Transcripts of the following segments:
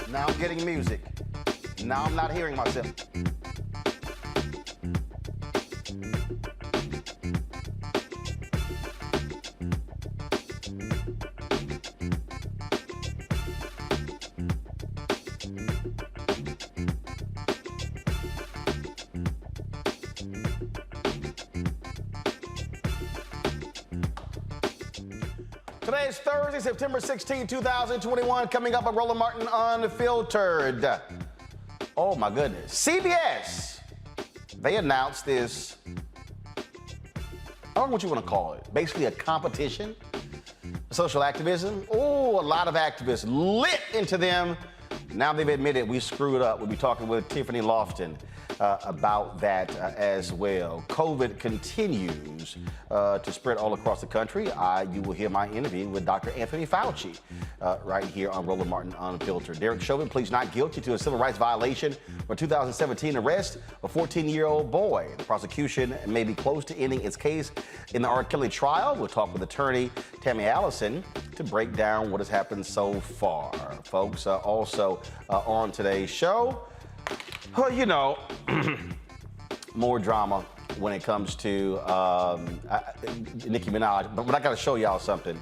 Now I'm getting music. Now I'm not hearing myself. Today is Thursday, September 16, 2021. Coming up on Roland Martin Unfiltered. Oh my goodness. CBS, they announced this, I don't know what you want to call it, basically a competition, social activism. Oh, a lot of activists lit into them. Now they've admitted we screwed up. We'll be talking with Tiffany Lofton about that as well. COVID continues to spread all across the country. You will hear my interview with Dr. Anthony Fauci right here on Roland Martin Unfiltered. Derek Chauvin pleads not guilty to a civil rights violation for 2017 arrest of a 14-year-old boy. The prosecution may be close to ending its case in the R. Kelly trial. We'll talk with attorney Tammy Allison to break down what has happened so far. Folks, also on today's show, well, you know, more drama when it comes to Nicki Minaj. But I got to show y'all something.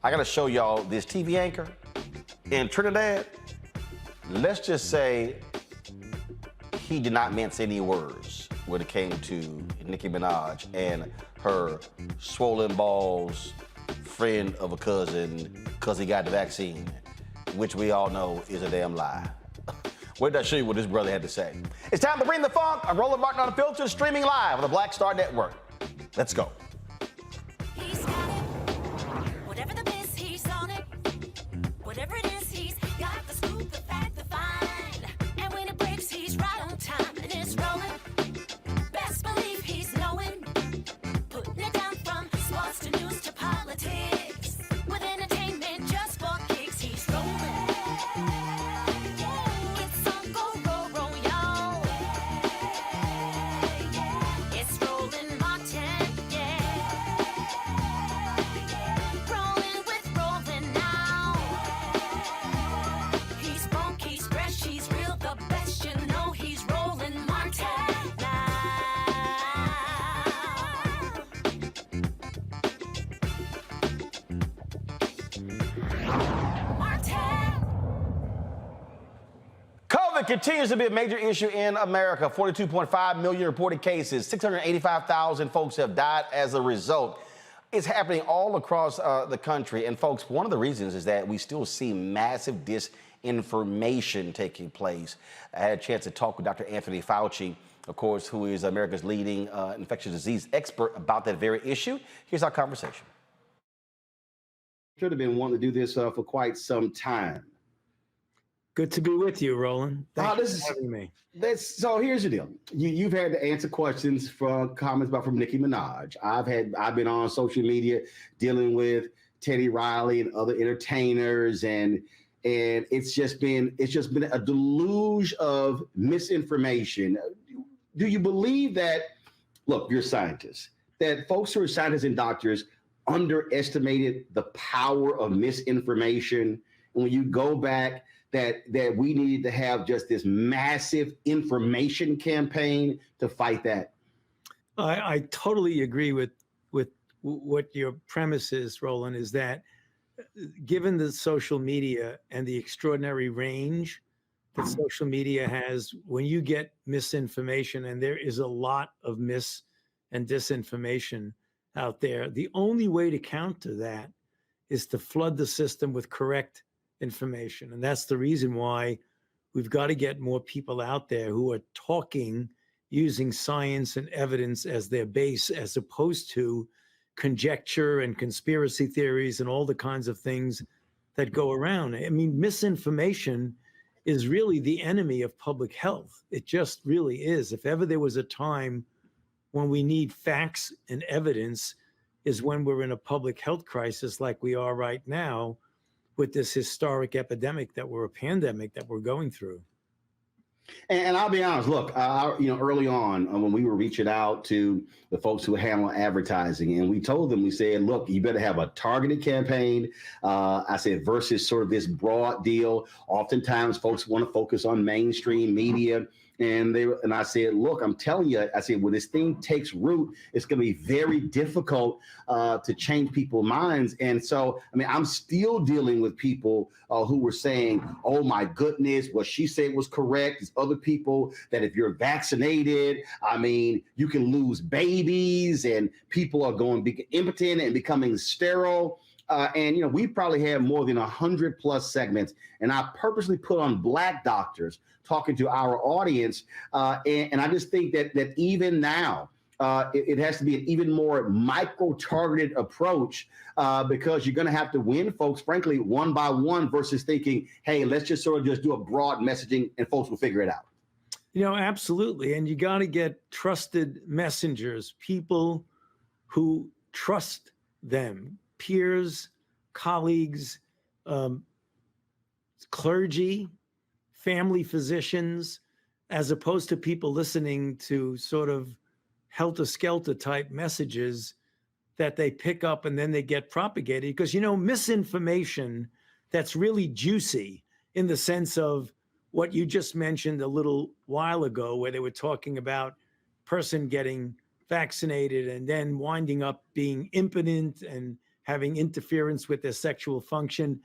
I got to show y'all this TV anchor in Trinidad. Let's just say he did not mince any words when it came to Nicki Minaj and her swollen balls friend of a cousin because he got the vaccine, which we all know is a damn lie. Wait till I show you what this brother had to say. It's time to bring the funk. I'm Roland Martin Unfiltered, streaming live on the Black Star Network. Let's go. He's got it. Whatever the biz, he's on it. Whatever it is, he's got the scoop, the fact, the find. And when it breaks, he's right on time and it's rolling. Best believe he's knowing. Putting it down from sports to news to politics. With entertainment just for kicks, he's rolling. COVID continues to be a major issue in America. 42.5 million reported cases. 685,000 folks have died as a result. It's happening all across the country. And folks, one of the reasons is that we still see massive disinformation taking place. I had a chance to talk with Dr. Anthony Fauci, of course, who is America's leading infectious disease expert about that very issue. Here's our conversation. Should have been wanting to do this for quite some time. Good to be with you, Roland. Thanks for having me. So here's the deal. You've had to answer questions from comments from Nicki Minaj. I've been on social media dealing with Teddy Riley and other entertainers, and it's just been a deluge of misinformation. Do you believe that? Look, you're scientists. That folks who are scientists and doctors underestimated the power of misinformation. And when you go back, that we needed to have just this massive information campaign to fight that. I totally agree with what your premise is, Roland, is that given the social media and the extraordinary range that social media has, when you get misinformation, and there is a lot of mis and disinformation out there, the only way to counter that is to flood the system with correct information. And that's the reason why we've got to get more people out there who are talking using science and evidence as their base, as opposed to conjecture and conspiracy theories and all the kinds of things that go around. I mean, misinformation is really the enemy of public health. It just really is. If ever there was a time when we need facts and evidence, is when we're in a public health crisis like we are right now, with this historic epidemic a pandemic that we're going through. And I'll be honest. Look, early on when we were reaching out to the folks who handle advertising, and we told them, we said, look, you better have a targeted campaign. I said versus sort of this broad deal. Oftentimes, folks want to focus on mainstream media. And I said, look, I'm telling you, I said, when this thing takes root, it's going to be very difficult to change people's minds. And so, I mean, I'm still dealing with people who were saying, oh, my goodness, what she said was correct. There's other people that if you're vaccinated, I mean, you can lose babies, and people are going to be impotent and becoming sterile. And we probably have more than 100 plus segments, and I purposely put on Black doctors talking to our audience. And I just think that even now, it has to be an even more micro-targeted approach because you're going to have to win folks, frankly, one by one versus thinking, hey, let's just sort of just do a broad messaging and folks will figure it out. Absolutely. And you got to get trusted messengers, people who trust them, peers, colleagues, clergy, family physicians, as opposed to people listening to sort of helter-skelter type messages that they pick up and then they get propagated. Because, misinformation that's really juicy in the sense of what you just mentioned a little while ago, where they were talking about person getting vaccinated and then winding up being impotent and having interference with their sexual function.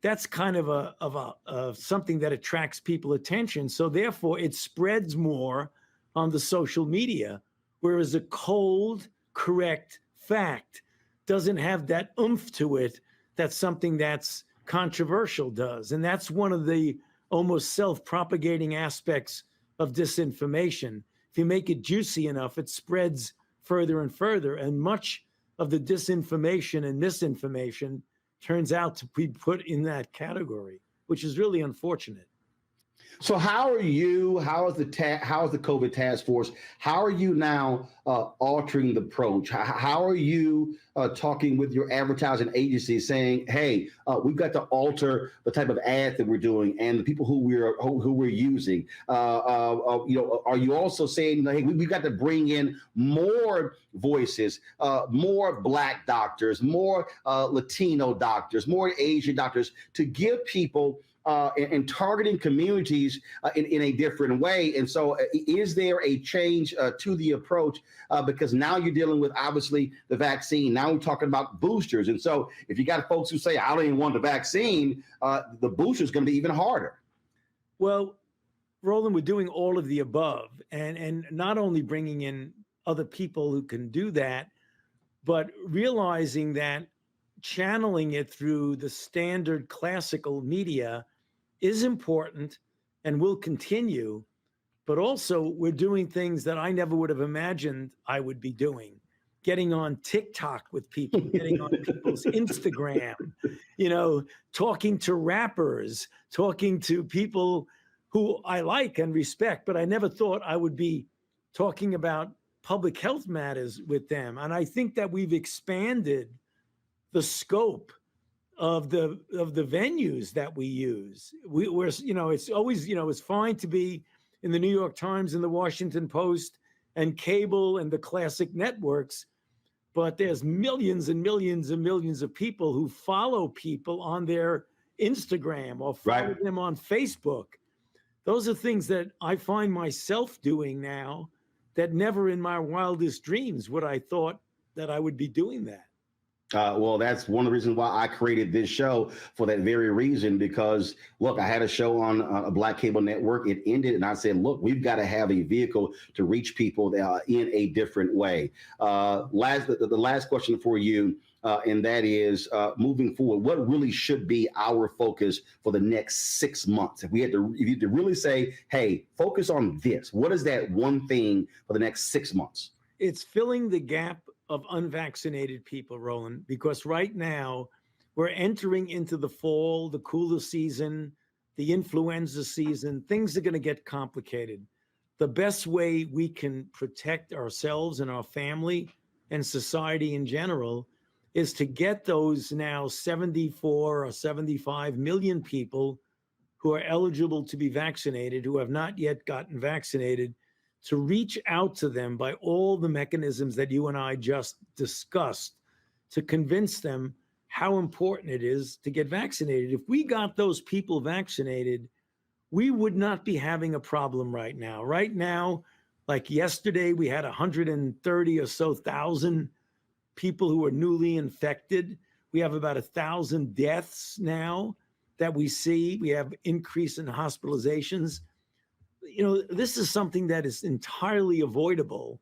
That's kind of a something that attracts people attention. So therefore it spreads more on the social media, whereas a cold, correct fact doesn't have that oomph to it that something that's controversial does. And that's one of the almost self-propagating aspects of disinformation. If you make it juicy enough, it spreads further and further. And much of the disinformation and misinformation turns out to be put in that category, which is really unfortunate. So how is the COVID task force? How are you now altering the approach? How are you talking with your advertising agency saying, hey, we've got to alter the type of ad that we're doing and the people who we're using? Are you also saying, hey, we've got to bring in more voices, more Black doctors, more Latino doctors, more Asian doctors to give people and targeting communities in a different way. And so is there a change to the approach? Because now you're dealing with, obviously, the vaccine. Now we're talking about boosters. And so if you got folks who say, I don't even want the vaccine, the booster is going to be even harder. Well, Roland, we're doing all of the above and not only bringing in other people who can do that, but realizing that channeling it through the standard classical media is important and will continue, but also we're doing things that I never would have imagined I would be doing. Getting on TikTok with people, getting on people's Instagram, talking to rappers, talking to people who I like and respect, but I never thought I would be talking about public health matters with them. And I think that we've expanded the scope of the venues that we use. We're it's always, it's fine to be in the New York Times and the Washington Post and cable and the classic networks, but there's millions and millions and millions of people who follow people on their Instagram or follow them on Facebook. Those are things that I find myself doing now that never in my wildest dreams would I thought that I would be doing that. Well, that's one of the reasons why I created this show, for that very reason, because, look, I had a show on a Black cable network. It ended, and I said, look, we've got to have a vehicle to reach people in a different way. The last question for you, and that is, moving forward, what really should be our focus for the next 6 months? If you had to really say, hey, focus on this, what is that one thing for the next 6 months? It's filling the gap of unvaccinated people, Roland, because right now we're entering into the fall, the cooler season, the influenza season. Things are going to get complicated. The best way we can protect ourselves and our family and society in general is to get those now 74 or 75 million people who are eligible to be vaccinated, who have not yet gotten vaccinated, to reach out to them by all the mechanisms that you and I just discussed to convince them how important it is to get vaccinated. If we got those people vaccinated, we would not be having a problem right now. Right now, like yesterday, we had 130 or so thousand people who are newly infected. We have about 1,000 deaths now that we see. We have increase in hospitalizations. You know, this is something that is entirely avoidable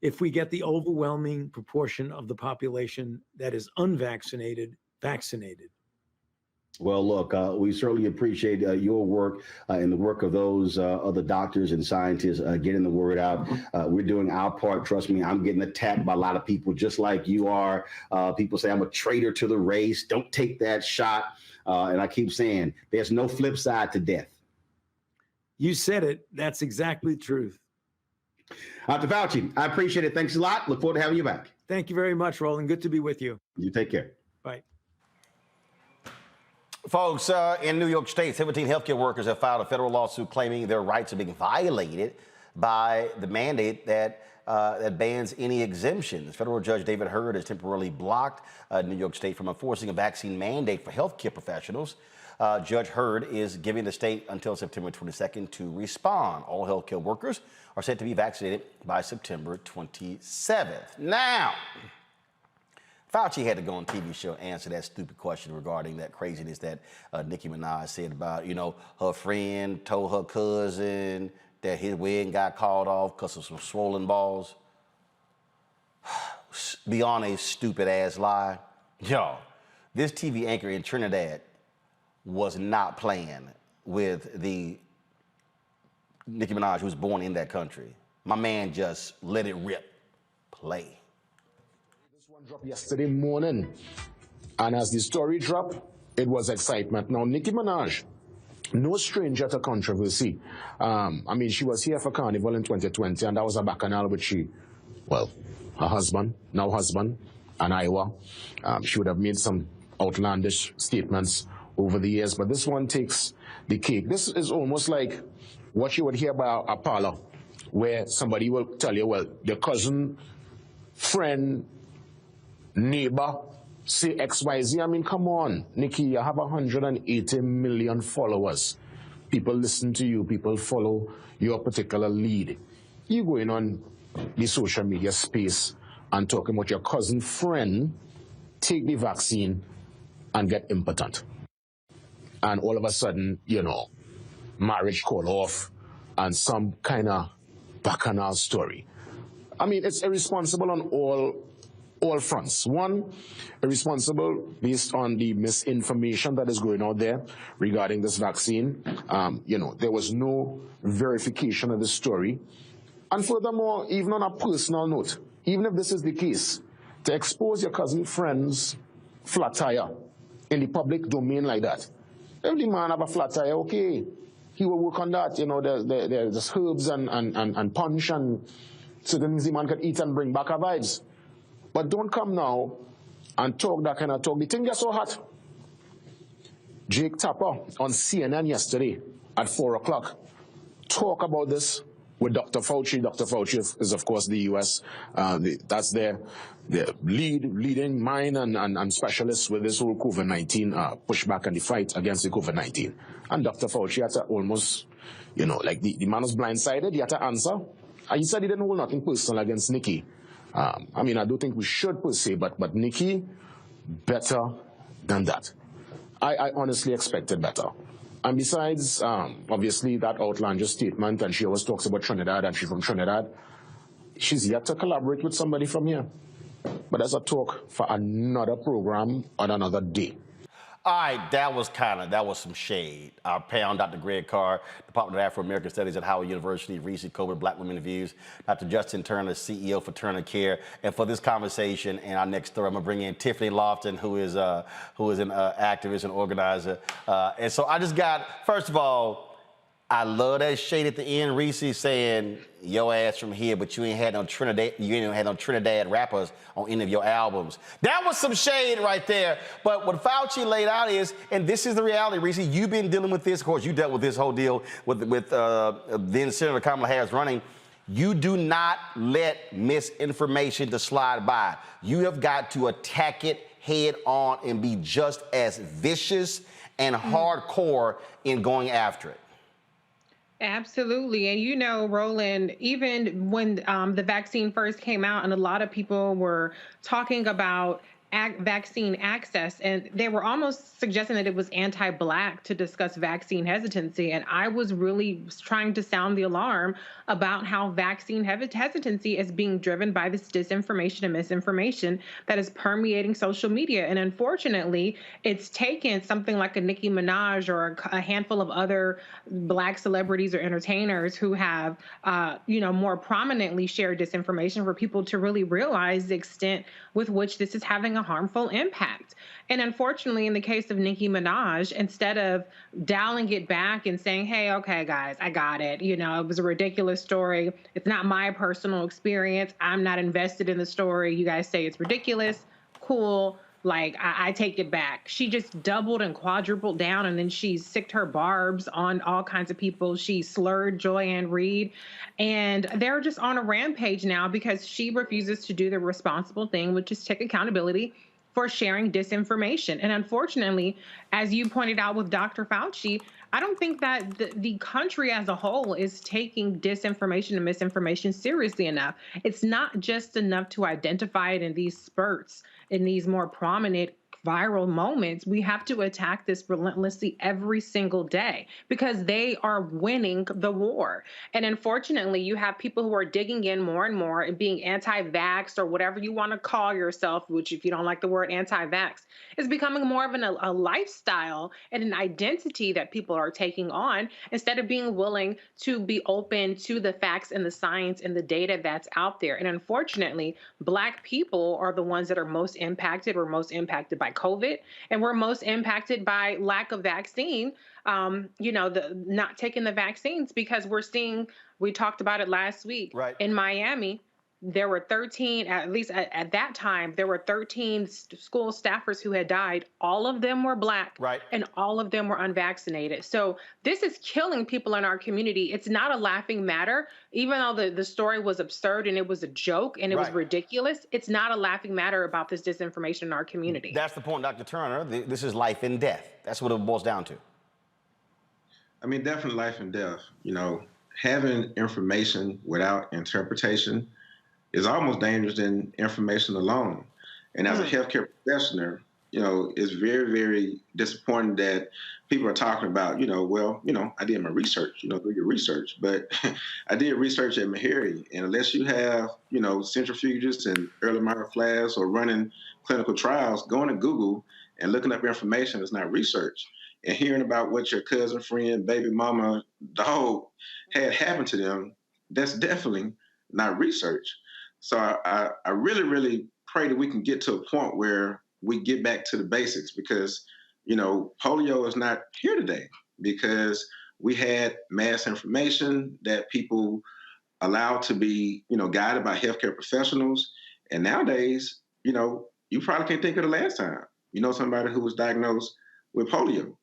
if we get the overwhelming proportion of the population that is unvaccinated vaccinated. Well, look, we certainly appreciate your work and the work of those other doctors and scientists getting the word out. We're doing our part. Trust me, I'm getting attacked by a lot of people just like you are. People say I'm a traitor to the race. Don't take that shot. And I keep saying there's no flip side to death. You said it. That's exactly the truth. Dr. Fauci, I appreciate it. Thanks a lot. Look forward to having you back. Thank you very much, Roland. Good to be with you. You take care. Bye. Folks, in New York State, 17 healthcare workers have filed a federal lawsuit claiming their rights are being violated by the mandate that bans any exemptions. Federal Judge David Hurd has temporarily blocked New York State from enforcing a vaccine mandate for healthcare professionals. Judge Hurd is giving the state until September 22nd to respond. All healthcare workers are set to be vaccinated by September 27th. Now, Fauci had to go on TV show and answer that stupid question regarding that craziness that Nicki Minaj said about, you know, her friend told her cousin that his wedding got called off because of some swollen balls. Beyond a stupid ass lie. Y'all, this TV anchor in Trinidad was not playing with the Nicki Minaj who was born in that country. My man just let it rip. Play. This one dropped yesterday morning, and as the story dropped, it was excitement. Now, Nicki Minaj, no stranger to controversy. I mean, she was here for Carnival in 2020, and that was a bacchanal with her husband, now husband, and Iowa. She would have made some outlandish statements over the years, but this one takes the cake. This is almost like what you would hear by a parlor, where somebody will tell you, well, your cousin, friend, neighbor, say XYZ. I mean, come on, Nicki, you have 180 million followers. People listen to you, people follow your particular lead. You going on the social media space and talking about your cousin, friend, take the vaccine and get impotent. And all of a sudden, you know, marriage call off and some kind of bacchanal story. I mean, it's irresponsible on all fronts. One, irresponsible based on the misinformation that is going out there regarding this vaccine. You know, there was no verification of the story. And furthermore, even on a personal note, even if this is the case, to expose your cousin friend's flat tire in the public domain like that. If the man have a flat tire, okay, he will work on that. You know, there's herbs and punch and certain things the man can eat and bring back our vibes. But don't come now and talk that kind of talk. The thing gets so hot. Jake Tapper on CNN yesterday at 4 o'clock talk about this with Dr. Fauci. Dr. Fauci is, of course, the U.S. That's their leading mind and specialist with this whole COVID-19 pushback and the fight against the COVID-19. And Dr. Fauci had to almost, you know, like the man was blindsided. He had to answer. And he said he didn't hold nothing personal against Nicki. I mean, I don't think we should per se, but Nicki, better than that. I honestly expected better. And besides, obviously, that outlandish statement, and she always talks about Trinidad, and she's from Trinidad, she's yet to collaborate with somebody from here. But that's a talk for another program on another day. All right, that was some shade. Our pal, Dr. Greg Carr, Department of Afro-American Studies at Howard University, recently covered Black Women Views. Dr. Justin Turner, CEO for Turner Care. And for this conversation and our next story, I'm gonna bring in Tiffany Lofton, who is an activist and organizer. And so I just got, first of all, I love that shade at the end, Reese saying your ass from here, but you ain't had no Trinidad rappers on any of your albums. That was some shade right there. But what Fauci laid out is, and this is the reality, Reese, you've been dealing with this. Of course, you dealt with this whole deal with then Senator Kamala Harris running. You do not let misinformation to slide by. You have got to attack it head on and be just as vicious and hardcore in going after it. Absolutely. And you know, Roland, even when the vaccine first came out and a lot of people were talking about vaccine access, and they were almost suggesting that it was anti-Black to discuss vaccine hesitancy. And I was really trying to sound the alarm about how vaccine hesitancy is being driven by this disinformation and misinformation that is permeating social media. And unfortunately, it's taken something like a Nicki Minaj or a handful of other Black celebrities or entertainers who have, more prominently shared disinformation for people to really realize the extent with which this is having a harmful impact. And unfortunately, in the case of Nicki Minaj, instead of dialing it back and saying, hey, okay, guys, I got it. You know, it was a ridiculous story. It's not my personal experience. I'm not invested in the story. You guys say it's ridiculous. Cool. Like, I take it back. She just doubled and quadrupled down, and then she sicked her barbs on all kinds of people. She slurred Joy-Ann Reid, and they're just on a rampage now because she refuses to do the responsible thing, which is take accountability for sharing disinformation. And unfortunately, as you pointed out with Dr. Fauci, I don't think that the country as a whole is taking disinformation and misinformation seriously enough. It's not just enough to identify it in these spurts, in these more prominent viral moments. We have to attack this relentlessly every single day because they are winning the war. And unfortunately, you have people who are digging in more and more and being anti-vax or whatever you want to call yourself, which if you don't like the word anti-vax, is becoming more of a lifestyle and an identity that people are taking on instead of being willing to be open to the facts and the science and the data that's out there. And unfortunately, Black people are the ones that are most impacted. We're most impacted by COVID, and we're most impacted by lack of vaccine, the not taking the vaccines, because we talked about it last week, right, in Miami. There were 13, at least at that time, there were 13 school staffers who had died. All of them were Black, right, and all of them were unvaccinated. So this is killing people in our community. It's not a laughing matter. Even though the story was absurd and it was a joke and it was ridiculous, it's not a laughing matter about this disinformation in our community. That's the point, Dr. Turner. This is life and death. That's what it boils down to. I mean, definitely life and death. You know, having information without interpretation is almost dangerous than information alone. And as a healthcare professional, it's very, very disappointing that people are talking about, I did my research, do your research. But I did research at Meharry, and unless you have, centrifuges and early minor flags or running clinical trials, going to Google and looking up information is not research. And hearing about what your cousin, friend, baby mama, dog had happened to them, that's definitely not research. So I really, really pray that we can get to a point where we get back to the basics because, polio is not here today because we had mass information that people allowed to be, guided by healthcare professionals. And nowadays, you probably can't think of the last time, somebody who was diagnosed with polio.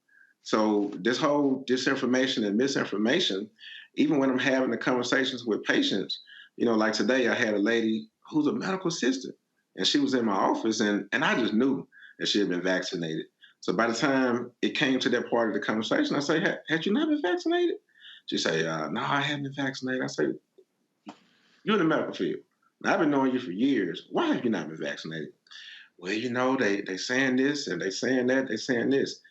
So this whole disinformation and misinformation, even when I'm having the conversations with patients, like today I had a lady who's a medical assistant and she was in my office and I just knew that she had been vaccinated. So by the time it came to that part of the conversation, I say, had you not been vaccinated? She say, no, I haven't been vaccinated. I say, you're in the medical field. Now, I've been knowing you for years. Why have you not been vaccinated? Well, they saying this and they saying that, they saying this.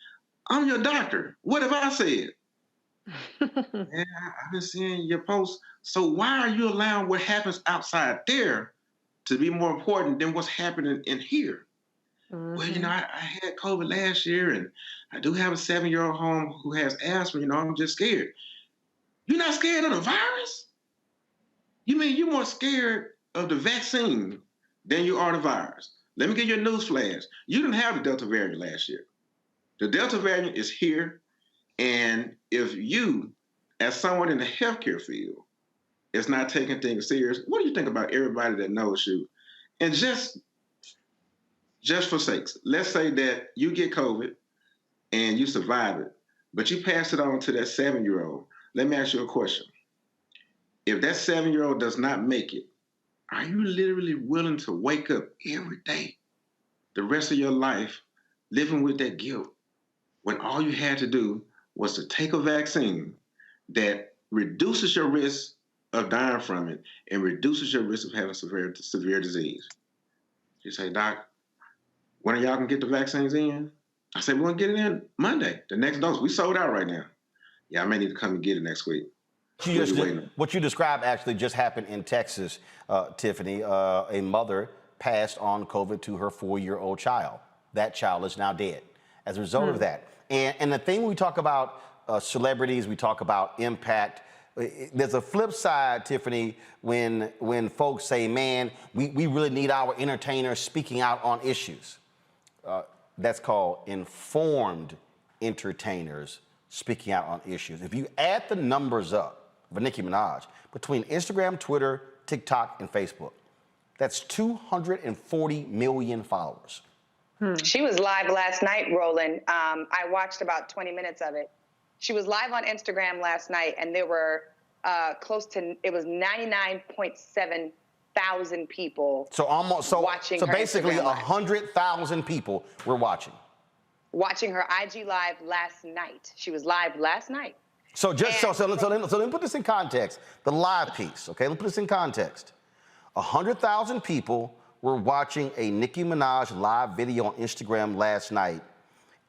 I'm your doctor. What have I said? Yeah, I've been seeing your posts. So why are you allowing what happens outside there to be more important than what's happening in here? Mm-hmm. Well, I had COVID last year and I do have a 7-year-old home who has asthma. I'm just scared. You're not scared of the virus? You mean you're more scared of the vaccine than you are the virus? Let me give you a news flash. You didn't have the Delta variant last year. The Delta variant is here. And if you as someone in the healthcare field, is not taking things serious, what do you think about everybody that knows you? And just for sakes, let's say that you get COVID and you survive it, but you pass it on to that 7-year-old. Let me ask you a question. If that 7-year-old does not make it, are you literally willing to wake up every day, the rest of your life, living with that guilt, when all you had to do was to take a vaccine that reduces your risk of dying from it and reduces your risk of having severe disease? You say, Doc, when are y'all gonna get the vaccines in? I said, we're gonna get it in Monday, the next dose. We sold out right now. Yeah, I may need to come and get it next week. What you described actually just happened in Texas, Tiffany. A mother passed on COVID to her 4-year-old child. That child is now dead as a result of that. And the thing we talk about celebrities, we talk about impact. There's a flip side, Tiffany, when folks say, man, we really need our entertainers speaking out on issues. That's called informed entertainers speaking out on issues. If you add the numbers up for Nicki Minaj between Instagram, Twitter, TikTok, and Facebook, that's 240 million followers. She was live last night, Roland. I watched about 20 minutes of it. She was live on Instagram last night, and there were it was 99.7 thousand people. Watching. So basically, Instagram live. 100,000 people were watching. Watching her IG live last night. She was live last night. So let me put this in context. The live piece, okay? Let me put this in context. 100,000 people were watching a Nicki Minaj live video on Instagram last night,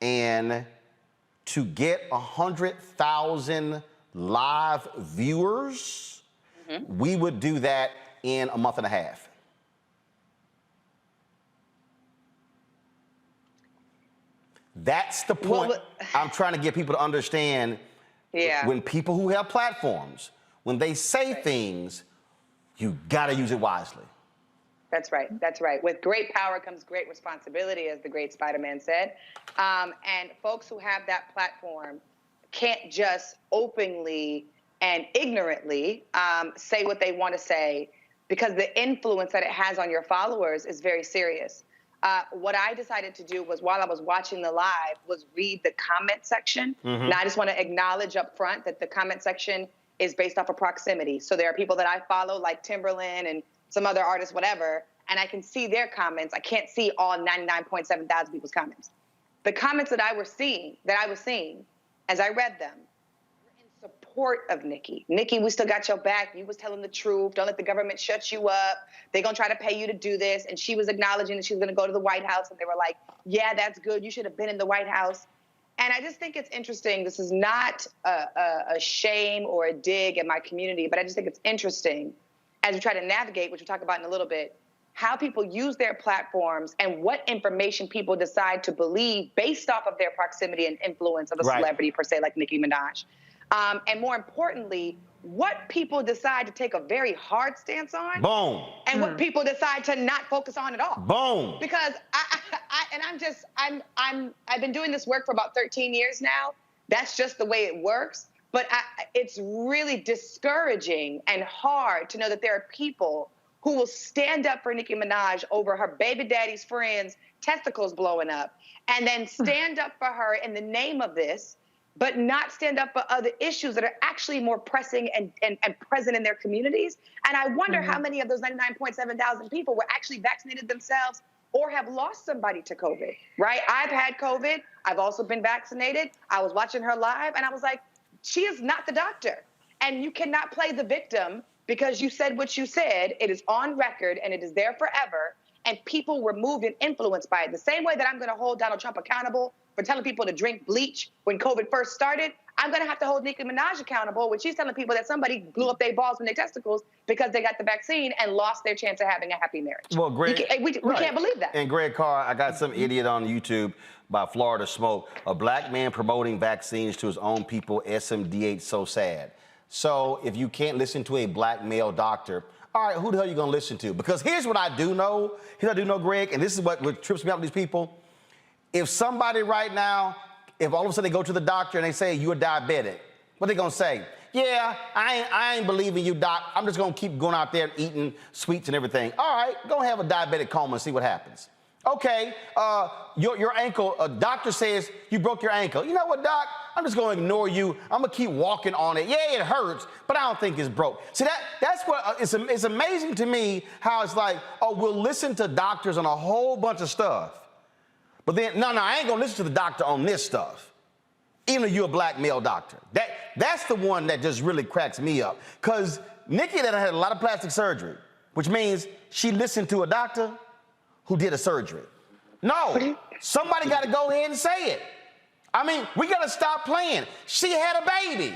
and to get 100,000 live viewers, we would do that in a month and a half. That's the point I'm trying to get people to understand. Yeah. When people who have platforms, when they say things, you gotta use it wisely. That's right. That's right. With great power comes great responsibility, as the great Spider-Man said. And folks who have that platform can't just openly and ignorantly say what they want to say, because the influence that it has on your followers is very serious. What I decided to do was, while I was watching the live, was read the comment section. And I just want to acknowledge up front that the comment section is based off of proximity. So there are people that I follow, like Timberland and some other artists, whatever, and I can see their comments. I can't see all 99.7 thousand people's comments. The comments that I was seeing, as I read them, were in support of Nicki. Nicki, we still got your back. You was telling the truth. Don't let the government shut you up. They're going to try to pay you to do this. And she was acknowledging that she was going to go to the White House. And they were like, yeah, that's good. You should have been in the White House. And I just think it's interesting. This is not a shame or a dig at my community, but I just think it's interesting as we try to navigate, which we'll talk about in a little bit, how people use their platforms and what information people decide to believe based off of their proximity and influence of a celebrity, per se, like Nicki Minaj. And more importantly, what people decide to take a very hard stance on. Boom. And what people decide to not focus on at all. Boom. Because I've been doing this work for about 13 years now. That's just the way it works. But it's really discouraging and hard to know that there are people who will stand up for Nicki Minaj over her baby daddy's friends' testicles blowing up, and then stand up for her in the name of this, but not stand up for other issues that are actually more pressing and present in their communities. And I wonder how many of those 99.7 thousand people were actually vaccinated themselves or have lost somebody to COVID, right? I've had COVID. I've also been vaccinated. I was watching her live, and I was like, she is not the doctor. And you cannot play the victim because you said what you said. It is on record, and it is there forever. And people were moved and influenced by it. The same way that I'm going to hold Donald Trump accountable for telling people to drink bleach when COVID first started, I'm going to have to hold Nicki Minaj accountable when she's telling people that somebody blew up their balls and their testicles because they got the vaccine and lost their chance of having a happy marriage. Well, Greg, we can't believe that. And Greg Carr, I got some idiot on YouTube by Florida Smoke. A black man promoting vaccines to his own people, SMDH, so sad. So if you can't listen to a black male doctor, all right, who the hell are you going to listen to? Because here's what I do know. Greg, and this is what trips me out with these people. If somebody right now, if all of a sudden they go to the doctor and they say, you're diabetic, what are they going to say? Yeah, I ain't believing you, doc. I'm just gonna keep going out there eating sweets and everything. All right, go have a diabetic coma and see what happens. Okay, your ankle, a doctor says you broke your ankle. You know what, doc? I'm just gonna ignore you. I'm gonna keep walking on it. Yeah, it hurts, but I don't think it's broke. See, that's what, it's amazing to me how it's like, oh, we'll listen to doctors on a whole bunch of stuff. But then, no, I ain't gonna listen to the doctor on this stuff. Even if you're a black male doctor. That's the one that just really cracks me up. Because Nikki that had a lot of plastic surgery, which means she listened to a doctor who did a surgery. No, somebody got to go ahead and say it. I mean, we got to stop playing. She had a baby.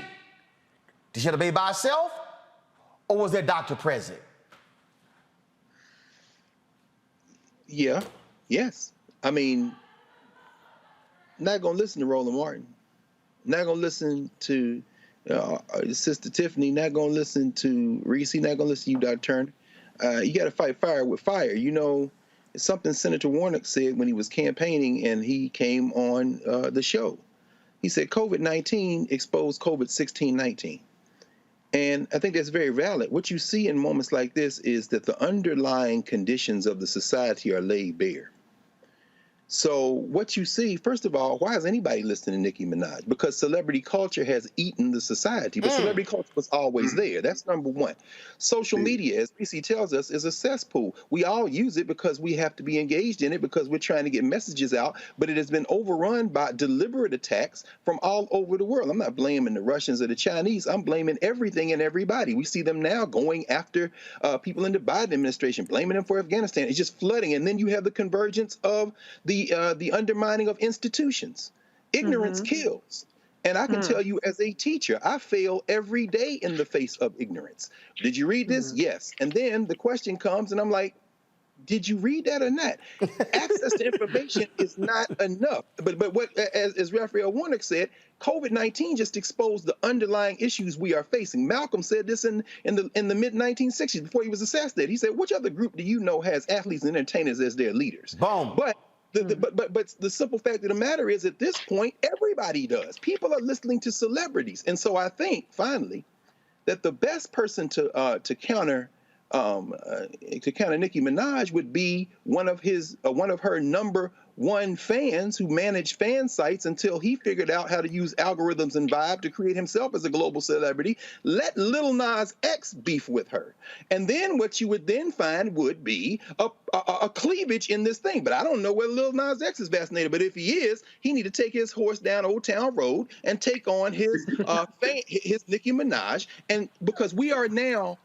Did she have a baby by herself? Or was there a doctor present? Yeah, yes. I mean, not going to listen to Roland Martin. Not going to listen to Sister Tiffany. Not going to listen to Reese. Not going to listen to you, Dr. Turner. You got to fight fire with fire. You know, it's something Senator Warnock said when he was campaigning and he came on the show. He said COVID-19 exposed COVID-16-19. And I think that's very valid. What you see in moments like this is that the underlying conditions of the society are laid bare. So what you see, first of all, why is anybody listening to Nicki Minaj? Because celebrity culture has eaten the society, but celebrity culture was always there. That's number one. Social media, as PC tells us, is a cesspool. We all use it because we have to be engaged in it because we're trying to get messages out, but it has been overrun by deliberate attacks from all over the world. I'm not blaming the Russians or the Chinese. I'm blaming everything and everybody. We see them now going after people in the Biden administration, blaming them for Afghanistan. It's just flooding. And then you have the convergence of the undermining of institutions. Ignorance kills. And I can tell you as a teacher, I fail every day in the face of ignorance. Did you read this? Yes. And then the question comes and I'm like, did you read that or not? Access to information is not enough. But what, as Raphael Warnock said, COVID-19 just exposed the underlying issues we are facing. Malcolm said this in the mid-1960s before he was assassinated. He said, which other group do you know has athletes and entertainers as their leaders? Boom. But the simple fact of the matter is, at this point, everybody does. People are listening to celebrities, and so I think finally that the best person to counter Nicki Minaj would be one of her number one fans who managed fan sites until he figured out how to use algorithms and Vibe to create himself as a global celebrity. Let Lil Nas X beef with her. And then what you would then find would be a cleavage in this thing. But I don't know whether Lil Nas X is vaccinated, but if he is, he need to take his horse down Old Town Road and take on his his Nicki Minaj. And because we are now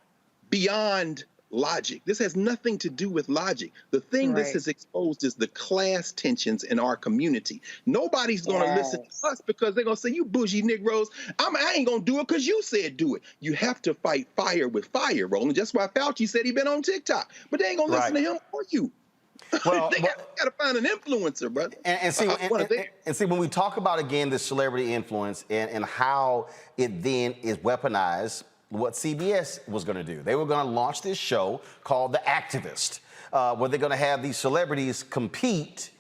beyond logic. This has nothing to do with logic. The thing this has exposed is the class tensions in our community. Nobody's going to listen to us because they're going to say, you bougie Negroes, I ain't going to do it because you said do it. You have to fight fire with fire, Roland. That's why Fauci said he been on TikTok. But they ain't going to listen to him or you. Well, they got to find an influencer, brother. And see, when we talk about, again, this celebrity influence and how it then is weaponized, what CBS was going to do. They were going to launch this show called The Activist, where they're going to have these celebrities compete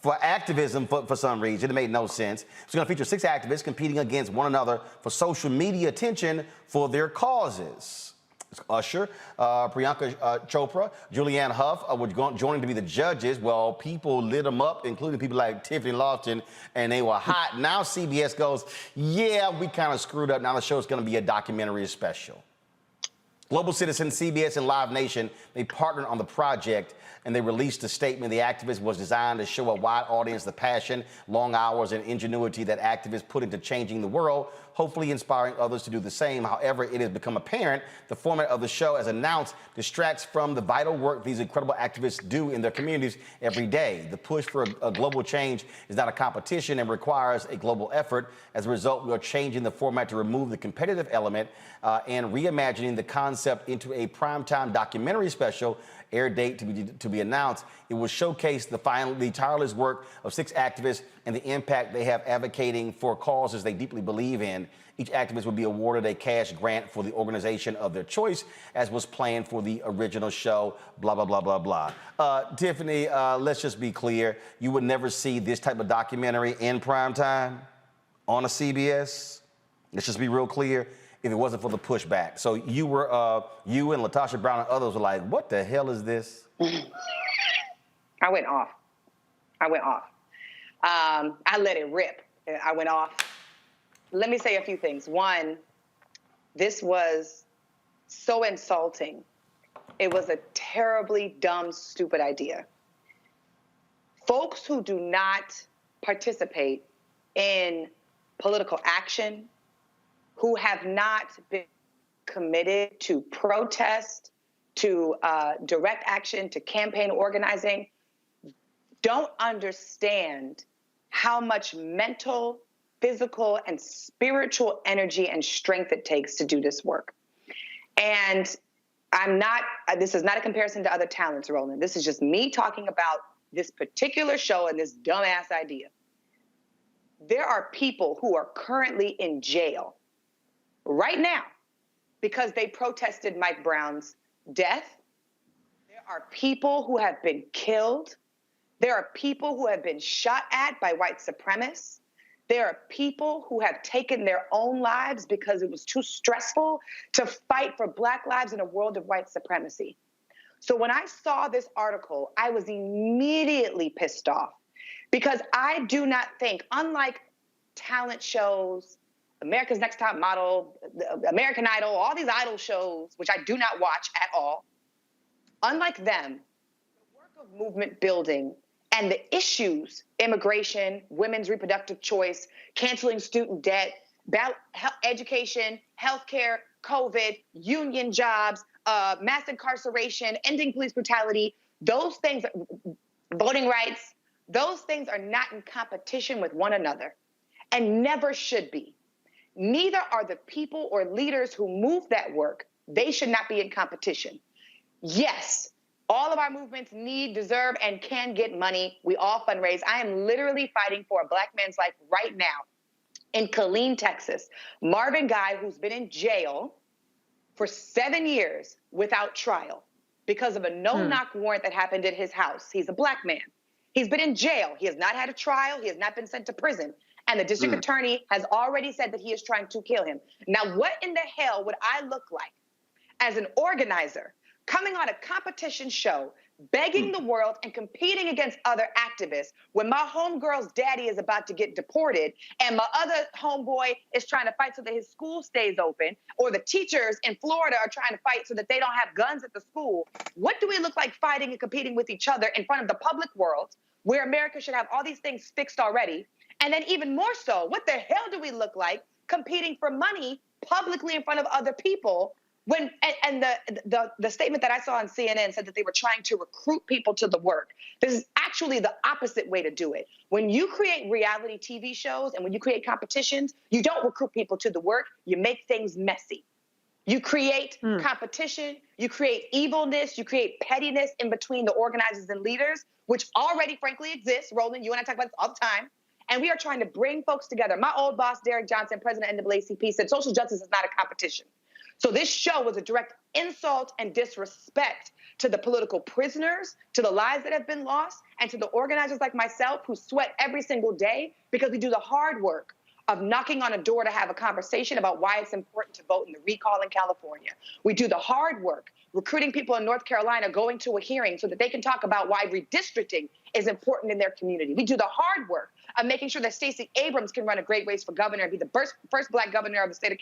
for activism for some reason. It made no sense. It's going to feature 6 activists competing against one another for social media attention for their causes. Usher, Priyanka Chopra, Julianne Hough were joining to be the judges. Well, people lit them up, including people like Tiffany Lofton, and they were hot. Now CBS goes, yeah, we kind of screwed up. Now the show's going to be a documentary special. Global Citizen, CBS, and Live Nation, they partnered on the project, and they released a statement. The Activist was designed to show a wide audience the passion, long hours, and ingenuity that activists put into changing the world, hopefully inspiring others to do the same. However, it has become apparent the format of the show, as announced, distracts from the vital work these incredible activists do in their communities every day. The push for a global change is not a competition and requires a global effort. As a result, we are changing the format to remove the competitive element and reimagining the concept into a primetime documentary special. Air date to be announced. It will showcase the tireless work of 6 activists and the impact they have advocating for causes they deeply believe in. Each activist will be awarded a cash grant for the organization of their choice, as was planned for the original show, blah, blah, blah, blah, blah. Tiffany, let's just be clear. You would never see this type of documentary in prime time on a CBS? Let's just be real clear. If it wasn't for the pushback, so you were, you and Latasha Brown and others were like, "What the hell is this?" I went off. I let it rip. I went off. Let me say a few things. One, this was so insulting. It was a terribly dumb, stupid idea. Folks who do not participate in political action, who have not been committed to protest, to direct action, to campaign organizing, don't understand how much mental, physical, and spiritual energy and strength it takes to do this work. And this is not a comparison to other talents, Roland. This is just me talking about this particular show and this dumbass idea. There are people who are currently in jail right now because they protested Mike Brown's death. There are people who have been killed. There are people who have been shot at by white supremacists. There are people who have taken their own lives because it was too stressful to fight for Black lives in a world of white supremacy. So when I saw this article, I was immediately pissed off because I do not think, unlike talent shows, America's Next Top Model, American Idol, all these idol shows, which I do not watch at all, unlike them, the work of movement building and the issues, immigration, women's reproductive choice, canceling student debt, education, healthcare, COVID, union jobs, mass incarceration, ending police brutality, those things, voting rights, those things are not in competition with one another and never should be. Neither are the people or leaders who move that work. They should not be in competition. Yes, all of our movements need, deserve, and can get money. We all fundraise. I am literally fighting for a Black man's life right now in Killeen, Texas. Marvin Guy, who's been in jail for 7 years without trial because of a no-knock warrant that happened at his house. He's a Black man. He's been in jail. He has not had a trial. He has not been sent to prison. And the district attorney has already said that he is trying to kill him. Now, what in the hell would I look like as an organizer coming on a competition show, begging the world and competing against other activists when my homegirl's daddy is about to get deported and my other homeboy is trying to fight so that his school stays open, or the teachers in Florida are trying to fight so that they don't have guns at the school? What do we look like fighting and competing with each other in front of the public world where America should have all these things fixed already? And then even more so, what the hell do we look like competing for money publicly in front of other people? When the statement that I saw on CNN said that they were trying to recruit people to the work. This is actually the opposite way to do it. When you create reality TV shows and when you create competitions, you don't recruit people to the work. You make things messy. You create competition, you create evilness, you create pettiness in between the organizers and leaders, which already frankly exists. Roland, you and I talk about this all the time. And we are trying to bring folks together. My old boss, Derek Johnson, president of NAACP, said social justice is not a competition. So this show was a direct insult and disrespect to the political prisoners, to the lives that have been lost, and to the organizers like myself who sweat every single day because we do the hard work of knocking on a door to have a conversation about why it's important to vote in the recall in California. We do the hard work recruiting people in North Carolina, going to a hearing so that they can talk about why redistricting is important in their community. We do the hard work of making sure that Stacey Abrams can run a great race for governor and be the first Black governor of the state of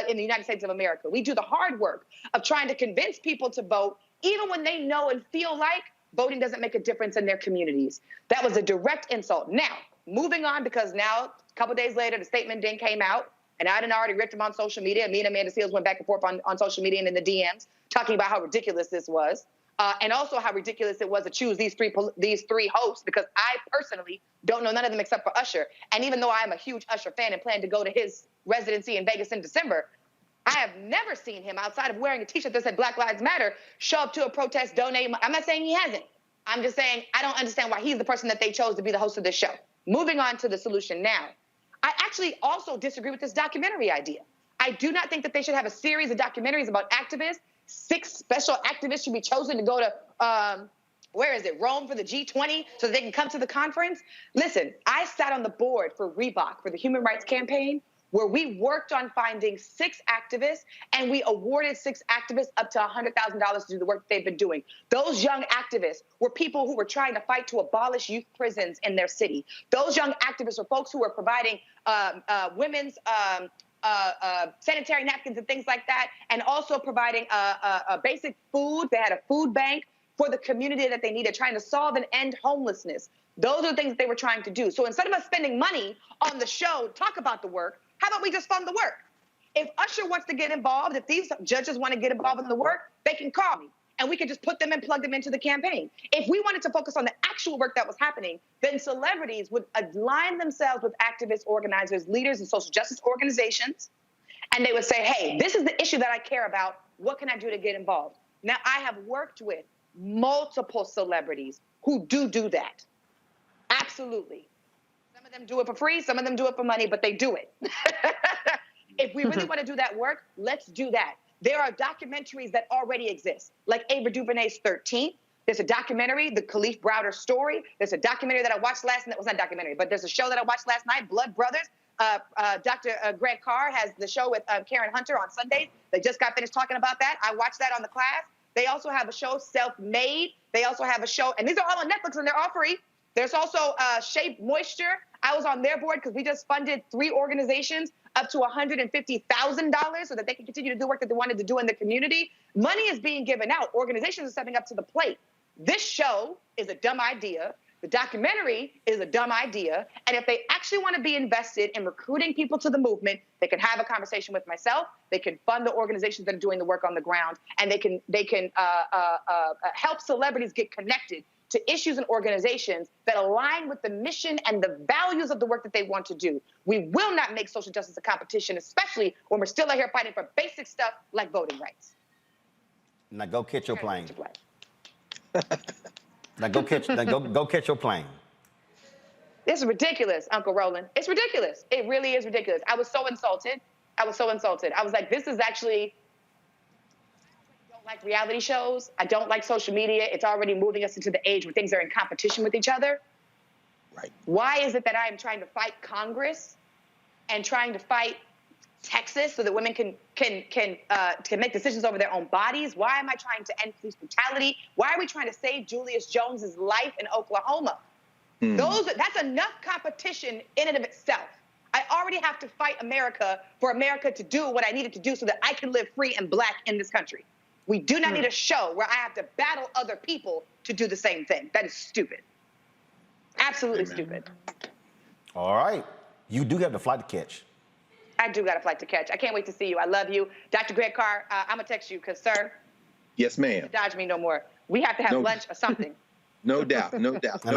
in the United States of America. We do the hard work of trying to convince people to vote, even when they know and feel like voting doesn't make a difference in their communities. That was a direct insult. Now, moving on, because now, a couple days later, the statement then came out, and I had already ripped him on social media. Me and Amanda Seals went back and forth on social media and in the DMs, talking about how ridiculous this was. And also how ridiculous it was to choose these three hosts, because I personally don't know none of them except for Usher. And even though I'm a huge Usher fan and plan to go to his residency in Vegas in December, I have never seen him, outside of wearing a T-shirt that said Black Lives Matter, show up to a protest, donate. I'm not saying he hasn't. I'm just saying I don't understand why he's the person that they chose to be the host of this show. Moving on to the solution now. I actually also disagree with this documentary idea. I do not think that they should have a series of documentaries about activists. 6 special activists should be chosen to go to, Rome for the G20 so that they can come to the conference. Listen, I sat on the board for Reebok, for the Human Rights Campaign, where we worked on finding 6 activists and we awarded 6 activists up to $100,000 to do the work that they've been doing. Those young activists were people who were trying to fight to abolish youth prisons in their city. Those young activists were folks who were providing women's sanitary napkins and things like that, and also providing basic food. They had a food bank for the community that they needed, trying to solve and end homelessness. Those are the things that they were trying to do. So instead of us spending money on the show to talk about the work, how about we just fund the work? If Usher wants to get involved, if these judges want to get involved in the work, they can call me, and we can just put them and plug them into the campaign. If we wanted to focus on the actual work that was happening, then celebrities would align themselves with activists, organizers, leaders, and social justice organizations, and they would say, hey, this is the issue that I care about. What can I do to get involved? Now, I have worked with multiple celebrities who do that. Absolutely. Some of them do it for free, some of them do it for money, but they do it. If we really want to do that work, let's do that. There are documentaries that already exist, like Ava DuVernay's 13th. There's a documentary, The Khalif Browder Story. There's a documentary that I watched last night. It was not a documentary, but there's a show that I watched last night, Blood Brothers. Dr. Greg Carr has the show with Karen Hunter on Sundays. They just got finished talking about that. I watched that on the class. They also have a show, Self-Made. They also have a show, and these are all on Netflix, and they're all free. There's also Shape Moisture. I was on their board because we just funded 3 organizations up to $150,000 so that they can continue to do work that they wanted to do in the community. Money is being given out. Organizations are stepping up to the plate. This show is a dumb idea. The documentary is a dumb idea. And if they actually want to be invested in recruiting people to the movement, they can have a conversation with myself. They can fund the organizations that are doing the work on the ground, and they can help celebrities get connected to issues and organizations that align with the mission and the values of the work that they want to do. We will not make social justice a competition, especially when we're still out here fighting for basic stuff like voting rights. Now go catch your plane. Now go catch your plane. This is ridiculous, Uncle Roland. It's ridiculous. It really is ridiculous. I was so insulted. I was like, this is actually, I don't like reality shows. I don't like social media. It's already moving us into the age where things are in competition with each other. Right. Why is it that I am trying to fight Congress and trying to fight Texas so that women can make decisions over their own bodies? Why am I trying to end police brutality? Why are we trying to save Julius Jones's life in Oklahoma? That's enough competition in and of itself. I already have to fight America for America to do what I needed to do so that I can live free and black in this country. We do not need a show where I have to battle other people to do the same thing. That is stupid. Absolutely stupid. All right. You do have the flight to catch. I do got a flight to catch. I can't wait to see you. I love you. Dr. Greg Carr, I'm going to text you because, sir, yes, ma'am. Dodge me no more. We have to have lunch or something. No doubt. And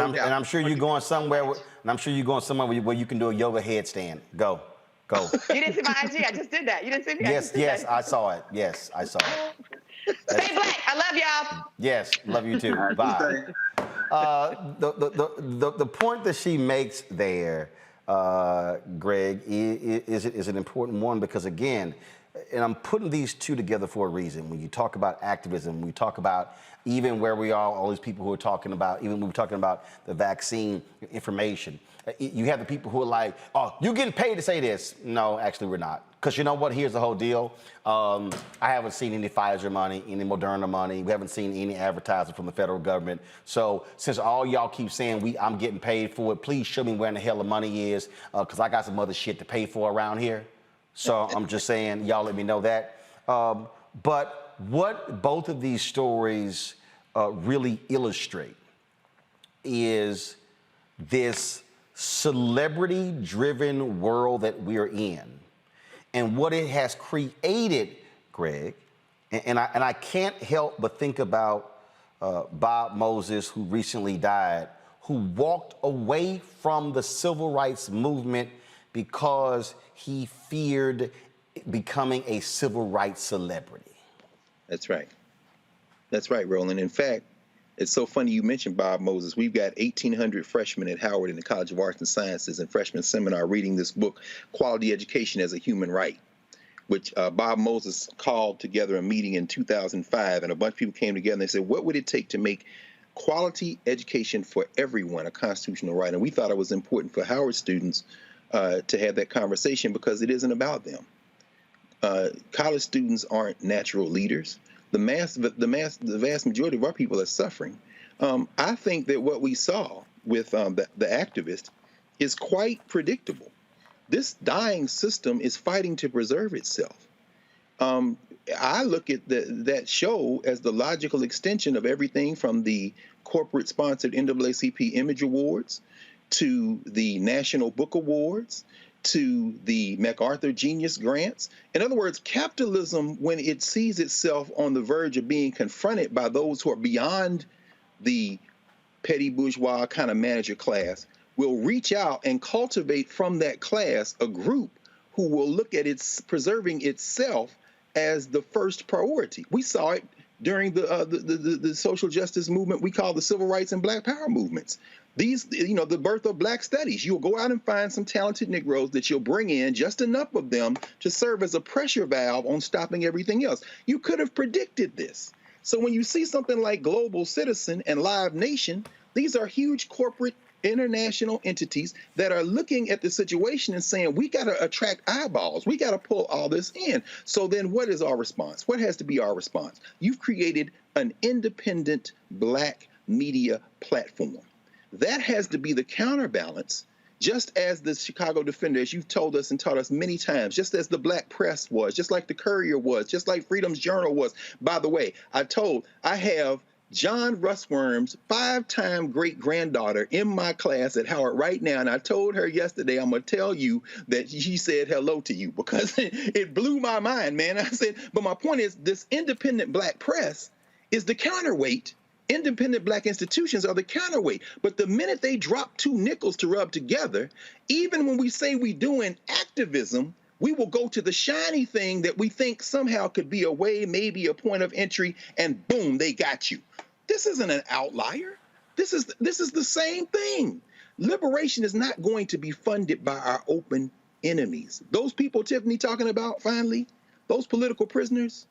I'm sure you're going somewhere. Where you can do a yoga headstand. Go. You didn't see my IG. I just did that. You didn't see me? Yes, I saw it. Yes, I saw it. Stay black. I love y'all. Yes, love you too. Bye. The point that she makes there, Greg, is an important one because, again, and I'm putting these two together for a reason. When you talk about activism, we talk about even where we are, all these people who are talking about, even when we're talking about the vaccine information, you have the people who are like, oh, you're getting paid to say this. No, actually, we're not. Because you know what? Here's the whole deal. I haven't seen any Pfizer money, any Moderna money. We haven't seen any advertising from the federal government. So since all y'all keep saying I'm getting paid for it, please show me where in the hell the money is, because I got some other shit to pay for around here. So I'm just saying, y'all let me know that. But what both of these stories really illustrate is this celebrity-driven world that we're in, and what it has created, Greg. And I can't help but think about Bob Moses, who recently died, who walked away from the civil rights movement because he feared becoming a civil rights celebrity. That's right. That's right, Roland. In fact, it's so funny you mentioned Bob Moses. We've got 1,800 freshmen at Howard in the College of Arts and Sciences and freshman seminar reading this book, Quality Education as a Human Right, which Bob Moses called together a meeting in 2005, and a bunch of people came together and they said, what would it take to make quality education for everyone a constitutional right? And we thought it was important for Howard students to have that conversation because it isn't about them. College students aren't natural leaders. The vast majority of our people are suffering. I think that what we saw with the activist is quite predictable. This dying system is fighting to preserve itself. I look at that show as the logical extension of everything from the corporate-sponsored NAACP Image Awards to the National Book Awards to the MacArthur Genius Grants. In other words, capitalism, when it sees itself on the verge of being confronted by those who are beyond the petty bourgeois kind of manager class, will reach out and cultivate from that class a group who will look at its preserving itself as the first priority. We saw it during the social justice movement we call the civil rights and black power movements. These, the birth of black studies. You'll go out and find some talented Negroes that you'll bring in, just enough of them to serve as a pressure valve on stopping everything else. You could have predicted this. So when you see something like Global Citizen and Live Nation, these are huge corporate international entities that are looking at the situation and saying, we got to attract eyeballs. We got to pull all this in. So then what is our response? What has to be our response? You've created an independent black media platform. That has to be the counterbalance, just as the Chicago Defender, as you've told us and taught us many times, just as the Black Press was, just like the Courier was, just like Freedom's Journal was. By the way, I have John Russworm's 5-time great-granddaughter in my class at Howard right now, and I told her yesterday, I'm going to tell you that she said hello to you because it blew my mind, man. I said, but my point is this independent black press is the counterweight. Independent black institutions are the counterweight. But the minute they drop 2 nickels to rub together, even when we say we're doing activism, we will go to the shiny thing that we think somehow could be a way, maybe a point of entry, and boom, they got you. This isn't an outlier. This is the same thing. Liberation is not going to be funded by our open enemies. Those people Tiffany talking about, finally, those political prisoners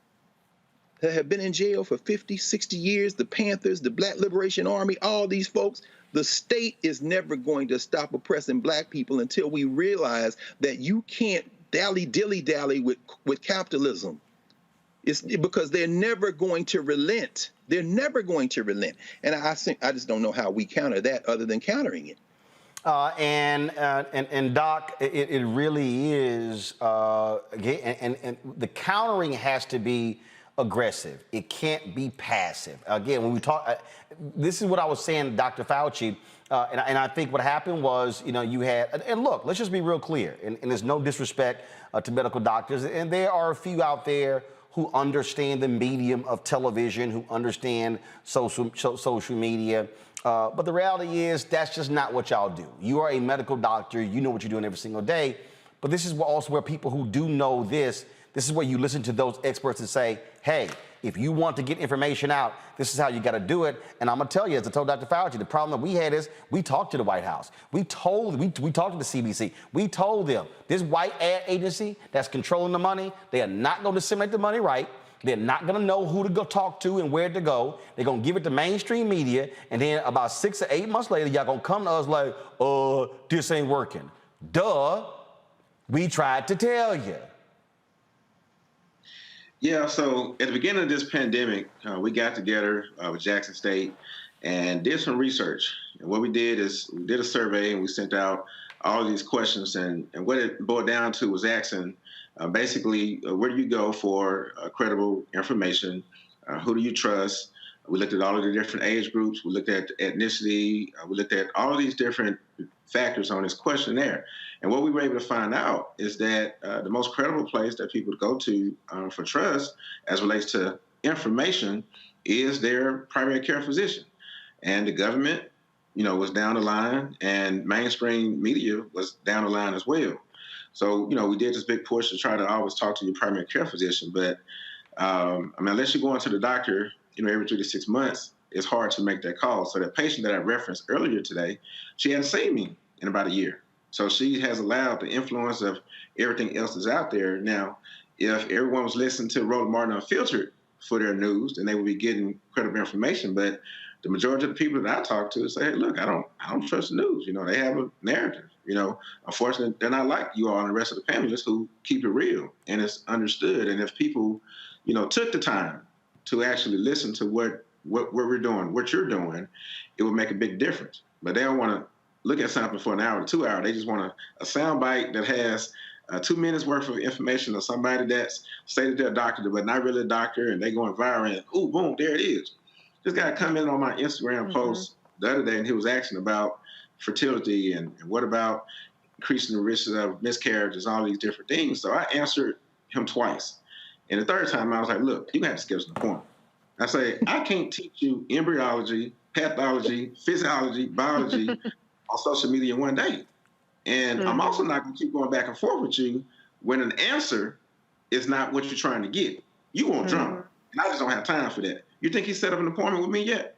that have been in jail for 50, 60 years, the Panthers, the Black Liberation Army, all these folks, the state is never going to stop oppressing black people until we realize that you can't dilly-dally with capitalism. It's because they're never going to relent. They're never going to relent. And I just don't know how we counter that other than countering it. And Doc, it really is, and the countering has to be aggressive. It can't be passive. Again, when we talk, this is what I was saying to Dr. Fauci, and I think what happened was, you had, and look, let's just be real clear, and there's no disrespect to medical doctors, and there are a few out there who understand the medium of television, who understand social media, but the reality is that's just not what y'all do. You are a medical doctor, you know what you're doing every single day, but this is also where people who do know this is where you listen to those experts and say, hey, if you want to get information out, this is how you got to do it. And I'm going to tell you, as I told Dr. Fauci, the problem that we had is we talked to the White House. We talked to the CDC. We told them this white ad agency that's controlling the money, they are not going to disseminate the money right. They're not going to know who to go talk to and where to go. They're going to give it to mainstream media. And then about 6 or 8 months later, y'all going to come to us like, this ain't working. Duh, we tried to tell you. Yeah, so at the beginning of this pandemic, we got together with Jackson State and did some research. And what we did is we did a survey and we sent out all of these questions. And what it boiled down to was asking basically, where do you go for credible information? Who do you trust? We looked at all of the different age groups. We looked at ethnicity. We looked at all of these different factors on this questionnaire. And what we were able to find out is that the most credible place that people go to for trust as relates to information is their primary care physician. And the government, was down the line, and mainstream media was down the line as well. So, we did this big push to try to always talk to your primary care physician. But, unless you're going to the doctor, every 3 to 6 months, it's hard to make that call. So that patient that I referenced earlier today, she hadn't seen me in about a year. So she has allowed the influence of everything else that's out there. Now, if everyone was listening to Roland Martin Unfiltered for their news, then they would be getting credible information. But the majority of the people that I talk to say, hey, look, I don't trust the news. They have a narrative. You know, unfortunately, they're not like you all and the rest of the panelists who keep it real and it's understood. And if people, you know, took the time to actually listen to what we're doing, what you're doing, it would make a big difference. But they don't want to look at something for an hour or 2 hours. They just want a sound bite that has 2 minutes worth of information of somebody that's stated they're a doctor, but not really a doctor, and they going viral, and ooh, boom, there it is. This guy commented on my Instagram post the other day, and he was asking about fertility and what about increasing the risk of miscarriages, all these different things. So I answered him twice. And the third time I was like, look, you have to schedule an appointment. I say, I can't teach you embryology, pathology, physiology, biology on social media in one day. And I'm also not going to keep going back and forth with you when an answer is not what you're trying to get. You want drama. And I just don't have time for that. You think he set up an appointment with me yet?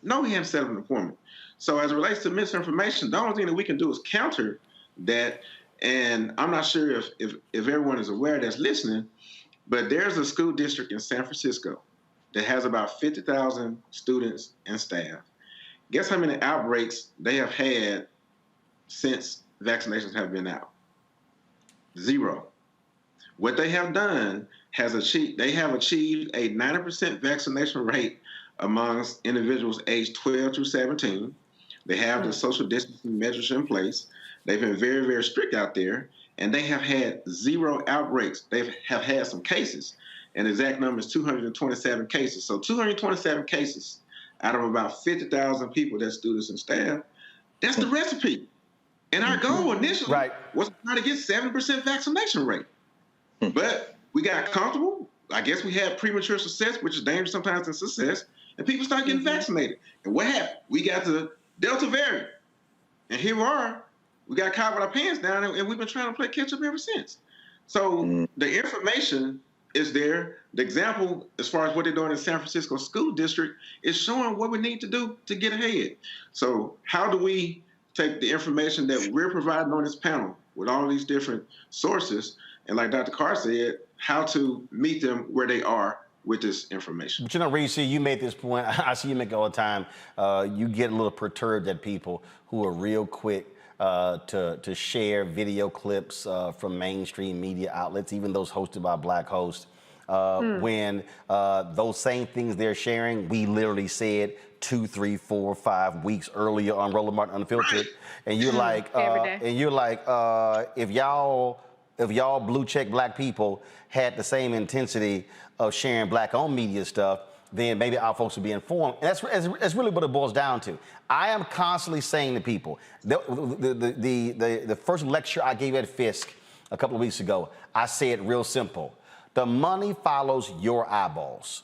No, he hasn't set up an appointment. So as it relates to misinformation, the only thing that we can do is counter that. And I'm not sure if everyone is aware that's listening, but there's a school district in San Francisco that has about 50,000 students and staff. Guess how many outbreaks they have had since vaccinations have been out? 0. What they have done they have achieved a 90% vaccination rate amongst individuals aged 12 through 17. They have the social distancing measures in place. They've been very, very strict out there, and they have had 0 outbreaks. They have had some cases, and the exact number is 227 cases. So 227 cases out of about 50,000 people, that's students and staff. That's the recipe. And our goal initially was to try to get 7% vaccination rate. But we got comfortable. I guess we had premature success, which is dangerous sometimes in success, and people start getting vaccinated. And what happened? We got the Delta variant. And here we are. We got caught with our pants down, and we've been trying to play catch up ever since. So the information is there. The example, as far as what they're doing in San Francisco School District, is showing what we need to do to get ahead. So how do we take the information that we're providing on this panel with all these different sources, and like Dr. Carr said, how to meet them where they are with this information? But you know, Reese, you made this point. I see you make it all the time. You get a little perturbed at people who are real quick to share video clips from mainstream media outlets, even those hosted by Black hosts, when those same things they're sharing, we literally said 2, 3, 4, 5 weeks earlier on Roland Martin Unfiltered, and you're like, if y'all blue check Black people had the same intensity of sharing Black-owned media stuff, then maybe our folks would be informed. And that's really what it boils down to. I am constantly saying to people, the first lecture I gave at Fisk a couple of weeks ago, I said real simple: the money follows your eyeballs.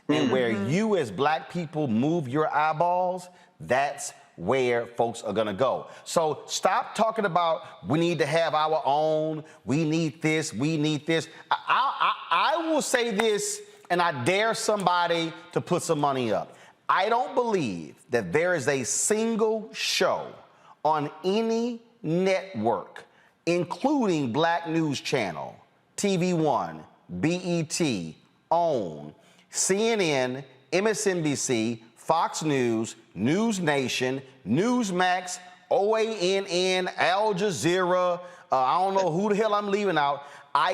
And where you as Black people move your eyeballs, that's where folks are gonna go. So stop talking about we need to have our own, we need this, we need this. I will say this, and I dare somebody to put some money up. I don't believe that there is a single show on any network, including Black News Channel, TV One, BET, OWN, CNN, MSNBC, Fox News, News Nation, Newsmax, OANN, Al Jazeera, I don't know who the hell I'm leaving out. I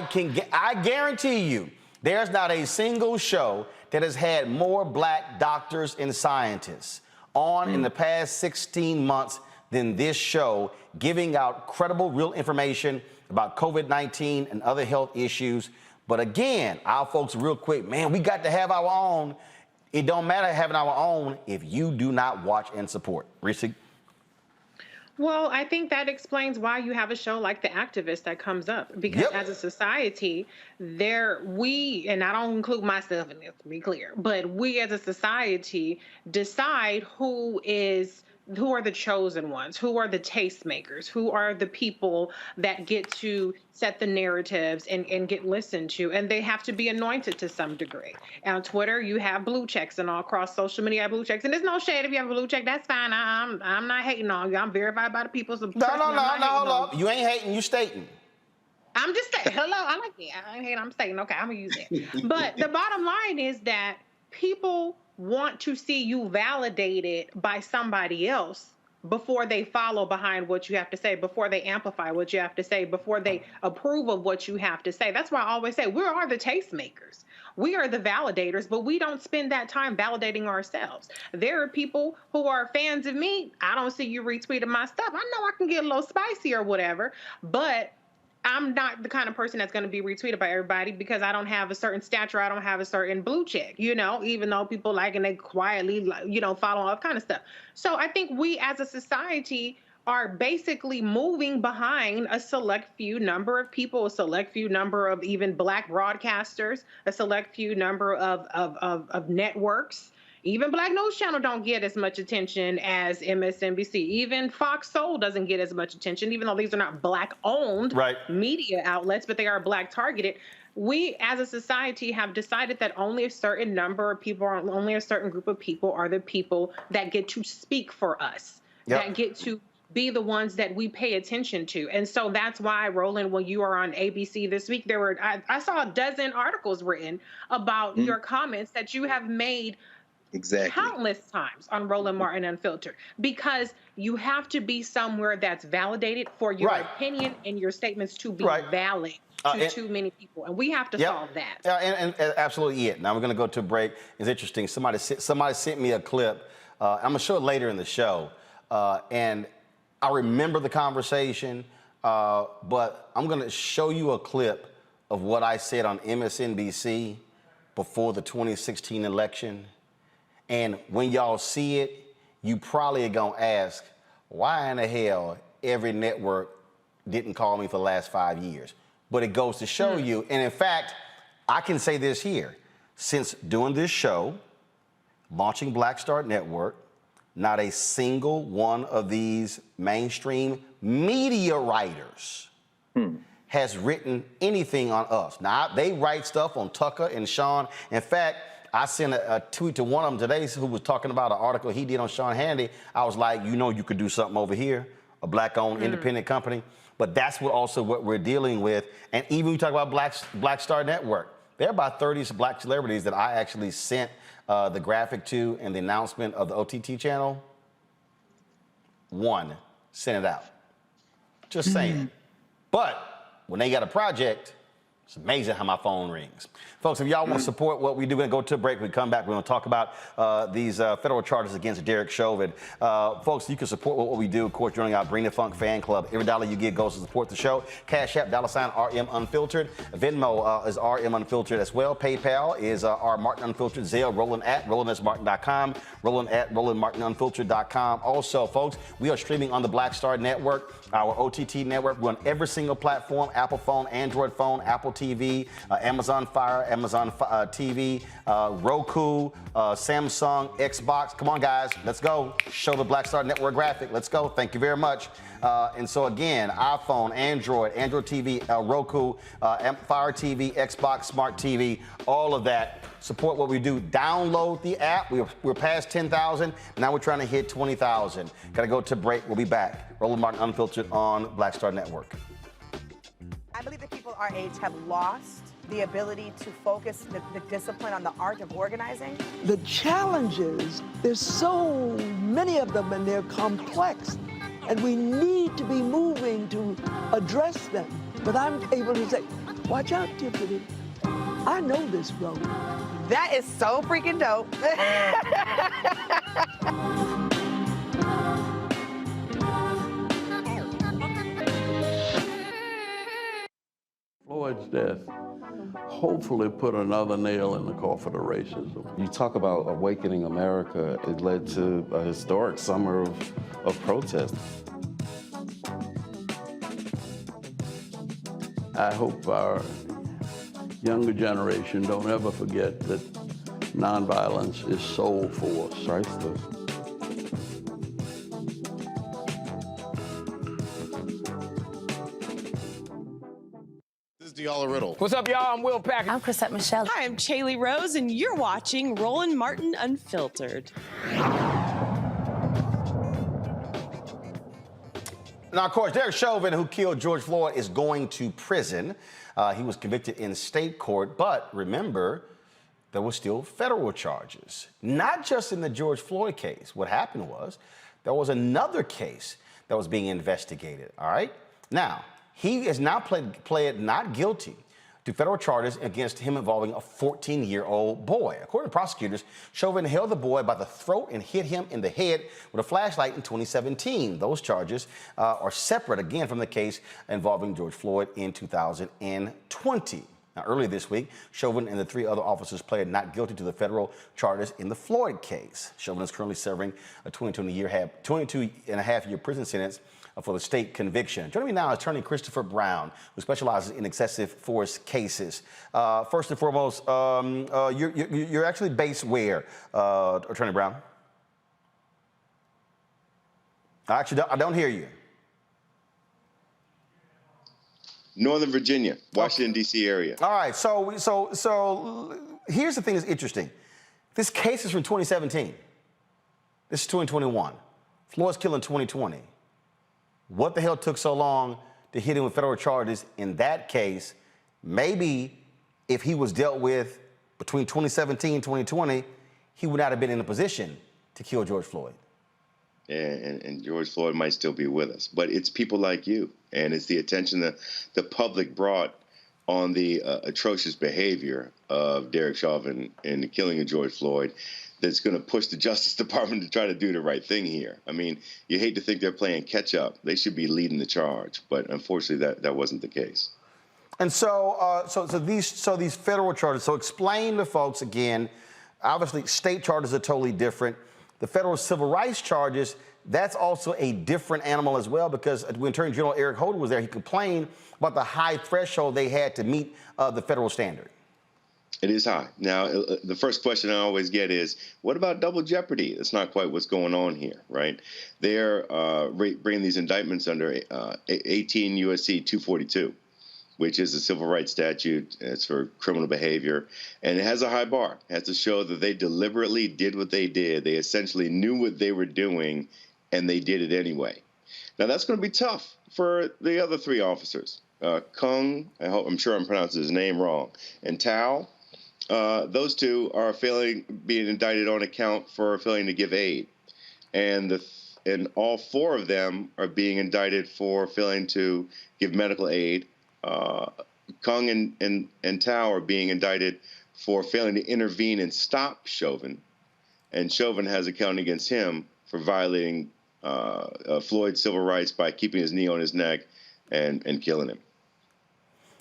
guarantee you, there's not a single show that has had more Black doctors and scientists on in the past 16 months than this show, giving out credible, real information about COVID-19 and other health issues. But again, our folks real quick, man, we got to have our own. It don't matter having our own if you do not watch and support. Reese? Well, I think that explains why you have a show like The Activist that comes up. Because as a society, and I don't include myself in this, to be clear, but we as a society decide who are the chosen ones, who are the tastemakers, who are the people that get to set the narratives and get listened to, and they have to be anointed to some degree. On Twitter, you have blue checks, and all across social media, blue checks. And there's no shade if you have a blue check, that's fine. I'm not hating on you. I'm verified by the people. So no, hold up. You ain't hating, you stating. I'm just saying, hello, I like it. I ain't hating, I'm stating, okay, I'm gonna use it. But the bottom line is that people want to see you validated by somebody else before they follow behind what you have to say, before they amplify what you have to say, before they approve of what you have to say. That's why I always say we are the tastemakers. We are the validators, but we don't spend that time validating ourselves. There are people who are fans of me. I don't see you retweeting my stuff. I know I can get a little spicy or whatever, but I'm not the kind of person that's going to be retweeted by everybody because I don't have a certain stature. I don't have a certain blue check, even though people like and they quietly, follow all kind of stuff. So I think we as a society are basically moving behind a select few number of people, a select few number of even Black broadcasters, a select few number of networks. Even Black News Channel don't get as much attention as MSNBC. Even Fox Soul doesn't get as much attention, even though these are not Black-owned media outlets, but they are Black-targeted. We, as a society, have decided that only a certain number of people, only a certain group of people are the people that get to speak for us, that get to be the ones that we pay attention to. And so that's why, Roland, when you are on ABC this week, I saw a dozen articles written about your comments that you have made countless times on Roland Martin Unfiltered, because you have to be somewhere that's validated for your opinion and your statements to be valid to too many people. And we have to solve that. And absolutely it. Now we're going to go to a break. It's interesting. Somebody sent me a clip. I'm going to show it later in the show. And I remember the conversation, but I'm going to show you a clip of what I said on MSNBC before the 2016 election. And when y'all see it, you probably are going to ask, why in the hell every network didn't call me for the last 5 years? But it goes to show you, and in fact, I can say this here. Since doing this show, launching Black Star Network, not a single one of these mainstream media writers has written anything on us. Now, they write stuff on Tucker and Sean. In fact, I sent a tweet to one of them today who was talking about an article he did on Sean Hannity. I was like, you could do something over here, a Black-owned independent company. But that's what we're dealing with. And even when you talk about Black Star Network, there are about 30 Black celebrities that I actually sent the graphic to and the announcement of the OTT channel. One, sent it out. Just saying. But when they got a project, it's amazing how my phone rings. Folks, if y'all want to support what we do, we're going to go to a break. We come back, we're going to talk about these federal charges against Derek Chauvin. Folks, you can support what we do. Of course, joining our Bring the Funk fan club. Every dollar you get goes to support the show. Cash App, $RM Unfiltered. Venmo is RM Unfiltered as well. PayPal is R Martin Unfiltered. Zelle, Roland at RolandSMartin.com. Roland at RolandMartinUnfiltered.com. Also, folks, we are streaming on the Black Star Network, our OTT network. We're on every single platform: Apple phone, Android phone, Apple TV, Amazon Fire, Amazon TV, Roku, Samsung, Xbox. Come on, guys, let's go. Show the Black Star Network graphic. Let's go. Thank you very much. And so again, iPhone, Android TV, Roku, Fire TV, Xbox, Smart TV, all of that. Support what we do. Download the app. We're past 10,000. Now we're trying to hit 20,000. Got to go to break. We'll be back. Roland Martin Unfiltered on Black Star Network. I believe that people our age have lost the ability to focus the discipline on the art of organizing. The challenges, there's so many of them and they're complex, and we need to be moving to address them. But I'm able to say, watch out, Tiffany. I know this road. That is so freaking dope. Floyd's death hopefully put another nail in the coffin of racism. You talk about awakening America. It led to a historic summer of protest. I hope our younger generation don't ever forget that nonviolence is soul force. Priceless. Riddle. What's up, y'all? I'm Will Packer. I'm Chrisette Michelle. Hi, I'm Chaley Rose, and you're watching Roland Martin Unfiltered. Now, of course, Derek Chauvin, who killed George Floyd, is going to prison. He was convicted in state court, but remember, there were still federal charges. Not just in the George Floyd case. What happened was, there was another case that was being investigated, all right? Now, he has now pled not guilty to federal charges against him involving a 14-year-old boy. According to prosecutors, Chauvin held the boy by the throat and hit him in the head with a flashlight in 2017. Those charges are separate, again, from the case involving George Floyd in 2020. Now, earlier this week, Chauvin and the 3 other officers pled not guilty to the federal charges in the Floyd case. Chauvin is currently serving a 22-and-a-half-year prison sentence for the state conviction. Joining me now is Attorney Christopher Brown, who specializes in excessive force cases. First and foremost, you're actually based where, Attorney Brown? Actually, I don't hear you. Northern Virginia, Washington, D.C. area. All right, so here's the thing that's interesting. This case is from 2017. This is 2021. Floyd's killed in 2020. What the hell took so long to hit him with federal charges in that case? Maybe if he was dealt with between 2017 and 2020, he would not have been in a position to kill George Floyd. And George Floyd might still be with us. But it's people like you, and it's the attention that the public brought on the atrocious behavior of Derek Chauvin in the killing of George Floyd that's going to push the Justice Department to try to do the right thing here. I mean, you hate to think they're playing catch up. They should be leading the charge, but unfortunately that wasn't the case. And so these federal charges, so explain to folks again, obviously state charges are totally different. The federal civil rights charges, that's also a different animal as well, because when Attorney General Eric Holder was there, he complained about the high threshold they had to meet the federal standard. It is high. Now, the first question I always get is, what about double jeopardy? That's not quite what's going on here, right? They're bringing these indictments under 18 U.S.C. 242, which is a civil rights statute. It's for criminal behavior, and it has a high bar. It has to show that they deliberately did what they did. They essentially knew what they were doing, and they did it anyway. Now, that's going to be tough for the other 3 officers. Kung, I'm sure I'm pronouncing his name wrong, and Tao. Those 2 are being indicted on account for failing to give aid, and all 4 of them are being indicted for failing to give medical aid. Kung and Tao are being indicted for failing to intervene and stop Chauvin, and Chauvin has a count against him for violating Floyd's civil rights by keeping his knee on his neck and killing him.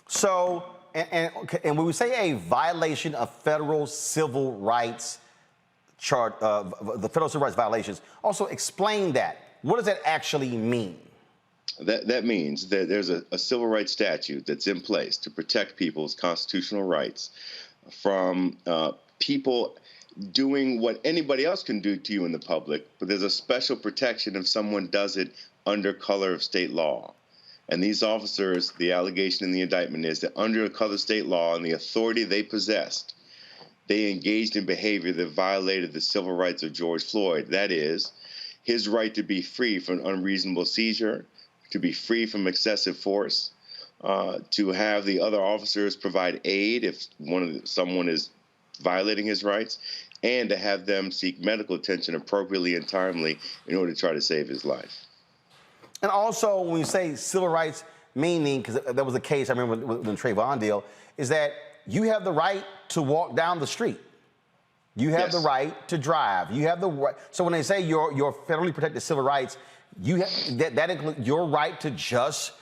So. And when we say a violation of federal civil rights the federal civil rights violations, also explain that. What does that actually mean? That means that there's a civil rights statute that's in place to protect people's constitutional rights from people doing what anybody else can do to you in the public, but there's a special protection if someone does it under color of state law. And these officers, the allegation in the indictment is that under the color of state law and the authority they possessed, they engaged in behavior that violated the civil rights of George Floyd. That is, his right to be free from unreasonable seizure, to be free from excessive force, to have the other officers provide aid if someone is violating his rights, and to have them seek medical attention appropriately and timely in order to try to save his life. And also, when you say civil rights, meaning, because that was the case, I remember with the Chauvin deal, is that you have the right to walk down the street. You have the right to drive. You have the right. So when they say your federally protected civil rights, you have, that includes your right to just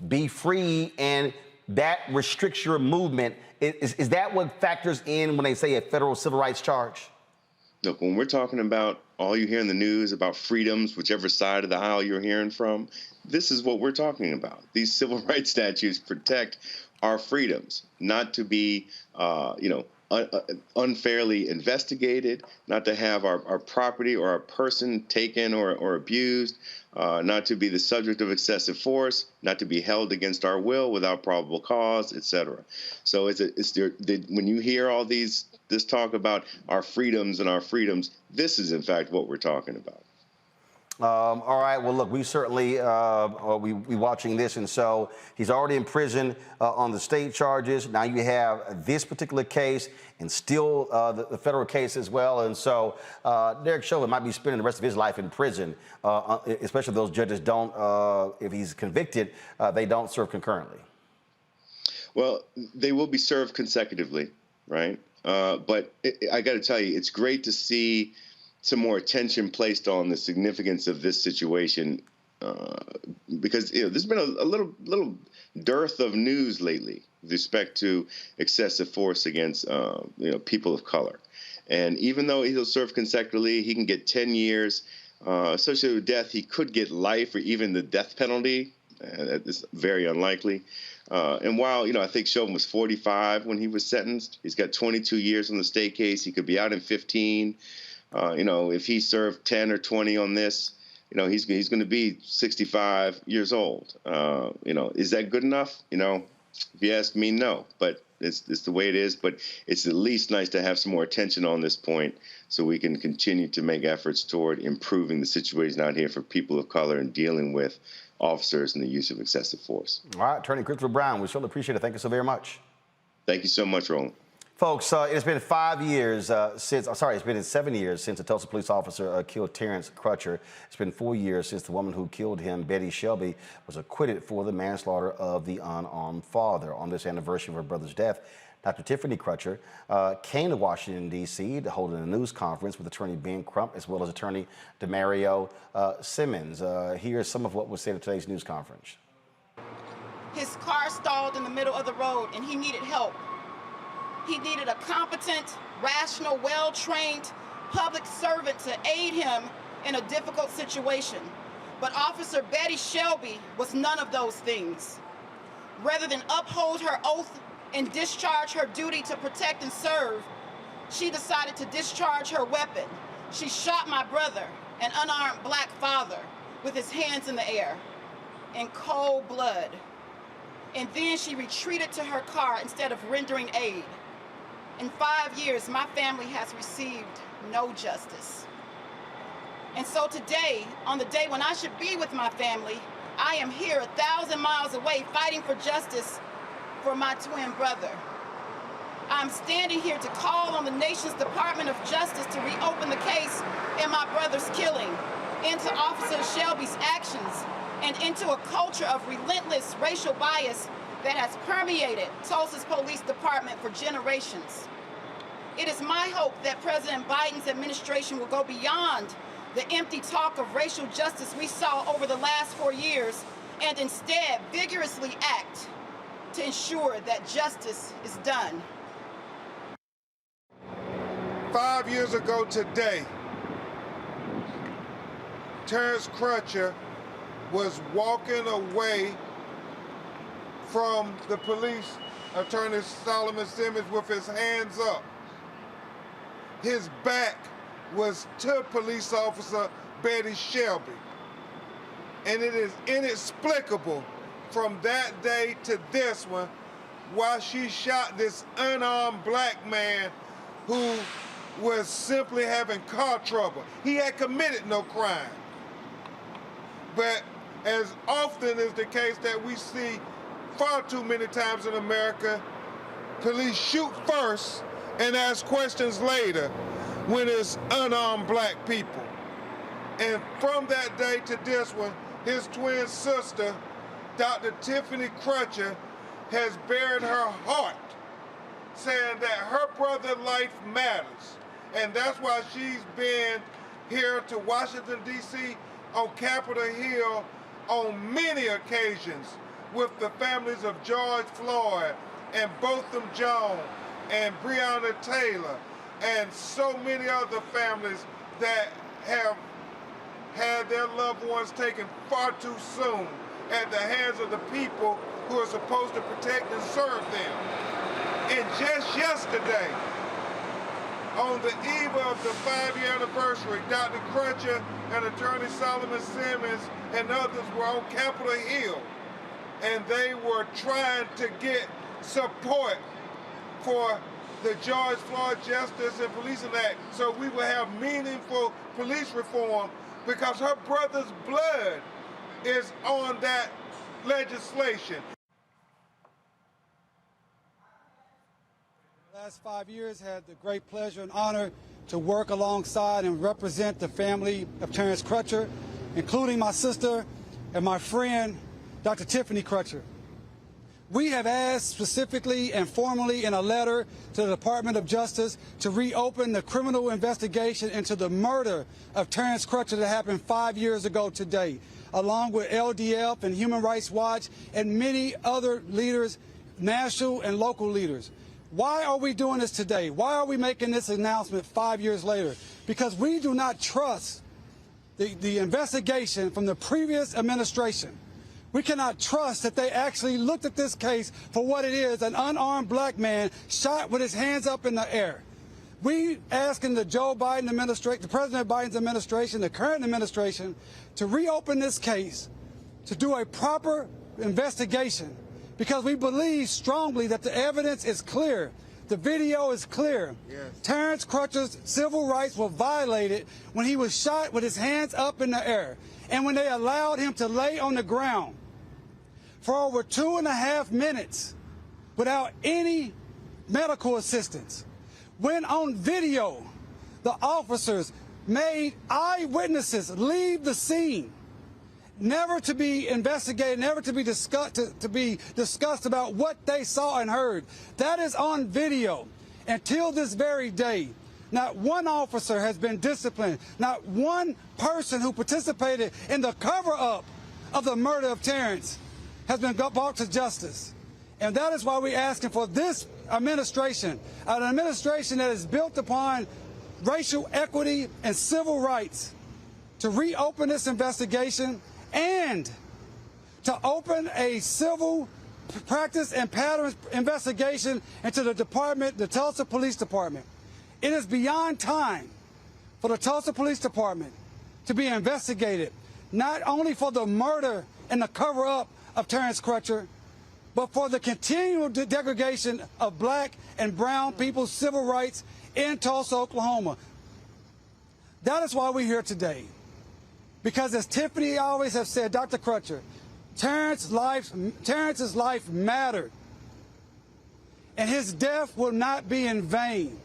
be free, and that restricts your movement. Is that what factors in when they say a federal civil rights charge? Look, when we're talking about all you hear in the news about freedoms, whichever side of the aisle you're hearing from, this is what we're talking about. These civil rights statutes protect our freedoms, not to be, unfairly investigated, not to have our property or our person taken or abused, not to be the subject of excessive force, not to be held against our will without probable cause, etc. So when you hear all this talk about our freedoms, this is in fact what we're talking about. All right. Well, look, we certainly we watching this, and so he's already in prison on the state charges. Now you have this particular case, and still the federal case as well. And so Derek Chauvin might be spending the rest of his life in prison, especially if those judges don't. If he's convicted, they don't serve concurrently. Well, they will be served consecutively, right? But I got to tell you, it's great to see some more attention placed on the significance of this situation, because there's been a little dearth of news lately with respect to excessive force against people of color. And even though he'll serve consecutively, he can get 10 years associated with death. He could get life or even the death penalty. It's very unlikely. And while, I think Chauvin was 45 when he was sentenced, he's got 22 years on the state case. He could be out in 15. If he served 10 or 20 on this, he's going to be 65 years old. Is that good enough? If you ask me, no. But it's the way it is. But it's at least nice to have some more attention on this point so we can continue to make efforts toward improving the situation out here for people of color and dealing with officers and the use of excessive force. All right, Attorney Christopher Brown, we certainly appreciate it. Thank you so very much. Thank you so much, Roland. Folks, it's been 5 years it's been 7 years since a Tulsa police officer killed Terrence Crutcher. It's been 4 years since the woman who killed him, Betty Shelby, was acquitted for the manslaughter of the unarmed father. On this anniversary of her brother's death, Dr. Tiffany Crutcher came to Washington, D.C. to hold a news conference with attorney Ben Crump as well as attorney Demario Simmons. Here's some of what was said at today's news conference. His car stalled in the middle of the road and he needed help. He needed a competent, rational, well-trained public servant to aid him in a difficult situation. But Officer Betty Shelby was none of those things. Rather than uphold her oath and discharge her duty to protect and serve, she decided to discharge her weapon. She shot my brother, an unarmed black father, with his hands in the air, in cold blood. And then she retreated to her car instead of rendering aid. In 5 years, my family has received no justice. And so today, on the day when I should be with my family, I am here 1,000 miles away fighting for justice for my twin brother. I'm standing here to call on the nation's Department of Justice to reopen the case in my brother's killing, into Officer Shelby's actions, and into a culture of relentless racial bias that has permeated Tulsa's police department for generations. It is my hope that President Biden's administration will go beyond the empty talk of racial justice we saw over the last 4 years and instead vigorously act to ensure that justice is done. 5 years ago today, Terrence Crutcher was walking away from the police, Attorney Solomon Simmons, with his hands up. His back was to police officer Betty Shelby. And it is inexplicable from that day to this one why she shot this unarmed black man who was simply having car trouble. He had committed no crime. But as often is the case that we see far too many times in America, police shoot first and ask questions later when it's unarmed black people. And from that day to this one, his twin sister, Dr. Tiffany Crutcher, has bared her heart, saying that her brother's life matters. And that's why she's been here to Washington, D.C. on Capitol Hill on many occasions with the families of George Floyd and Botham Jean and Breonna Taylor and so many other families that have had their loved ones taken far too soon at the hands of the people who are supposed to protect and serve them. And just yesterday, on the eve of the 5-year anniversary, Dr. Crutcher and Attorney Solomon Simmons and others were on Capitol Hill, and they were trying to get support for the George Floyd Justice and Policing Act so we will have meaningful police reform because her brother's blood is on that legislation. The last 5 years, had the great pleasure and honor to work alongside and represent the family of Terrence Crutcher, including my sister and my friend, Dr. Tiffany Crutcher. We have asked specifically and formally in a letter to the Department of Justice to reopen the criminal investigation into the murder of Terrence Crutcher that happened 5 years ago today, along with LDF and Human Rights Watch and many other leaders, national and local leaders. Why are we doing this today? Why are we making this announcement 5 years later? Because we do not trust the investigation from the previous administration. We cannot trust that they actually looked at this case for what it is, an unarmed black man shot with his hands up in the air. We asking the Joe Biden administration, the President Biden's administration, the current administration, to reopen this case, to do a proper investigation, because we believe strongly that the evidence is clear. The video is clear. Yes. Terrence Crutcher's civil rights were violated when he was shot with his hands up in the air, and when they allowed him to lay on the ground for over 2.5 minutes without any medical assistance. When on video, the officers made eyewitnesses leave the scene, never to be investigated, never to be discussed about what they saw and heard. That is on video. Until this very day, not one officer has been disciplined. Not one person who participated in the cover-up of the murder of Terrence has been brought to justice. And that is why we're asking for this administration, an administration that is built upon racial equity and civil rights, to reopen this investigation and to open a civil practice and patterns investigation into the Tulsa Police Department. It is beyond time for the Tulsa Police Department to be investigated, not only for the murder and the cover-up of Terrence Crutcher, but for the continual degradation of black and brown people's civil rights in Tulsa, Oklahoma. That is why we're here today. Because as Tiffany always has said, Dr. Crutcher, Terrence's life mattered. And his death will not be in vain.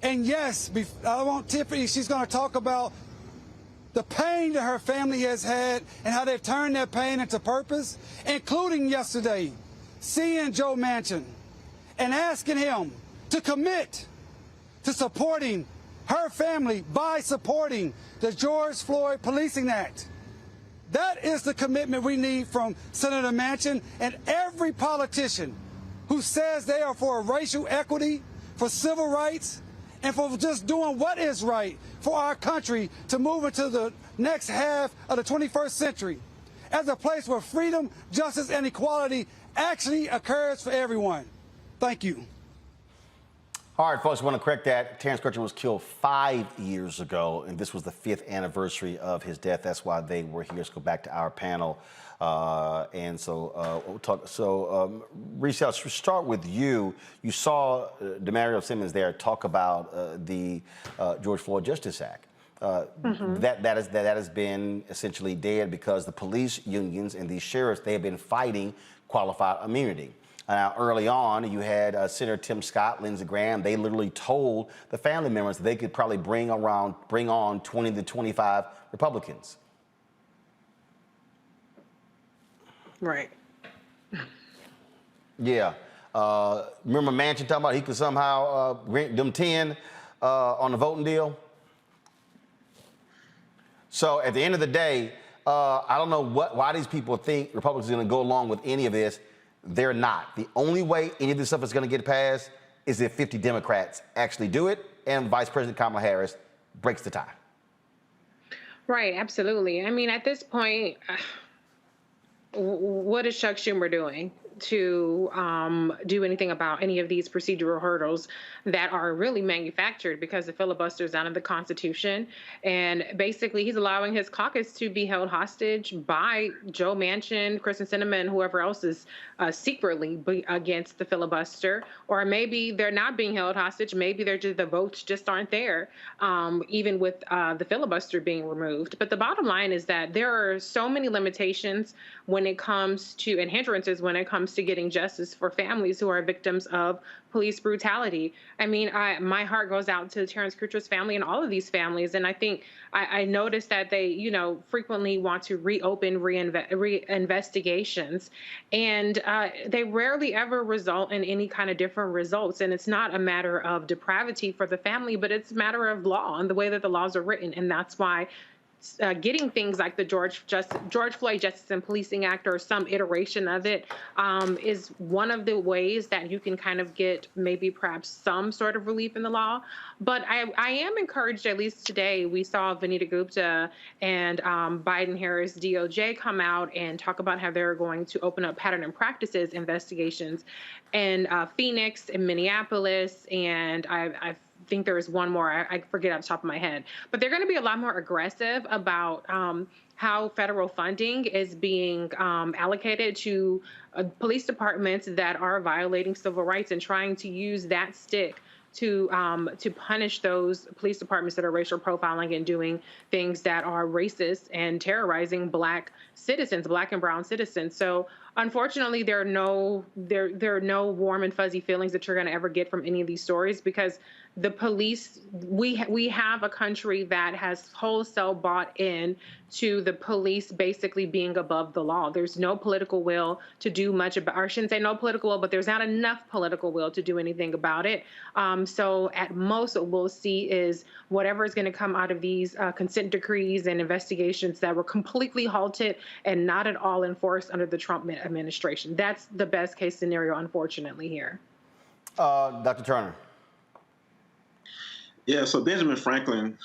And yes, I want Tiffany, she's going to talk about the pain that her family has had and how they've turned their pain into purpose, including yesterday, seeing Joe Manchin and asking him to commit to supporting her family by supporting the George Floyd Policing Act. That is the commitment we need from Senator Manchin and every politician who says they are for racial equity, for civil rights, and for just doing what is right for our country to move into the next half of the 21st century as a place where freedom, justice, and equality actually occurs for everyone. Thank you. All right, folks, I want to correct that. Terrence Crutcher was killed 5 years ago, and this was the 5th anniversary of his death. That's why they were here. Let's go back to our panel. We'll talk. So, Reese, I'll start with you. You saw Demario Simmons there talk about the George Floyd Justice Act. That has been essentially dead because the police unions and these sheriffs, they have been fighting qualified immunity. Now, early on, you had Senator Tim Scott, Lindsey Graham. They literally told the family members that they could probably bring on 20 to 25 Republicans. Right. Yeah. Remember Manchin talking about he could somehow grant them 10 on the voting deal? So at the end of the day, I don't know why these people think Republicans are going to go along with any of this. They're not. The only way any of this stuff is going to get passed is if 50 Democrats actually do it and Vice President Kamala Harris breaks the tie. Right, absolutely. I mean, at this point, what is Chuck Schumer doing? to do anything about any of these procedural hurdles that are really manufactured because the filibuster is out of the Constitution. And basically, he's allowing his caucus to be held hostage by Joe Manchin, Kristen Sinema, and whoever else is secretly against the filibuster. Or maybe they're not being held hostage. Maybe they're just, the votes just aren't there, even with the filibuster being removed. But the bottom line is that there are so many limitations when it comes to, and hindrances when it comes to getting justice for families who are victims of police brutality. I mean, my heart goes out to Terrence Crutcher's family and all of these families. And I think I noticed that they, you know, frequently want to reopen investigations, and they rarely ever result in any kind of different results. And it's not a matter of depravity for the family, but it's a matter of law and the way that the laws are written. And that's why getting things like the George Floyd Justice and Policing Act or some iteration of it is one of the ways that you can kind of get maybe perhaps some sort of relief in the law. But I am encouraged, at least today, we saw Vanita Gupta and Biden-Harris DOJ come out and talk about how they're going to open up pattern and practices investigations in Phoenix and Minneapolis, and I think there is one more, I forget off the top of my head, but they're going to be a lot more aggressive about how federal funding is being allocated to police departments that are violating civil rights, and trying to use that stick to punish those police departments that are racial profiling and doing things that are racist and terrorizing Black citizens, Black and brown citizens. So unfortunately, there are no warm and fuzzy feelings that you're going to ever get from any of these stories, because the police, we have a country that has wholesale bought in to the police basically being above the law. There's no political will to do much about, or I shouldn't say no political will, but there's not enough political will to do anything about it. So at most what we'll see is whatever is going to come out of these consent decrees and investigations that were completely halted and not at all enforced under the Trump administration. That's the best case scenario, unfortunately, here. Dr. Turner. Yeah, so Benjamin Franklin,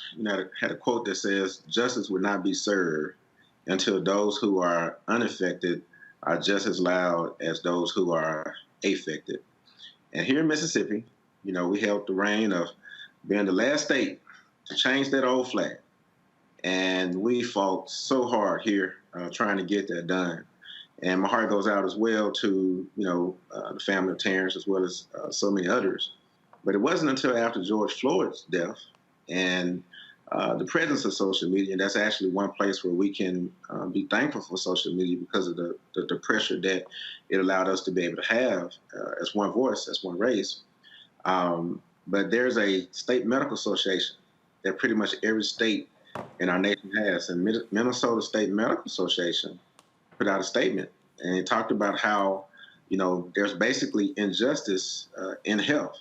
had a quote that says, "Justice would not be served until those who are unaffected are just as loud as those who are affected." And here in Mississippi, we held the reign of being the last state to change that old flag. And we fought so hard here trying to get that done. And my heart goes out as well to, the family of Terrence, as well as so many others. But it wasn't until after George Floyd's death and the presence of social media, and that's actually one place where we can be thankful for social media because of the pressure that it allowed us to be able to have as one voice, as one race. But there's a state medical association that pretty much every state in our nation has. And Minnesota State Medical Association put out a statement, and it talked about how, there's basically injustice in health.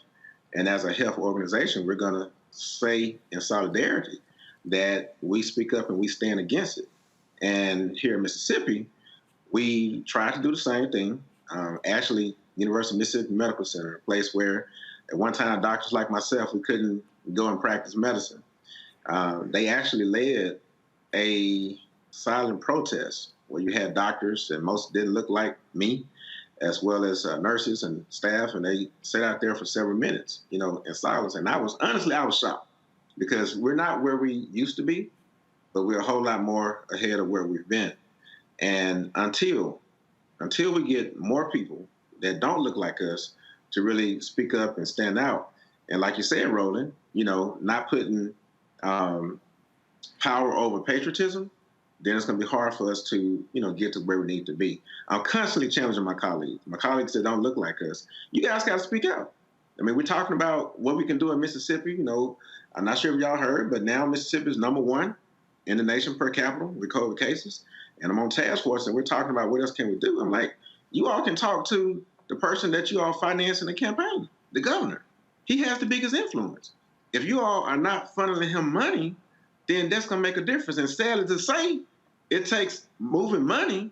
And as a health organization, we're going to say in solidarity that we speak up and we stand against it. And here in Mississippi, we tried to do the same thing. Actually, University of Mississippi Medical Center, a place where at one time doctors like myself, we couldn't go and practice medicine. They actually led a silent protest where you had doctors, and most didn't look like me, as well as nurses and staff, and they sat out there for several minutes, in silence. And I was shocked, because we're not where we used to be, but we're a whole lot more ahead of where we've been. And until we get more people that don't look like us to really speak up and stand out, and like you said, Roland, not putting power over patriotism, then it's going to be hard for us to, get to where we need to be. I'm constantly challenging my colleagues that don't look like us. You guys got to speak out. I mean, we're talking about what we can do in Mississippi. I'm not sure if y'all heard, but now Mississippi is #1 in the nation per capita with COVID cases. And I'm on task force, and we're talking about what else can we do. I'm like, you all can talk to the person that you all financing the campaign, the governor. He has the biggest influence. If you all are not funneling him money, then that's going to make a difference. And sadly to say, it takes moving money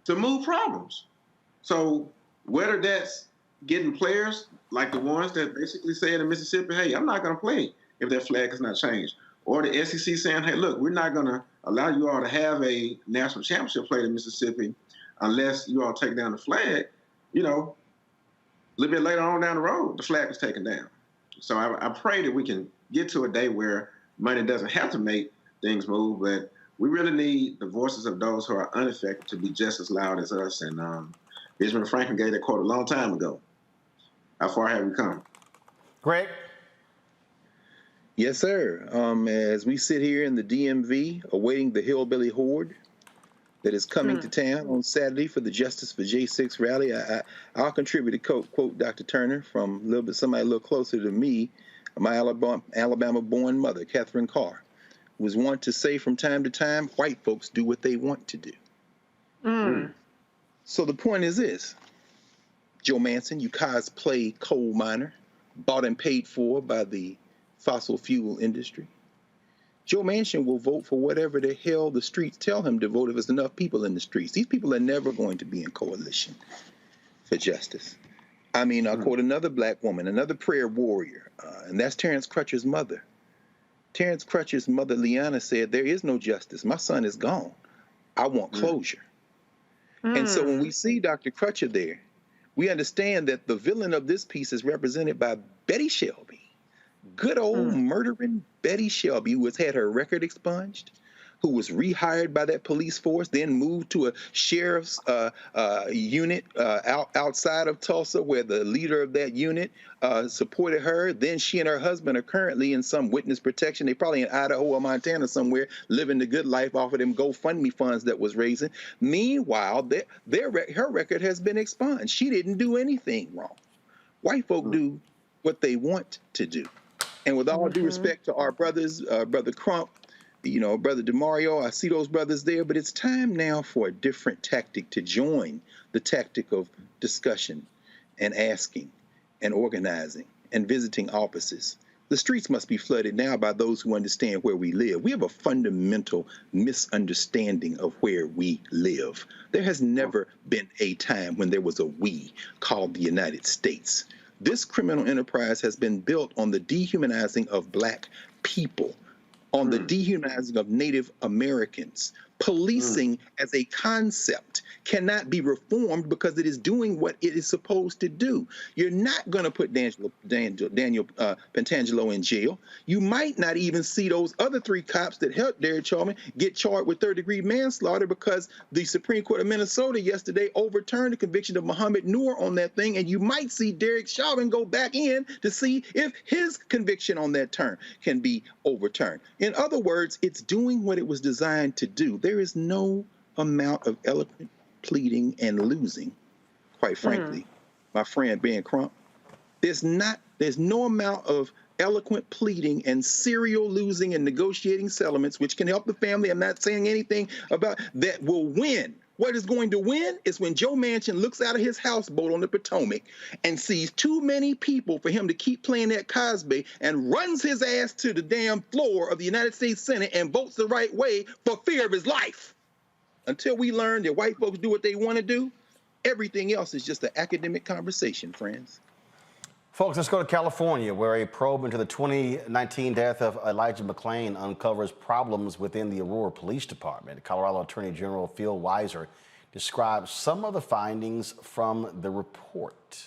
to move problems. So whether that's getting players like the ones that basically said in Mississippi, hey, I'm not going to play if that flag is not changed, or the SEC saying, hey, look, we're not going to allow you all to have a national championship played in Mississippi unless you all take down the flag, you know, a little bit later on down the road, the flag was taken down. So I pray that we can get to a day where money doesn't have to make things move, but we really need the voices of those who are unaffected to be just as loud as us. And Benjamin Franklin gave that quote a long time ago. How far have we come? Greg? Yes, sir. As we sit here in the DMV awaiting the hillbilly horde that is coming to town on Saturday for the Justice for J6 rally, I'll contribute a quote Dr. Turner from somebody a little closer to me, my Alabama-born mother, Catherine Carr, was wont to say from time to time, white folks do what they want to do. So the point is this: Joe Manchin, you cosplay coal miner, bought and paid for by the fossil fuel industry. Joe Manchin will vote for whatever the hell the streets tell him to vote if there's enough people in the streets. These people are never going to be in coalition for justice. I mean, I'll quote another black woman, another prayer warrior, and that's Terrence Crutcher's mother. Terrence Crutcher's mother, Leanna, said, "There is no justice. My son is gone. I want closure." And so when we see Dr. Crutcher there, we understand that the villain of this piece is represented by Betty Shelby. Good old murdering Betty Shelby, who has had her record expunged, who was rehired by that police force, then moved to a sheriff's unit outside of Tulsa, where the leader of that unit supported her. Then she and her husband are currently in some witness protection. They're probably in Idaho or Montana somewhere, living the good life off of them GoFundMe funds that was raising. Meanwhile, her record has been expunged. She didn't do anything wrong. White folk do what they want to do. And with all due respect to our brothers, Brother Crump, Brother DeMario, I see those brothers there, but it's time now for a different tactic to join the tactic of discussion and asking and organizing and visiting offices. The streets must be flooded now by those who understand where we live. We have a fundamental misunderstanding of where we live. There has never been a time when there was a we called the United States. This criminal enterprise has been built on the dehumanizing of black people, on the dehumanizing of Native Americans. Policing as a concept cannot be reformed because it is doing what it is supposed to do. You're not going to put Daniel Pentangelo in jail. You might not even see those other 3 cops that helped Derek Chauvin get charged with third-degree manslaughter because the Supreme Court of Minnesota yesterday overturned the conviction of Muhammad Noor on that thing, and you might see Derek Chauvin go back in to see if his conviction on that term can be overturned. In other words, it's doing what it was designed to do. There is no amount of eloquent pleading and losing, quite frankly, my friend Ben Crump. There's no amount of eloquent pleading and serial losing and negotiating settlements, which can help the family. I'm not saying anything about that will win. What is going to win is when Joe Manchin looks out of his houseboat on the Potomac and sees too many people for him to keep playing that Cosby and runs his ass to the damn floor of the United States Senate and votes the right way for fear of his life. Until we learn that white folks do what they want to do, everything else is just an academic conversation, friends. Folks, let's go to California, where a probe into the 2019 death of Elijah McClain uncovers problems within the Aurora Police Department. Colorado Attorney General Phil Weiser describes some of the findings from the report.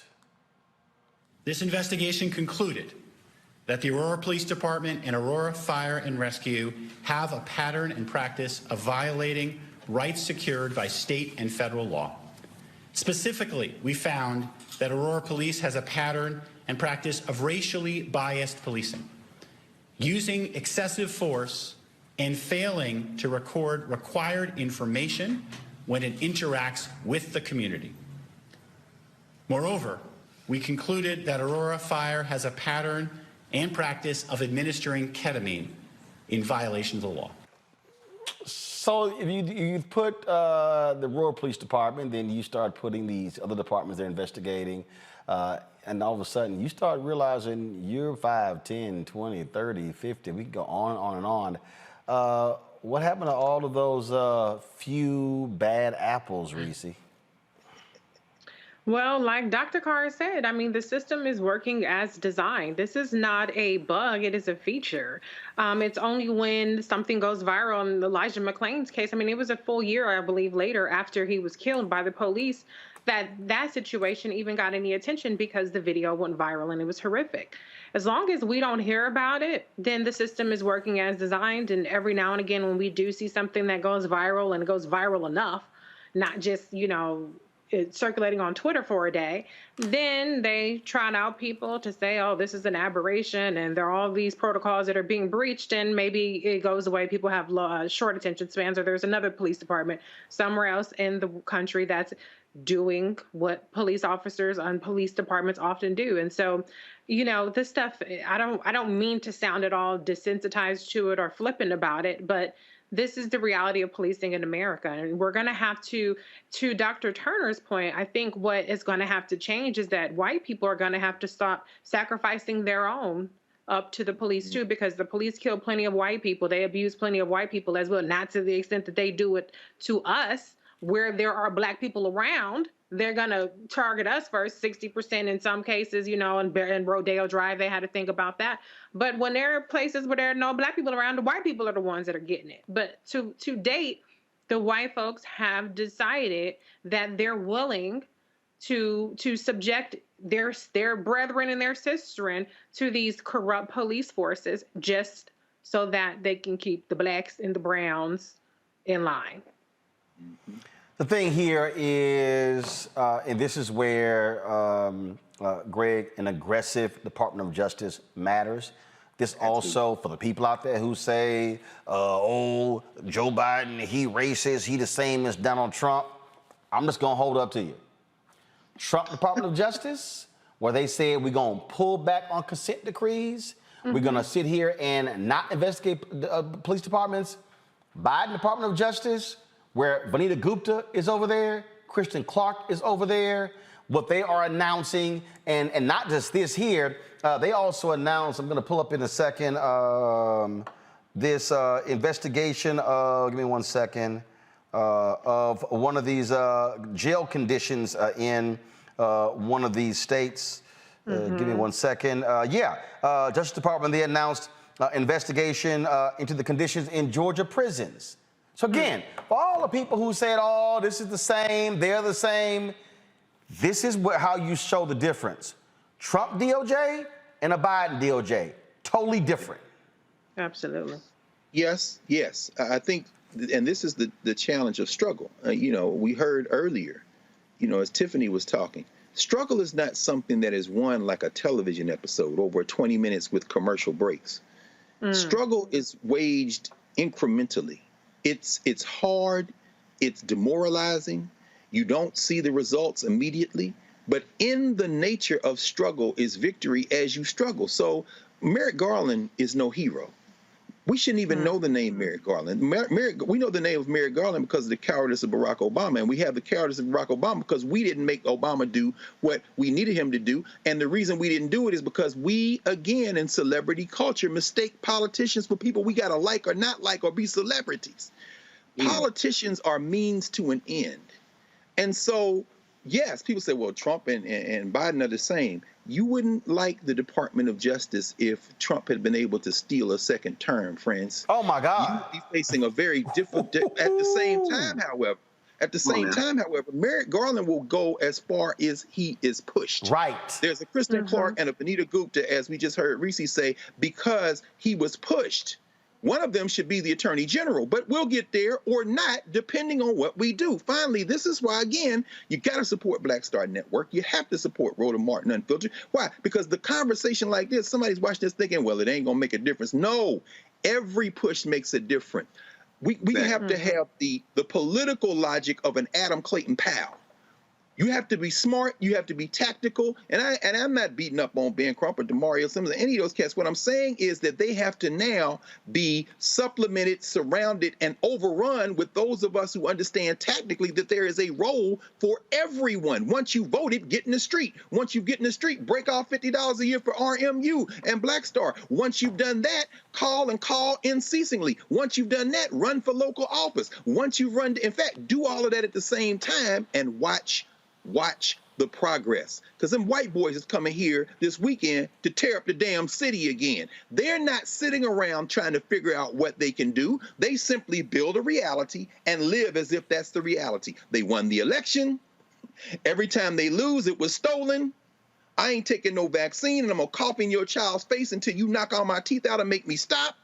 This investigation concluded that the Aurora Police Department and Aurora Fire and Rescue have a pattern and practice of violating rights secured by state and federal law. Specifically, we found that Aurora Police has a pattern and practice of racially biased policing, using excessive force and failing to record required information when it interacts with the community. Moreover, we concluded that Aurora Fire has a pattern and practice of administering ketamine in violation of the law. So if you put the Aurora Police Department, then you start putting these other departments they're investigating, and all of a sudden you start realizing you're 5, 10, 20, 30, 50, we can go on and on. What happened to all of those few bad apples, Reese? Well, like Dr. Carr said, I mean, the system is working as designed. This is not a bug, it is a feature. It's only when something goes viral in Elijah McClain's case. I mean, it was a full year, I believe, later after he was killed by the police that situation even got any attention because the video went viral and it was horrific. As long as we don't hear about it, then the system is working as designed. And every now and again, when we do see something that goes viral and it goes viral enough, not just, it's circulating on Twitter for a day, then they trot out people to say, oh, this is an aberration and there are all these protocols that are being breached, and maybe it goes away. People have short attention spans, or there's another police department somewhere else in the country that's doing what police officers and police departments often do. And so, this stuff, I don't mean to sound at all desensitized to it or flippant about it, but this is the reality of policing in America. And we're going to have to Dr. Turner's point, I think what is going to have to change is that white people are going to have to stop sacrificing their own up to the police too, because the police kill plenty of white people. They abuse plenty of white people as well, not to the extent that they do it to us. Where there are black people around, they're going to target us first, 60% in some cases, and Rodeo Drive, they had to think about that. But when there are places where there are no black people around, the white people are the ones that are getting it. But to date, the white folks have decided that they're willing to subject their brethren and their sisterin to these corrupt police forces just so that they can keep the blacks and the browns in line. The thing here is, and this is where, Greg, an aggressive Department of Justice matters. This also, for the people out there who say, oh, Joe Biden, he racist, he the same as Donald Trump. I'm just going to hold up to you. Trump Department of Justice, where they said we're going to pull back on consent decrees. We're going to sit here and not investigate police departments. Biden Department of Justice, where Vanita Gupta is over there, Kristen Clark is over there. What they are announcing, and not just this here, they also announced, I'm going to pull up in a second, this investigation, give me 1 second, of one of these jail conditions in one of these states. Give me 1 second. Justice Department, they announced investigation into the conditions in Georgia prisons. So again, for all the people who said, oh, this is the same, they're the same, this is how you show the difference. Trump DOJ and a Biden DOJ, totally different. Absolutely. Yes. I think, and this is the challenge of struggle. We heard earlier, as Tiffany was talking, struggle is not something that is won like a television episode over 20 minutes with commercial breaks. Struggle is waged incrementally. It's hard, it's demoralizing, you don't see the results immediately, but in the nature of struggle is victory as you struggle. So Merrick Garland is no hero. We shouldn't even know the name Merrick Garland. We know the name of Merrick Garland because of the cowardice of Barack Obama, and we have the cowardice of Barack Obama because we didn't make Obama do what we needed him to do, and the reason we didn't do it is because we, again, in celebrity culture, mistake politicians for people we gotta like or not like or be celebrities. Politicians are means to an end. And so, yes, people say, well, Trump and Biden are the same. You wouldn't like the Department of Justice if Trump had been able to steal a second term, friends. Oh, my God. You would be facing a very different, at the same time, however, Merrick Garland will go as far as he is pushed. Right. There's a Kristen Clark and a Vanita Gupta, as we just heard Reese say, because he was pushed. One of them should be the Attorney General, but we'll get there or not, depending on what we do. Finally, this is why, again, you got to support Black Star Network. You have to support Roland Martin Unfiltered. Why? Because the conversation like this, somebody's watching this thinking, well, it ain't going to make a difference. No, every push makes a difference. We have to have the political logic of an Adam Clayton Powell. You have to be smart. You have to be tactical. And I'm not beating up on Ben Crump or DeMario Simmons or any of those cats. What I'm saying is that they have to now be supplemented, surrounded, and overrun with those of us who understand tactically that there is a role for everyone. Once you voted, get in the street. Once you get in the street, break off $50 a year for RMU and Black Star. Once you've done that, call unceasingly. Once you've done that, run for local office. Once you've run, in fact, do all of that at the same time and watch the progress. Because them white boys is coming here this weekend to tear up the damn city again. They're not sitting around trying to figure out what they can do. They simply build a reality and live as if that's the reality. They won the election. Every time they lose, it was stolen. I ain't taking no vaccine, and I'm gonna cough in your child's face until you knock all my teeth out and make me stop.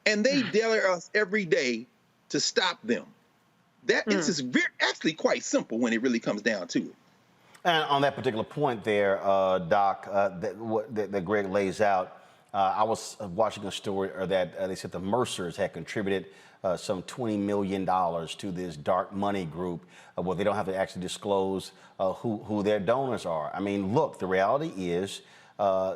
And they dare us every day to stop them. It's just actually quite simple when it really comes down to it. And on that particular point there, Doc, that Greg lays out, I was watching a story that they said the Mercers had contributed some $20 million to this dark money group. Well, they don't have to actually disclose who their donors are. I mean, look, the reality is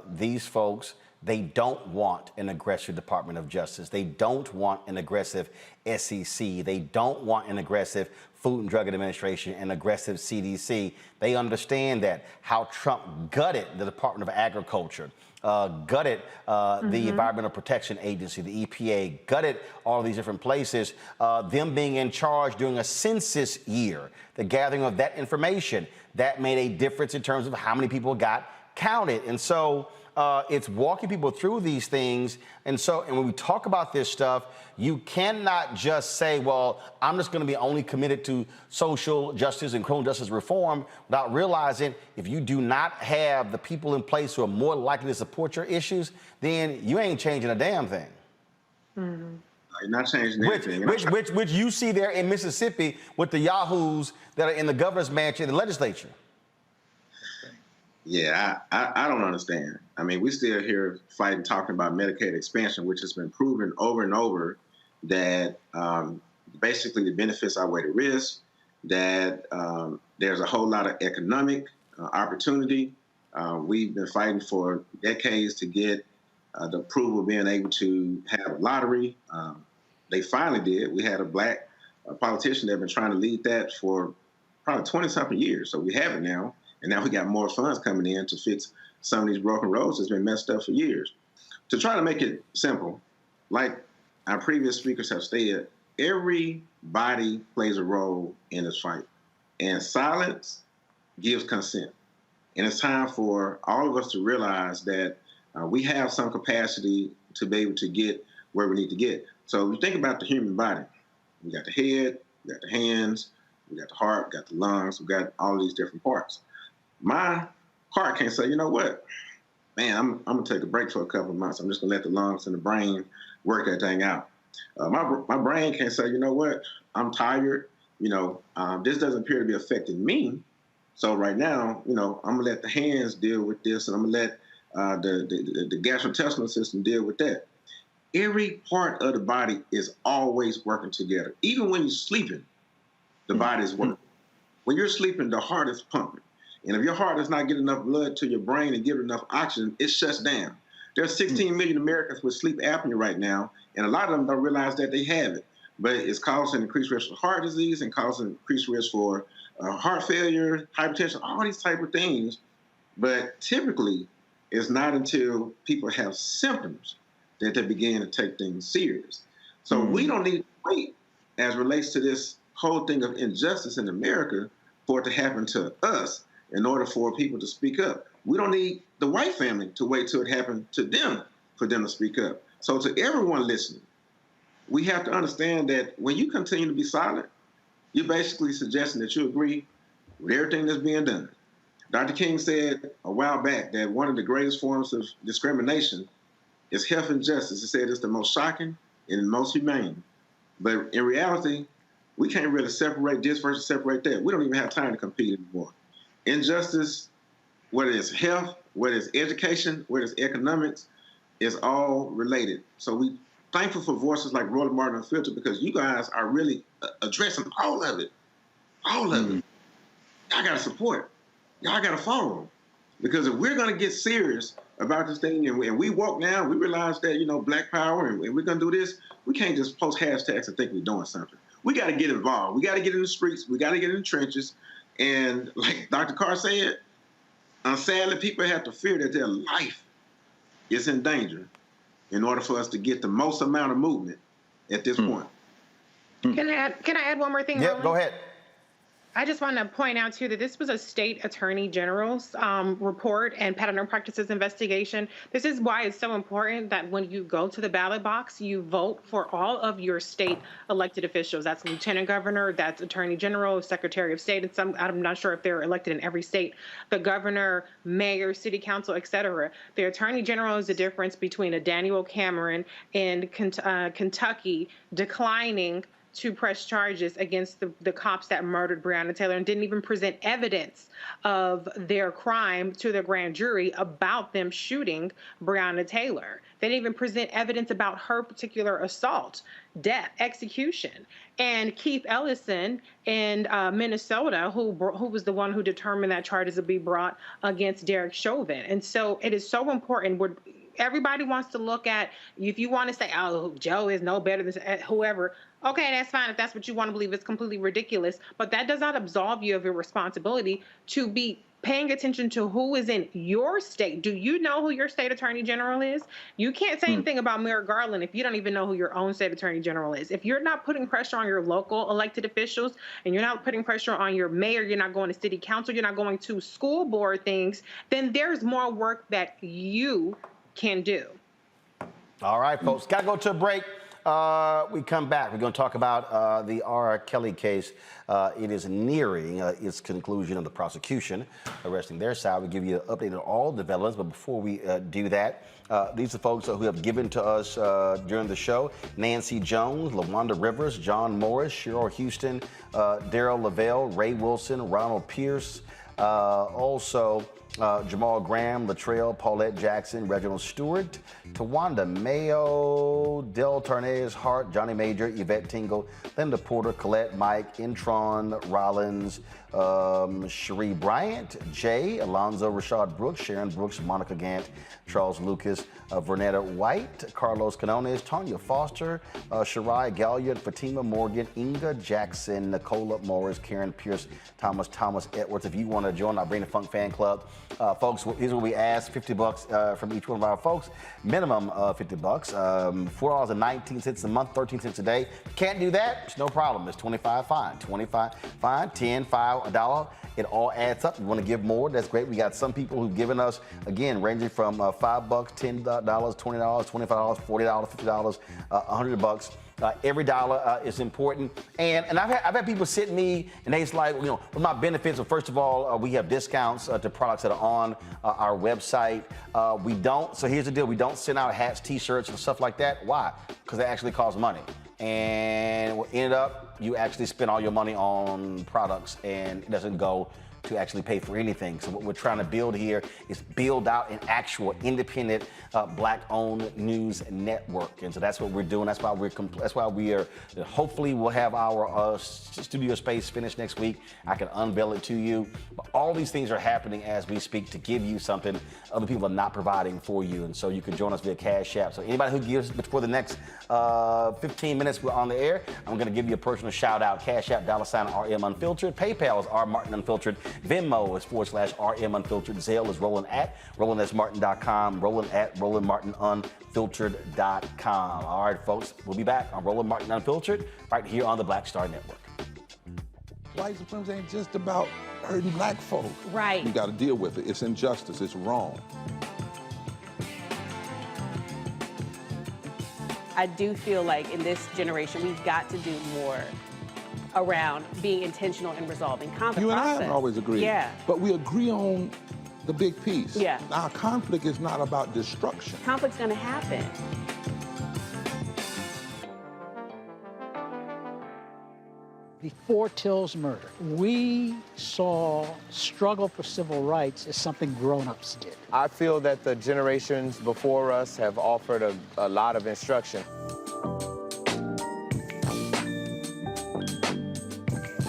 these folks, they don't want an aggressive Department of Justice. They don't want an aggressive SEC. They don't want an aggressive Food and Drug Administration and aggressive CDC. They understand that how Trump gutted the Department of Agriculture, gutted the Environmental Protection Agency, the EPA, gutted all of these different places, them being in charge during a census year, the gathering of that information, that made a difference in terms of how many people got counted. And so it's walking people through these things. And when we talk about this stuff, you cannot just say, well, I'm just going to be only committed to social justice and criminal justice reform without realizing if you do not have the people in place who are more likely to support your issues, then you ain't changing a damn thing. You're not changing anything. Which you see there in Mississippi with the yahoos that are in the governor's mansion and the legislature. Yeah, I don't understand. I mean, we still here fighting, talking about Medicaid expansion, which has been proven over and over that basically the benefits outweigh the risk, that there's a whole lot of economic opportunity. We've been fighting for decades to get the approval of being able to have a lottery. They finally did. We had a black politician that had been trying to lead that for probably 20-something years. So we have it now. And now we got more funds coming in to fix some of these broken roads that's been messed up for years. To try to make it simple, like our previous speakers have stated, everybody plays a role in this fight. And silence gives consent. And it's time for all of us to realize that we have some capacity to be able to get where we need to get. So if you think about the human body, we got the head, we got the hands, we got the heart, we got the lungs, we got all of these different parts. My heart can't say, you know what, man, I'm going to take a break for a couple of months. I'm just going to let the lungs and the brain work that thing out. My brain can't say, you know what, I'm tired. This doesn't appear to be affecting me. So right now, I'm going to let the hands deal with this, and I'm going to let the gastrointestinal system deal with that. Every part of the body is always working together. Even when you're sleeping, the body is working. When you're sleeping, the heart is pumping. And if your heart does not get enough blood to your brain and give it enough oxygen, it shuts down. There's 16 million Americans with sleep apnea right now, and a lot of them don't realize that they have it. But it's causing increased risk for heart disease and causing increased risk for heart failure, hypertension, all these type of things. But typically, it's not until people have symptoms that they begin to take things serious. So we don't need to wait as relates to this whole thing of injustice in America for it to happen to us in order for people to speak up. We don't need the white family to wait till it happened to them for them to speak up. So to everyone listening, we have to understand that when you continue to be silent, you're basically suggesting that you agree with everything that's being done. Dr. King said a while back that one of the greatest forms of discrimination is health injustice. He said it's the most shocking and the most humane. But in reality, we can't really separate this versus separate that. We don't even have time to compete anymore. Injustice, whether it's health, whether it's education, whether it's economics, is all related. So we thankful for voices like Roland Martin Unfiltered, because you guys are really addressing all of it. All of it. Y'all got to support. Y'all got to follow. Because if we're going to get serious about this thing and we walk now, we realize that, Black Power and we're going to do this, we can't just post hashtags and think we're doing something. We got to get involved. We got to get in the streets. We got to get in the trenches. And like Dr. Carr said, sadly, people have to fear that their life is in danger in order for us to get the most amount of movement at this point. Can I add one more thing? Yep, Roland? go ahead. I just want to point out, too, that this was a state attorney general's report and pattern and practices investigation. This is why it's so important that when you go to the ballot box, you vote for all of your state elected officials. That's lieutenant governor, that's attorney general, secretary of state, and some, I'm not sure if they're elected in every state, the governor, mayor, city council, et cetera. The attorney general is the difference between a Daniel Cameron in Kentucky declining to press charges against the cops that murdered Breonna Taylor and didn't even present evidence of their crime to the grand jury about them shooting Breonna Taylor. They didn't even present evidence about her particular assault, death, execution. And Keith Ellison in Minnesota, who was the one who determined that charges would be brought against Derek Chauvin. And so it is so important. Everybody wants to look at, if you want to say, oh, Joe is no better than whoever, okay, that's fine. If that's what you want to believe, it's completely ridiculous. But that does not absolve you of your responsibility to be paying attention to who is in your state. Do you know who your state attorney general is? You can't say anything about Merrick Garland if you don't even know who your own state attorney general is. If you're not putting pressure on your local elected officials and you're not putting pressure on your mayor, you're not going to city council, you're not going to school board things, then there's more work that you can do. All right, folks, got to go to a break. We come back. We're going to talk about the R. Kelly case. It is nearing its conclusion of the prosecution arresting their side. We'll give you an update on all developments. But before we do that, these are folks who have given to us during the show: Nancy Jones, LaWanda Rivers, John Morris, Cheryl Houston, Daryl Lavelle, Ray Wilson, Ronald Pierce, also Jamal Graham, Latrell, Paulette Jackson, Reginald Stewart, Tawanda Mayo, Del Tarnez Hart, Johnny Major, Yvette Tingle, Linda Porter, Colette, Mike, Intron Rollins, Cherie Bryant, Jay, Alonzo Rashad Brooks, Sharon Brooks, Monica Gant, Charles Lucas, Vernetta White, Carlos Canones, Tanya Foster, Shirai Galliard, Fatima Morgan, Inga Jackson, Nicola Morris, Karen Pierce, Thomas Edwards. If you want to join our Bring the Funk fan club, folks, here's what we ask: $50 from each one of our folks, minimum $50, $4.19 a month, 13 cents a day. Can't do that? It's no problem. It's $25 fine, $25 fine, $10, $5, $1. It all adds up. You want to give more? That's great. We got some people who've given us, again, ranging from $5, $10, $20, $25, $40, $50, $100. Every dollar is important. And I've had people sit me and they's like, you know, what my benefits? Well, first of all, we have discounts to products that are on our website. We don't. So here's the deal. We don't send out hats, T-shirts, and stuff like that. Why? Because they actually cost money. And what ended up, you actually spend all your money on products and it doesn't go to actually pay for anything. So what we're trying to build here is build out an actual independent black-owned news network. And so that's what we're doing. That's why we are, hopefully we'll have our studio space finished next week. I can unveil it to you. But all these things are happening as we speak to give you something other people are not providing for you. And so you can join us via Cash App. So anybody who gives before the next 15 minutes we're on the air, I'm going to give you a personal shout out. Cash App, $RM Unfiltered. PayPal is R Martin Unfiltered. Venmo is /RM Unfiltered. Zelle is Roland at RolandSMartin.com. Roland at RolandMartinUnfiltered.com. All right, folks, we'll be back on Roland Martin Unfiltered right here on the Black Star Network. White supremacy ain't just about hurting black folk. Right. You got to deal with it. It's injustice. It's wrong. I do feel like in this generation, we've got to do more around being intentional and resolving conflict. You and I haven't always agreed. Yeah. But we agree on the big piece. Yeah. Our conflict is not about destruction. Conflict's going to happen. Before Till's murder, we saw struggle for civil rights as something grown-ups did. I feel that the generations before us have offered a lot of instruction.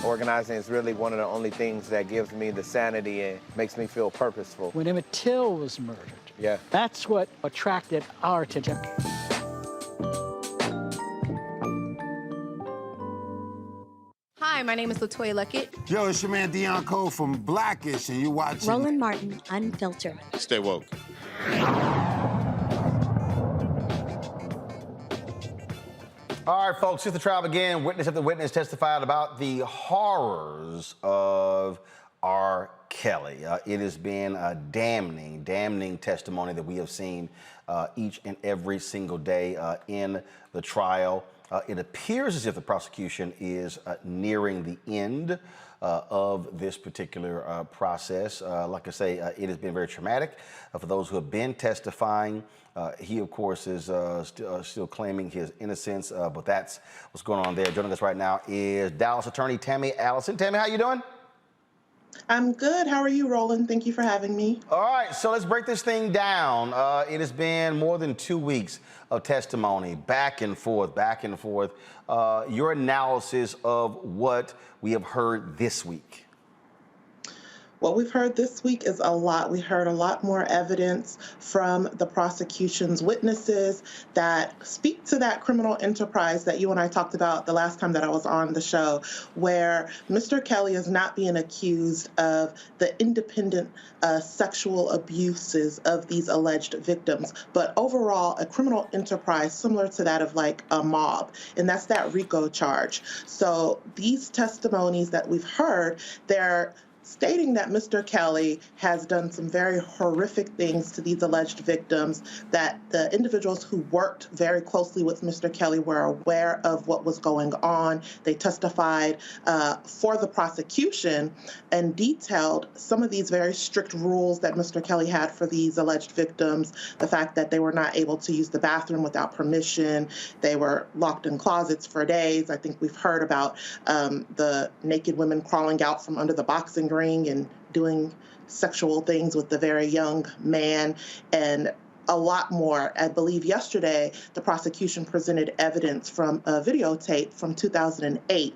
Organizing is really one of the only things that gives me the sanity and makes me feel purposeful. When Emmett Till was murdered, that's what attracted our attention. Hi, my name is LaToya Luckett. Yo, it's your man Deion Cole from Blackish, and you're watching Roland Martin Unfiltered. Stay woke. All right, folks, here's the trial again. Witness after witness testified about the horrors of R. Kelly. It has been a damning testimony that we have seen each and every single day in the trial. It appears as if the prosecution is nearing the end of this particular process. Like I say, it has been very traumatic for those who have been testifying. He, of course, is still claiming his innocence, but that's what's going on there. Joining us right now is Dallas attorney Tammy Allison. Tammy, how you doing? I'm good. How are you, Roland? Thank you for having me. All right, so let's break this thing down. It has been more than 2 weeks of testimony, back and forth, back and forth. Your analysis of what we have heard this week. What we've heard this week is a lot. We heard a lot more evidence from the prosecution's witnesses that speak to that criminal enterprise that you and I talked about the last time that I was on the show, where Mr. Kelly is not being accused of the independent sexual abuses of these alleged victims, but overall a criminal enterprise similar to that of like a mob, and that's that RICO charge. So these testimonies that we've heard, they're stating that Mr. Kelly has done some very horrific things to these alleged victims, that the individuals who worked very closely with Mr. Kelly were aware of what was going on. They testified for the prosecution and detailed some of these very strict rules that Mr. Kelly had for these alleged victims, the fact that they were not able to use the bathroom without permission. They were locked in closets for days. I think we've heard about the naked women crawling out from under the boxing ring and doing sexual things with the very young man, and a lot more. I believe yesterday the prosecution presented evidence from a videotape from 2008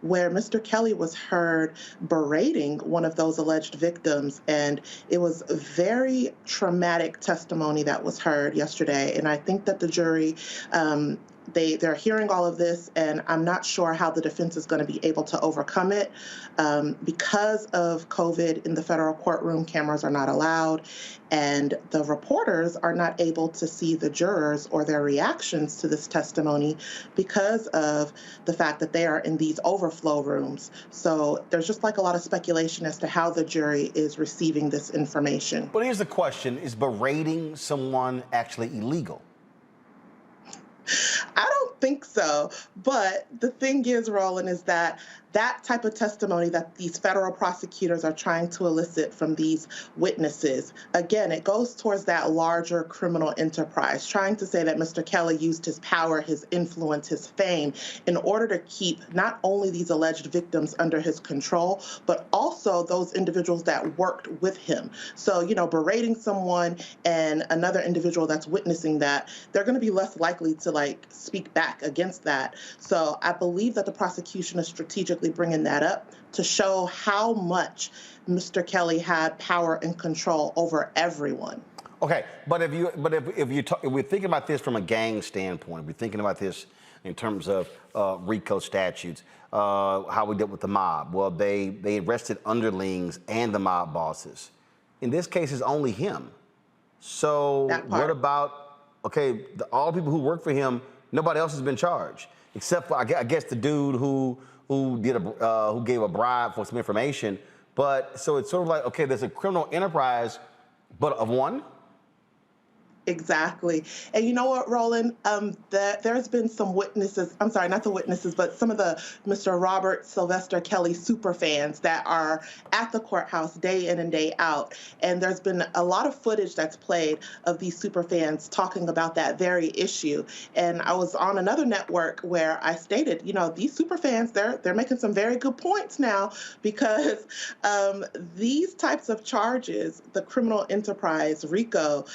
where Mr. Kelly was heard berating one of those alleged victims, and it was a very traumatic testimony that was heard yesterday. And I think that the jury, they're hearing all of this, and I'm not sure how the defense is going to be able to overcome it. Because of COVID in the federal courtroom, cameras are not allowed, and the reporters are not able to see the jurors or their reactions to this testimony because of the fact that they are in these overflow rooms. So there's just like a lot of speculation as to how the jury is receiving this information. But here's the question, is berating someone actually illegal? I don't think so. But the thing is, Roland, is that that type of testimony that these federal prosecutors are trying to elicit from these witnesses, again, it goes towards that larger criminal enterprise, trying to say that Mr. Kelly used his power, his influence, his fame in order to keep not only these alleged victims under his control, but also those individuals that worked with him. So, you know, berating someone and another individual that's witnessing that, they're going to be less likely to like speak back against that. So I believe that the prosecution is strategically bringing that up to show how much Mr. Kelly had power and control over everyone. Okay, but if we're thinking about this from a gang standpoint, we're thinking about this in terms of RICO statutes, how we dealt with the mob. Well, they arrested underlings and the mob bosses. In this case, it's only him. So what about, okay, all the people who work for him, nobody else has been charged, except for, I guess, the dude who gave a bribe for some information. But so it's sort of like, okay, there's a criminal enterprise, but of one? Exactly. And you know what, Roland? There's been some witnesses, I'm sorry, not the witnesses, but some of the Mr. Robert Sylvester Kelly super fans that are at the courthouse day in and day out. And there's been a lot of footage that's played of these super fans talking about that very issue. And I was on another network where I stated, you know, these super fans, they're making some very good points now, because these types of charges, the criminal enterprise, RICO,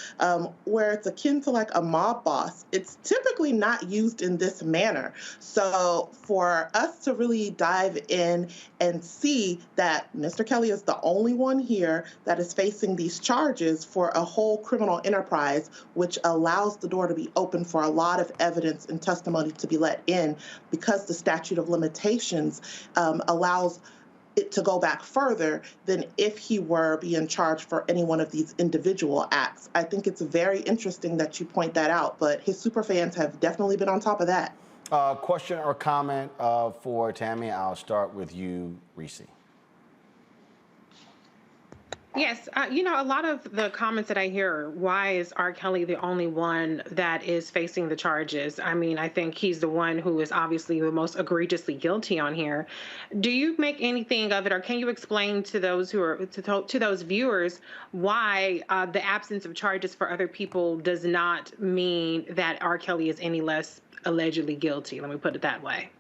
where it's akin to like a mob boss, it's typically not used in this manner. So for us to really dive in and see that Mr. Kelly is the only one here that is facing these charges for a whole criminal enterprise, which allows the door to be open for a lot of evidence and testimony to be let in, because the statute of limitations allows it to go back further than if he were being charged for any one of these individual acts. I think it's very interesting that you point that out, but his super fans have definitely been on top of that. Question or comment for Tammy? I'll start with you, Reese. Yes, a lot of the comments that I hear, why is R. Kelly the only one that is facing the charges? I mean, I think he's the one who is obviously the most egregiously guilty on here. Do you make anything of it, or can you explain to those who are to those viewers why the absence of charges for other people does not mean that R. Kelly is any less allegedly guilty? Let me put it that way.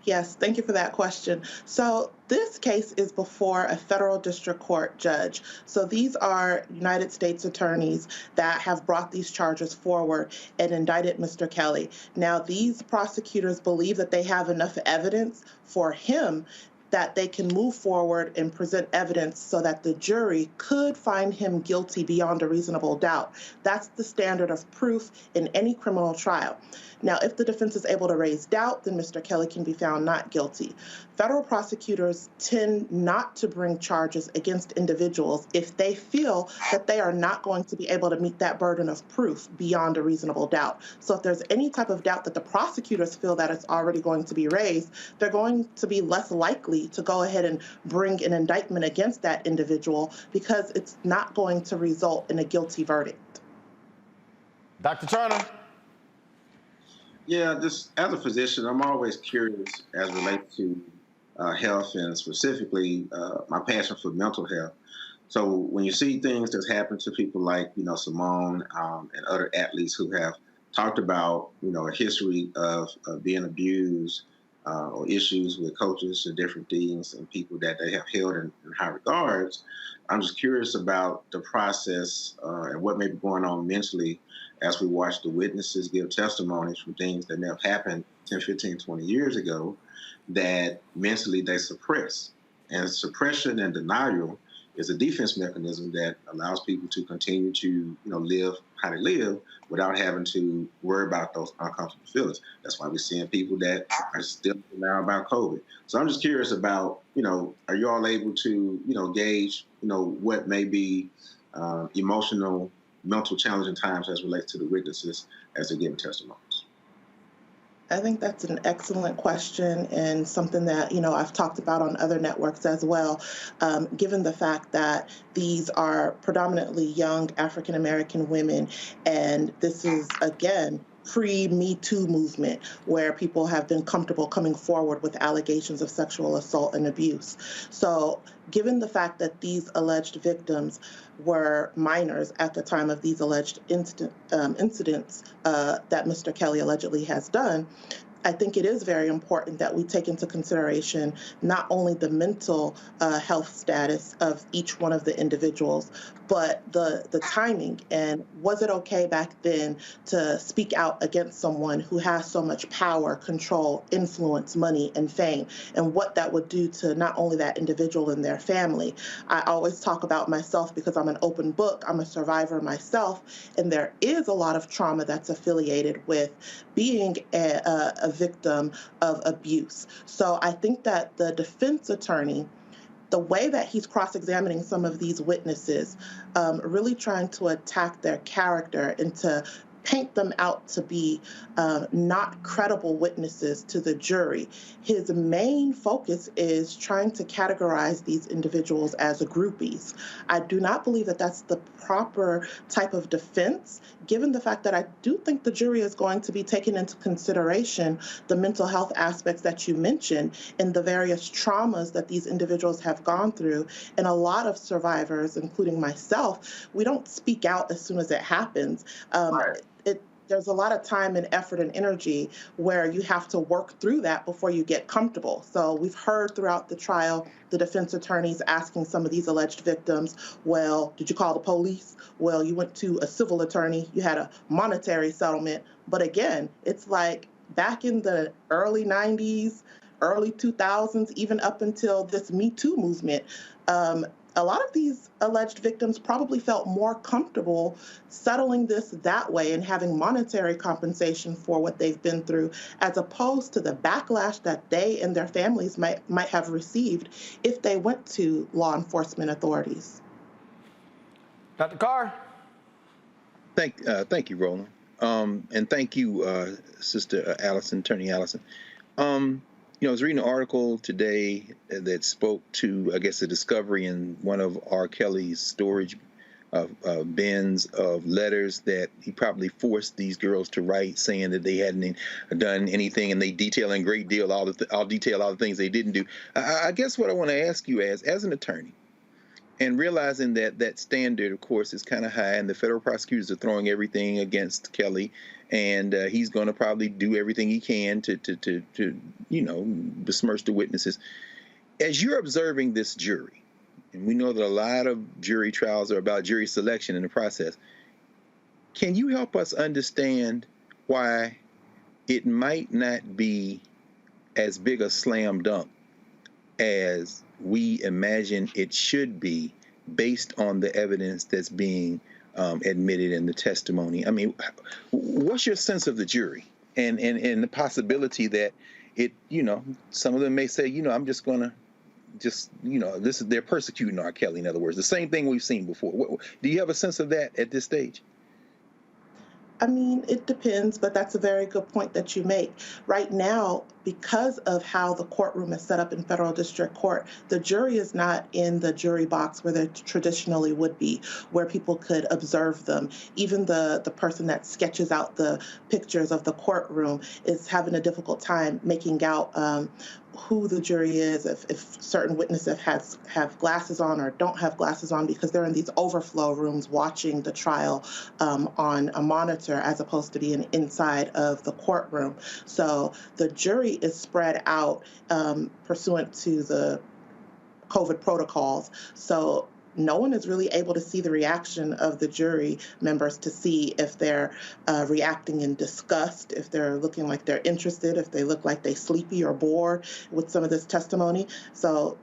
Yes, thank you for that question. So this case is before a federal district court judge. So these are United States attorneys that have brought these charges forward and indicted Mr. Kelly. Now, these prosecutors believe that they have enough evidence for him that they can move forward and present evidence so that the jury could find him guilty beyond a reasonable doubt. That's the standard of proof in any criminal trial. Now, if the defense is able to raise doubt, then Mr. Kelly can be found not guilty. Federal prosecutors tend not to bring charges against individuals if they feel that they are not going to be able to meet that burden of proof beyond a reasonable doubt. So if there's any type of doubt that the prosecutors feel that it's already going to be raised, they're going to be less likely to go ahead and bring an indictment against that individual because it's not going to result in a guilty verdict. Dr. Turner? Yeah, just as a physician, I'm always curious as it relates to health and specifically my passion for mental health. So when you see things that's happened to people like, Simone and other athletes who have talked about, a history of being abused or issues with coaches and different things and people that they have held in high regards, I'm just curious about the process and what may be going on mentally as we watch the witnesses give testimonies from things that may have happened 10, 15, 20 years ago that mentally they suppress. And suppression and denial is a defense mechanism that allows people to continue to, live how they live without having to worry about those uncomfortable feelings. That's why we're seeing people that are still now about COVID. So I'm just curious about, are you all able to, gauge, what may be emotional, mental challenging times as relates to the witnesses as they're giving testimonies? I think that's an excellent question and something that, I've talked about on other networks as well, given the fact that these are predominantly young African-American women. And this is, again, pre-Me Too movement, where people have been comfortable coming forward with allegations of sexual assault and abuse. So given the fact that these alleged victims were minors at the time of these alleged incidents that Mr. Kelly allegedly has done, I think it is very important that we take into consideration not only the mental health status of each one of the individuals, but the timing. And was it okay back then to speak out against someone who has so much power, control, influence, money, and fame, and what that would do to not only that individual and their family? I always talk about myself because I'm an open book. I'm a survivor myself, and there is a lot of trauma that's affiliated with being a victim of abuse. So I think that the defense attorney, the way that he's cross-examining some of these witnesses, really trying to attack their character and to paint them out to be not credible witnesses to the jury. His main focus is trying to categorize these individuals as groupies. I do not believe that that's the proper type of defense, given the fact that I do think the jury is going to be taking into consideration the mental health aspects that you mentioned and the various traumas that these individuals have gone through. And a lot of survivors, including myself, we don't speak out as soon as it happens. There's a lot of time and effort and energy where you have to work through that before you get comfortable. So we've heard throughout the trial, the defense attorneys asking some of these alleged victims, well, did you call the police? Well, you went to a civil attorney, you had a monetary settlement. But again, it's like back in the early 90s, early 2000s, even up until this Me Too movement, a lot of these alleged victims probably felt more comfortable settling this that way and having monetary compensation for what they've been through, as opposed to the backlash that they and their families might have received if they went to law enforcement authorities. Dr. Carr? Thank you, Roland. And thank you, Sister Allison, Attorney Allison. I was reading an article today that spoke to, I guess, a discovery in one of R. Kelly's storage bins of letters that he probably forced these girls to write, saying that they hadn't done anything, and they detail in great deal all detail all the things they didn't do. I guess what I want to ask you as an attorney, and realizing that that standard, of course, is kind of high, and the federal prosecutors are throwing everything against Kelly, and he's going to probably do everything he can to besmirch the witnesses. As you're observing this jury, and we know that a lot of jury trials are about jury selection in the process, can you help us understand why it might not be as big a slam dunk as we imagine it should be based on the evidence that's being admitted in the testimony? I mean, what's your sense of the jury and the possibility that it, some of them may say, I'm just going to they're persecuting R. Kelly, in other words, the same thing we've seen before. Do you have a sense of that at this stage? I mean, it depends, but that's a very good point that you make. Right now, because of how the courtroom is set up in federal district court, the jury is not in the jury box where they traditionally would be, where people could observe them. Even the person that sketches out the pictures of the courtroom is having a difficult time making out who the jury is, if certain witnesses have glasses on or don't have glasses on, because they're in these overflow rooms watching the trial on a monitor as opposed to being inside of the courtroom. So the jury is spread out pursuant to the COVID protocols. So no one is really able to see the reaction of the jury members to see if they're reacting in disgust, if they're looking like they're interested, if they look like they're sleepy or bored with some of this testimony. So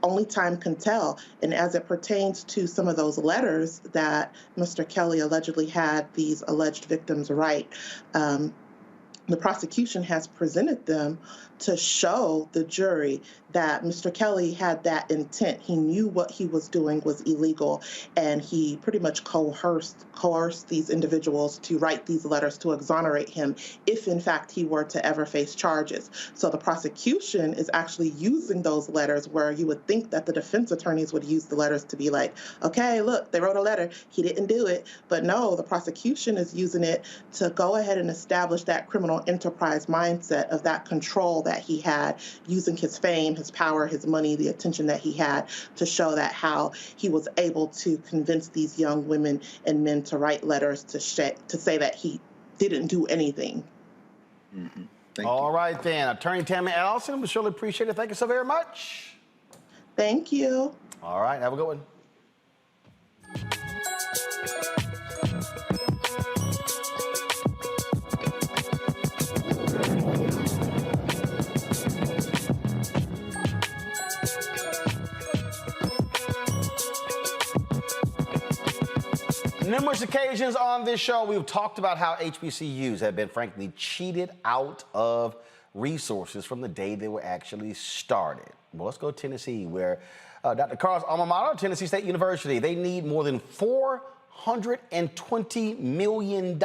only time can tell. And as it pertains to some of those letters that Mr. Kelly allegedly had these alleged victims write, the prosecution has presented them to show the jury that Mr. Kelly had that intent. He knew what he was doing was illegal, and he pretty much coerced these individuals to write these letters to exonerate him if, in fact, he were to ever face charges. So the prosecution is actually using those letters, where you would think that the defense attorneys would use the letters to be like, okay, look, they wrote a letter, he didn't do it. But no, the prosecution is using it to go ahead and establish that criminal enterprise mindset of that control that he had, using his fame, his power, his money, the attention that he had, to show that how he was able to convince these young women and men to write letters to say that he didn't do anything. Mm-hmm. All right, then. Attorney Tammy Allison, we surely appreciate it. Thank you so very much. Thank you. All right, have a good one. Numerous occasions on this show, we've talked about how HBCUs have been, frankly, cheated out of resources from the day they were actually started. Well, let's go to Tennessee, where Dr. Carl's alma mater, Tennessee State University, they need more than $420 million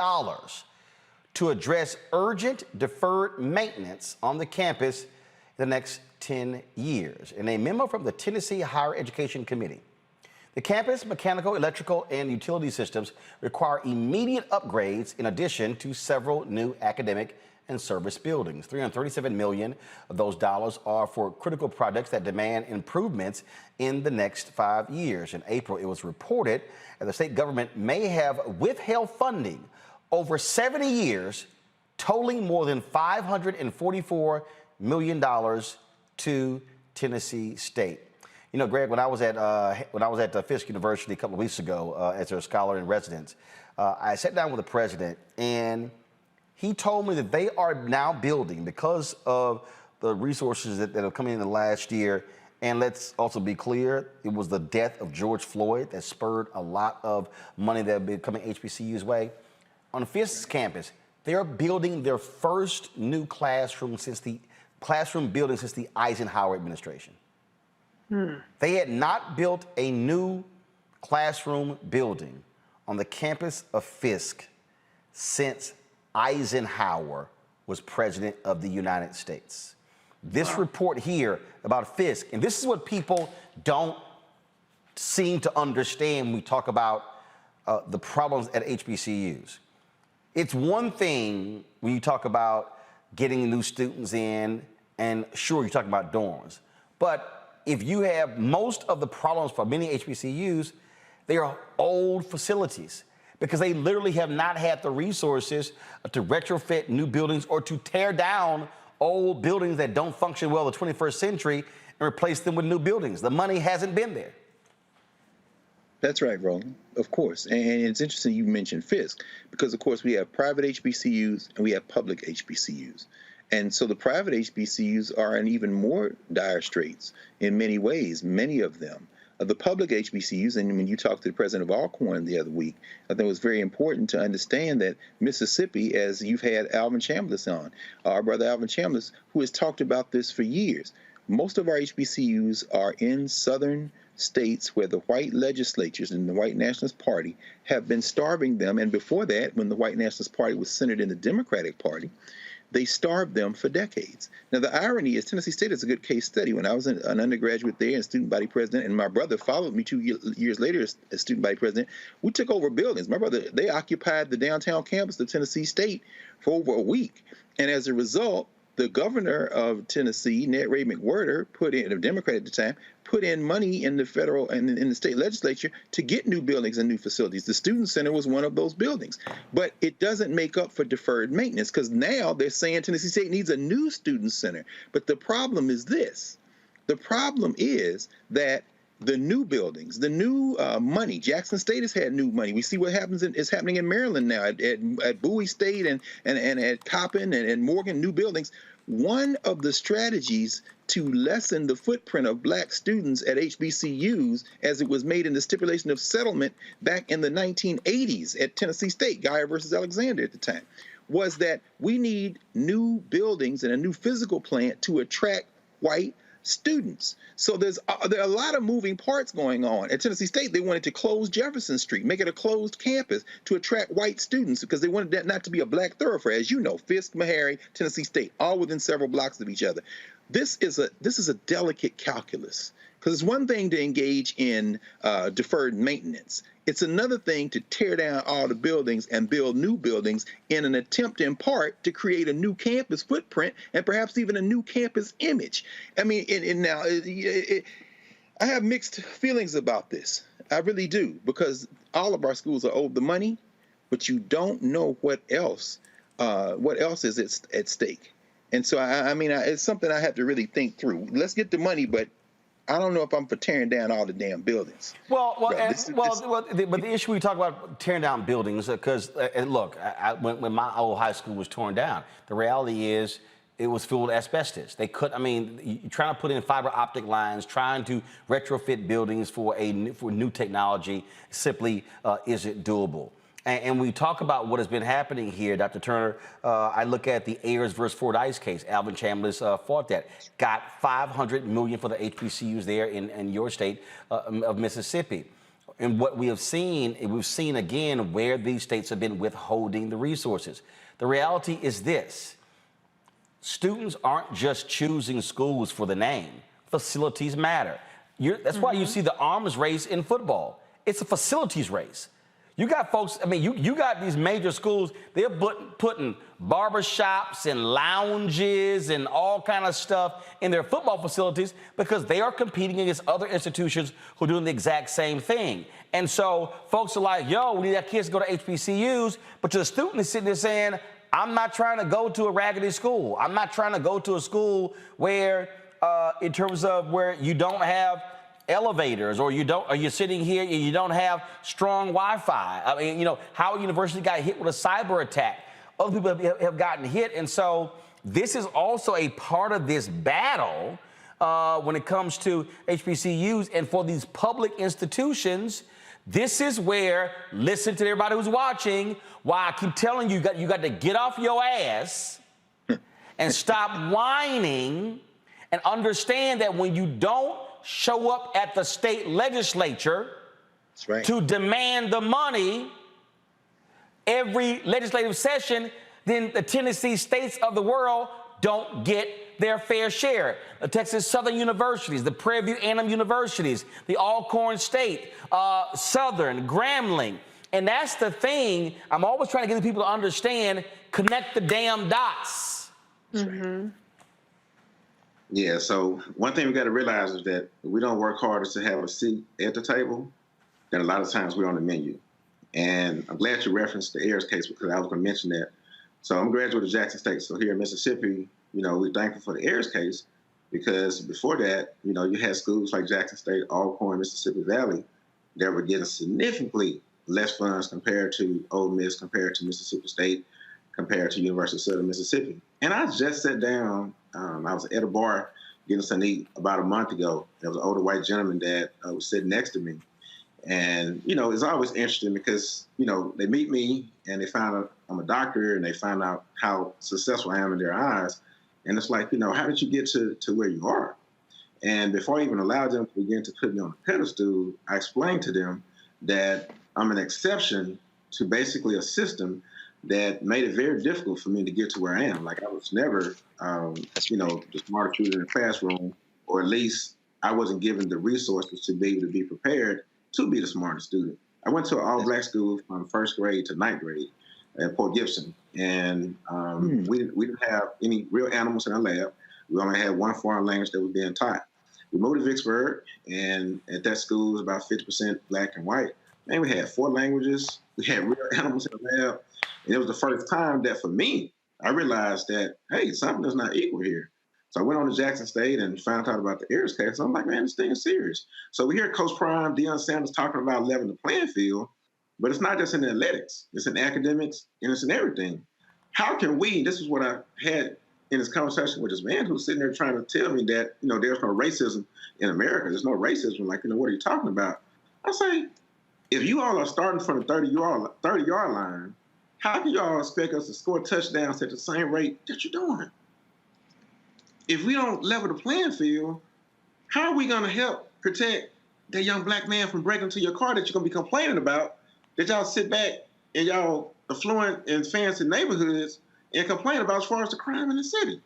to address urgent deferred maintenance on the campus in the next 10 years. In a memo from the Tennessee Higher Education Committee, the campus mechanical, electrical, and utility systems require immediate upgrades in addition to several new academic and service buildings. $337 million of those dollars are for critical projects that demand improvements in the next 5 years. In April, it was reported that the state government may have withheld funding over 70 years, totaling more than $544 million to Tennessee State. You know, Greg, when I was at Fisk University a couple of weeks ago as a scholar in residence, I sat down with the president, and he told me that they are now building, because of the resources that have come in the last year. And let's also be clear, it was the death of George Floyd that spurred a lot of money that would be coming HBCU's way. On Fisk's campus, they're building their first new classroom building since the Eisenhower administration. They had not built a new classroom building on the campus of Fisk since Eisenhower was president of the United States. This report here about Fisk, and this is what people don't seem to understand when we talk about the problems at HBCUs. It's one thing when you talk about getting new students in, and sure, you're talking about dorms. But if you have most of the problems for many HBCUs, they are old facilities because they literally have not had the resources to retrofit new buildings or to tear down old buildings that don't function well in the 21st century and replace them with new buildings. The money hasn't been there. That's right, Roland. Of course. And it's interesting you mentioned Fisk because, of course, we have private HBCUs and we have public HBCUs. And so the private HBCUs are in even more dire straits in many ways, many of them. The public HBCUs, and when you talked to the president of Alcorn the other week, I think it was very important to understand that Mississippi, as you've had Alvin Chambliss on, our brother Alvin Chambliss, who has talked about this for years. Most of our HBCUs are in southern states where the white legislatures and the white Nationalist Party have been starving them. And before that, when the white Nationalist Party was centered in the Democratic Party, they starved them for decades. Now, the irony is Tennessee State is a good case study. When I was an undergraduate there and student body president, and my brother followed me 2 years later as student body president, we took over buildings. My brother, they occupied the downtown campus of Tennessee State for over a week. And as a result, the governor of Tennessee, Ned Ray McWhirter, put in, a Democrat at the time, put in money in the federal and in the state legislature to get new buildings and new facilities. The Student Center was one of those buildings. But it doesn't make up for deferred maintenance because now they're saying Tennessee State needs a new Student Center. But the problem is this. The problem is that the new buildings, the new money, Jackson State has had new money. We see what is happening in Maryland now at Bowie State and at Coppin and Morgan, new buildings. One of the strategies to lessen the footprint of black students at HBCUs, as it was made in the stipulation of settlement back in the 1980s at Tennessee State, Geyer versus Alexander at the time, was that we need new buildings and a new physical plant to attract white students. So there are a lot of moving parts going on. At Tennessee State, they wanted to close Jefferson Street, make it a closed campus to attract white students because they wanted that not to be a black thoroughfare. As you know, Fisk, Meharry, Tennessee State, all within several blocks of each other. This is a delicate calculus because it's one thing to engage in deferred maintenance. It's another thing to tear down all the buildings and build new buildings in an attempt, in part, to create a new campus footprint and perhaps even a new campus image. I mean, I have mixed feelings about this. I really do, because all of our schools are owed the money, but you don't know what else is at stake. And so, it's something I have to really think through. Let's get the money, but I don't know if I'm for tearing down all the damn buildings. But the issue we talk about tearing down buildings, because look, when my old high school was torn down, the reality is it was filled with asbestos. They trying to put in fiber optic lines, trying to retrofit buildings for new technology simply isn't doable. And we talk about what has been happening here, Dr. Turner. I look at the Ayers versus Fordyce case. Alvin Chambliss fought that. Got $500 million for the HBCUs there in your state of Mississippi. And what we've seen again where these states have been withholding the resources. The reality is this. Students aren't just choosing schools for the name. Facilities matter. That's why you see the arms race in football. It's a facilities race. You got folks, you got these major schools, they're putting barbershops and lounges and all kind of stuff in their football facilities because they are competing against other institutions who are doing the exact same thing. And so folks are like, yo, we need our kids to go to HBCUs, but the student is sitting there saying, I'm not trying to go to a raggedy school. I'm not trying to go to a school where, in terms of where you don't have elevators, or you're sitting here and you don't have strong Wi-Fi. Howard University got hit with a cyber attack. Other people have gotten hit. And so this is also a part of this battle when it comes to HBCUs and for these public institutions. This is where, listen to everybody who's watching, why I keep telling you, you got to get off your ass and stop whining and understand that when you don't show up at the state legislature to demand the money, every legislative session, then the Tennessee states of the world don't get their fair share. The Texas Southern Universities, the Prairie View A&M Universities, the Alcorn State, Southern, Grambling. And that's the thing I'm always trying to get people to understand, connect the damn dots. Mm-hmm. Yeah, so one thing we got to realize is that if we don't work harder to have a seat at the table, then a lot of times we're on the menu. And I'm glad you referenced the Ayers case because I was going to mention that. So I'm a graduate of Jackson State. So here in Mississippi, we're thankful for the Ayers case because before that, you had schools like Jackson State, Alcorn, Mississippi Valley that were getting significantly less funds compared to Ole Miss, compared to Mississippi State, compared to University of Southern Mississippi. And I just sat down. I was at a bar getting something to eat about a month ago. There was an older white gentleman that was sitting next to me. And, it's always interesting because, they meet me and they find out I'm a doctor and they find out how successful I am in their eyes. And it's like, how did you get to where you are? And before I even allowed them to begin to put me on a pedestal, I explained to them that I'm an exception to basically a system that made it very difficult for me to get to where I am. Like I was never, the smartest student in the classroom, or at least I wasn't given the resources to be able to be prepared to be the smartest student. I went to an all-black school from first grade to ninth grade at Port Gibson, and we didn't have any real animals in our lab. We only had one foreign language that was being taught. We moved to Vicksburg, and at that school it was about 50% black and white. And we had 4 languages. We had real animals in the lab. And it was the first time that for me, I realized that, hey, something is not equal here. So I went on to Jackson State and found out about the Ayers case. I'm like, man, this thing is serious. So we hear Coach Prime, Deion Sanders talking about leveling the playing field, but it's not just in athletics. It's in academics and it's in everything. How can we, this is what I had in this conversation with this man who's sitting there trying to tell me that, there's no racism in America. There's no racism. Like, what are you talking about? I say, if you all are starting from the 30-yard line, how can y'all expect us to score touchdowns at the same rate that you're doing? If we don't level the playing field, how are we going to help protect that young black man from breaking into your car that you're going to be complaining about, that y'all sit back in y'all affluent and fancy neighborhoods and complain about as far as the crime in the city?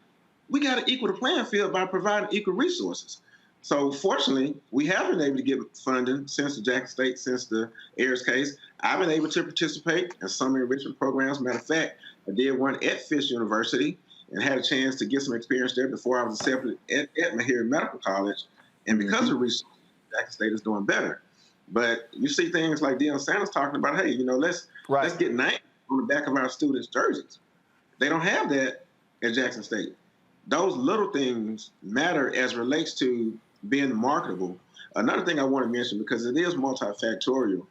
We got to equal the playing field by providing equal resources. So fortunately, we have been able to get funding since the Jackson State, since the Ayers case. I've been able to participate in some enrichment programs. Matter of fact, I did one at Fisk University and had a chance to get some experience there before I was accepted at Meharry Medical College. And because of research, Jackson State is doing better. But you see things like Deion Sanders talking about, hey, let's get names on the back of our students' jerseys. They don't have that at Jackson State. Those little things matter as relates to being marketable. Another thing I want to mention, because it is multifactorial,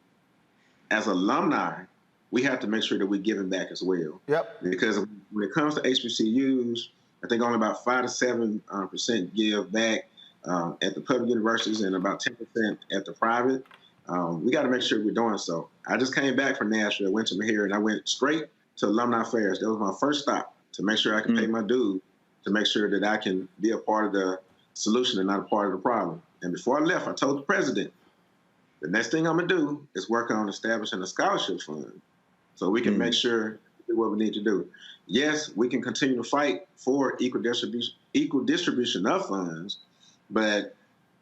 as alumni, we have to make sure that we're giving back as well. Yep. Because when it comes to HBCUs, I think only about 5 to 7% give back at the public universities and about 10% at the private. We got to make sure we're doing so. I just came back from Nashville, went to Meharry, and I went straight to alumni fairs. That was my first stop to make sure I can pay my dues, to make sure that I can be a part of the solution and not a part of the problem. And before I left, I told the president, the next thing I'm going to do is work on establishing a scholarship fund so we can make sure we do what we need to do. Yes, we can continue to fight for equal distribution of funds, but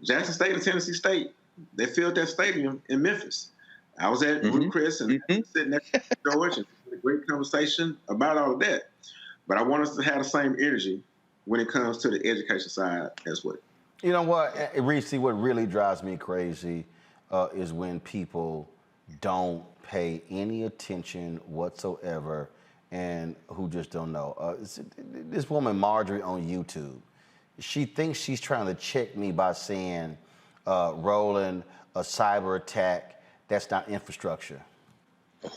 Jackson State and Tennessee State, they filled that stadium in Memphis. I was at Ruth Chris and sitting next to George and had a great conversation about all of that. But I want us to have the same energy when it comes to the education side as well. You know what, Reese, what really drives me crazy is when people don't pay any attention whatsoever and who just don't know. This woman, Marjorie, on YouTube, she thinks she's trying to check me by saying, Roland, a cyber attack, that's not infrastructure.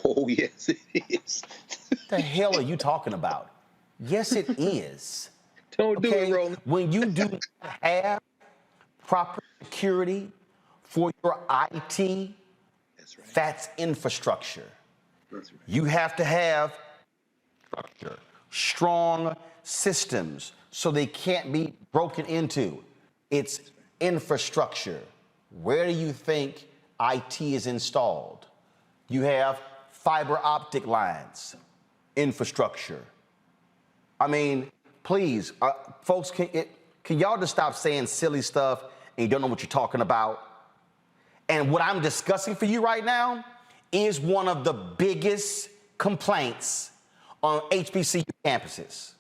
Oh, yes, it is. What the hell are you talking about? Yes, it is. Don't do it, Roland. When you do not have proper security for your IT, that's infrastructure. That's right. You have to have structure, strong systems so they can't be broken into. It's infrastructure. Where do you think IT is installed? You have fiber optic lines, infrastructure. I mean, please, folks, can y'all just stop saying silly stuff and you don't know what you're talking about? And what I'm discussing for you right now is one of the biggest complaints on HBCU campuses.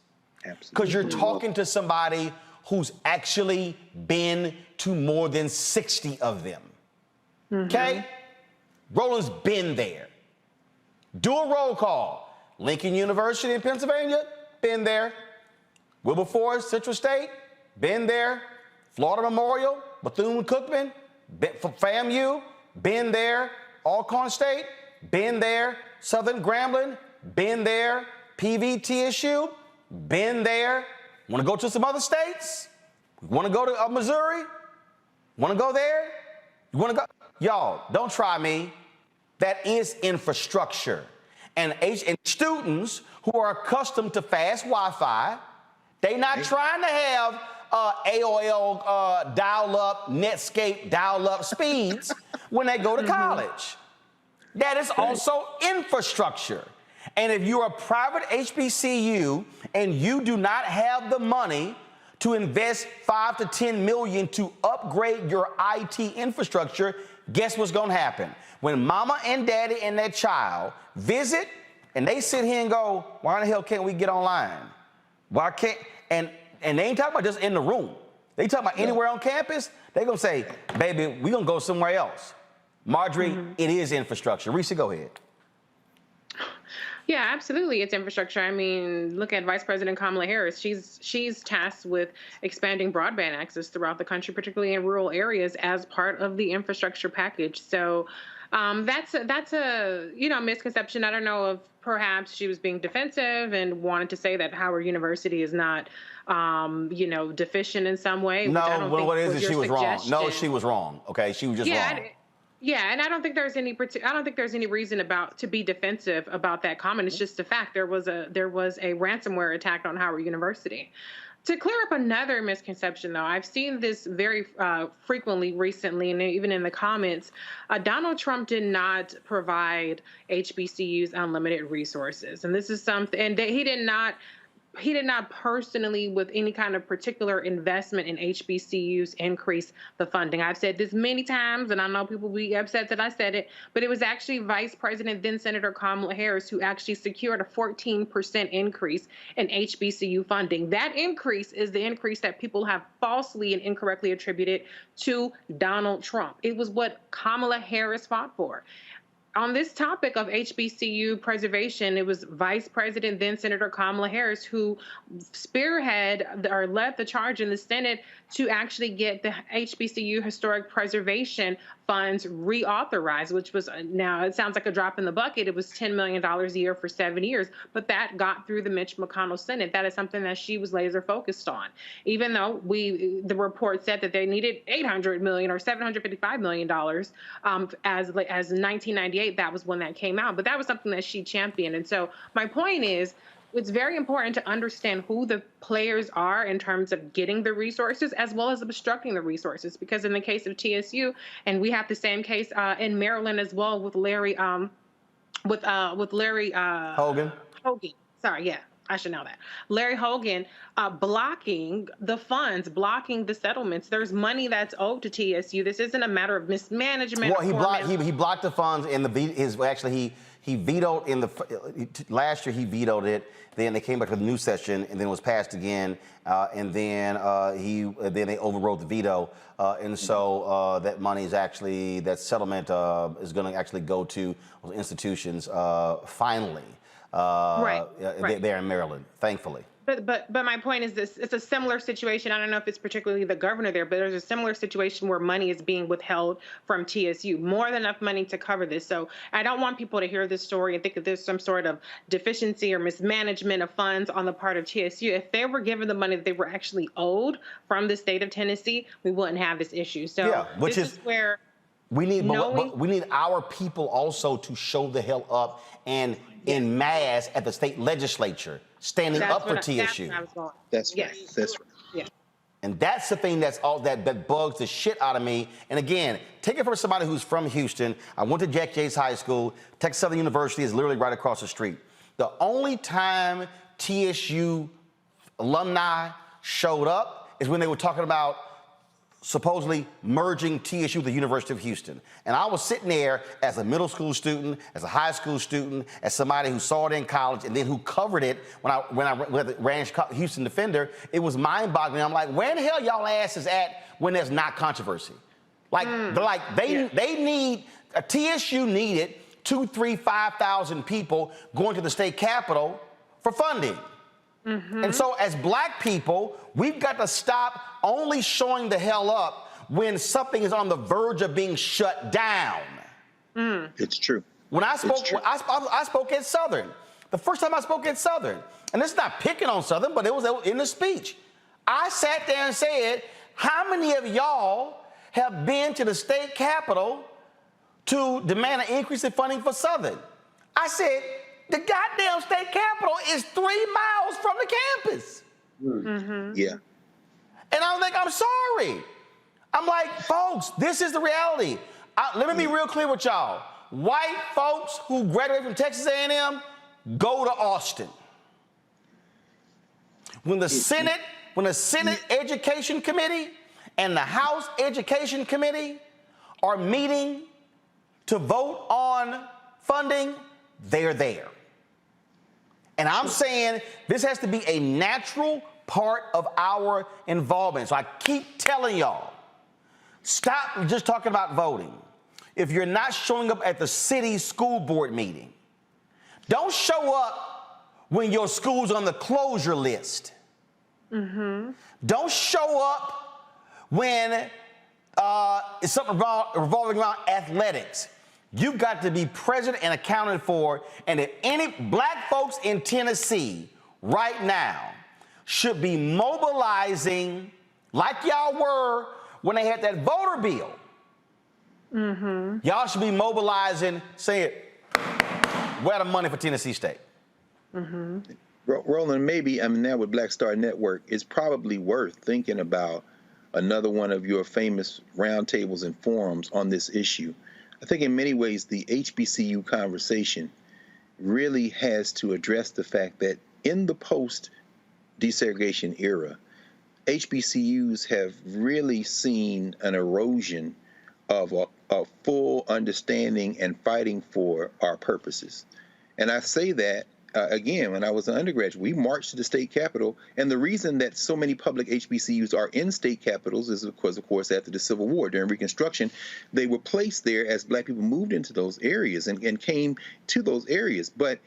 Because you're talking to somebody who's actually been to more than 60 of them. Okay? Roland's been there. Do a roll call. Lincoln University in Pennsylvania, been there. Wilberforce, Central State, been there. Florida Memorial, Bethune-Cookman, FAMU, been there. Alcorn State, been there. Southern Grambling, been there. PVTSU, been there. Want to go to some other states? Want to go to Missouri? Want to go there? You want to go? Y'all, don't try me. That is infrastructure. And students who are accustomed to fast Wi-Fi, they not trying to have AOL dial-up, Netscape dial-up speeds when they go to college. That is also infrastructure. And if you're a private HBCU and you do not have the money to invest $5 to $10 million to upgrade your IT infrastructure, guess what's going to happen? When mama and daddy and their child visit and they sit here and go, why in the hell can't we get online? Why can't, and they ain't talking about just in the room. They talking about anywhere on campus. They going to say, baby, we going to go somewhere else. Marjorie, it is infrastructure. Risa, go ahead. Yeah, absolutely. It's infrastructure. I mean, look at Vice President Kamala Harris. She's tasked with expanding broadband access throughout the country, particularly in rural areas, as part of the infrastructure package. So that's a misconception. I don't know if perhaps she was being defensive and wanted to say that Howard University is not deficient in some way. No, what is it? She was wrong. No, she was wrong. Okay, she was just wrong. Yeah, and I don't think there's any reason to be defensive about that comment. It's just a fact. There was a ransomware attack on Howard University. To clear up another misconception, though, I've seen this very frequently recently, and even in the comments. Donald Trump did not provide HBCUs unlimited resources, and this is something. And he did not personally, with any kind of particular investment in HBCUs, increase the funding. I've said this many times, and I know people will be upset that I said it, but it was actually Vice President, then Senator Kamala Harris, who actually secured a 14% increase in HBCU funding. That increase is the increase that people have falsely and incorrectly attributed to Donald Trump. It was what Kamala Harris fought for. On this topic of HBCU preservation, it was Vice President, then Senator Kamala Harris, who led the charge in the Senate to actually get the HBCU historic preservation funds reauthorized, which was, now it sounds like a drop in the bucket. It was $10 million a year for 7 years, but that got through the Mitch McConnell Senate. That is something that she was laser focused on. Even though the report said that they needed $800 million or $755 million as 1998, that was when that came out. But that was something that she championed. And so my point is, it's very important to understand who the players are in terms of getting the resources as well as obstructing the resources. Because in the case of TSU, and we have the same case in Maryland as well with Larry Hogan. Sorry, yeah. I should know that. Larry Hogan blocking the funds, blocking the settlements. There's money that's owed to TSU. This isn't a matter of mismanagement. Well, he blocked the funds in he vetoed last year. He vetoed it. Then they came back to the new session, and then it was passed again. And then they overrode the veto. And so that money is actually, that settlement is going to actually go to those institutions finally. Right. There in Maryland, thankfully. But my point is this: it's a similar situation. I don't know if it's particularly the governor there, but there's a similar situation where money is being withheld from TSU, more than enough money to cover this. So I don't want people to hear this story and think that there's some sort of deficiency or mismanagement of funds on the part of TSU. If they were given the money that they were actually owed from the state of Tennessee, we wouldn't have this issue. So yeah, this is where we need we need our people also to show the hell up and in mass at the state legislature, standing up for TSU. That's right. That's right. Yeah. And that's the thing that bugs the shit out of me. And again, take it from somebody who's from Houston. I went to Jack Yates High School. Texas Southern University is literally right across the street. The only time TSU alumni showed up is when they were talking about supposedly merging TSU with the University of Houston. And I was sitting there as a middle school student, as a high school student, as somebody who saw it in college and then who covered it when I ran Houston Defender. It was mind-boggling. I'm like, where the hell y'all asses at when there's not controversy? Like, they need, TSU needed 2,000, 3,000, 5,000 people going to the state capitol for funding. And so as black people, we've got to stop only showing the hell up when something is on the verge of being shut down. It's true. When I spoke, I spoke at Southern. The first time I spoke at Southern, and this is not picking on Southern, but it was in the speech. I sat there and said, how many of y'all have been to the state capitol to demand an increase in funding for Southern? I said, the goddamn state capitol is 3 miles from the campus. Yeah. And I was like, I'm sorry. I'm like, folks, this is the reality. Let me be real clear with y'all. White folks who graduate from Texas A&M go to Austin. When the Senate Education Committee and the House Education Committee are meeting to vote on funding, they're there. And I'm saying this has to be a natural part of our involvement. So I keep telling y'all, stop just talking about voting. If you're not showing up at the city school board meeting, don't show up when your school's on the closure list. Don't show up when it's something revolving around athletics. You've got to be present and accounted for. And if any black folks in Tennessee right now should be mobilizing like y'all were when they had that voter bill, y'all should be mobilizing, saying, where the money for Tennessee State? Roland, maybe, now with Black Star Network, it's probably worth thinking about another one of your famous roundtables and forums on this issue. I think in many ways the HBCU conversation really has to address the fact that in the post-desegregation era, HBCUs have really seen an erosion of a full understanding and fighting for our purposes. And I say that, again, when I was an undergraduate, we marched to the state capitol, and the reason that so many public HBCUs are in state capitals is because, of course, after the Civil War, during Reconstruction, they were placed there as black people moved into those areas and came to those areas. But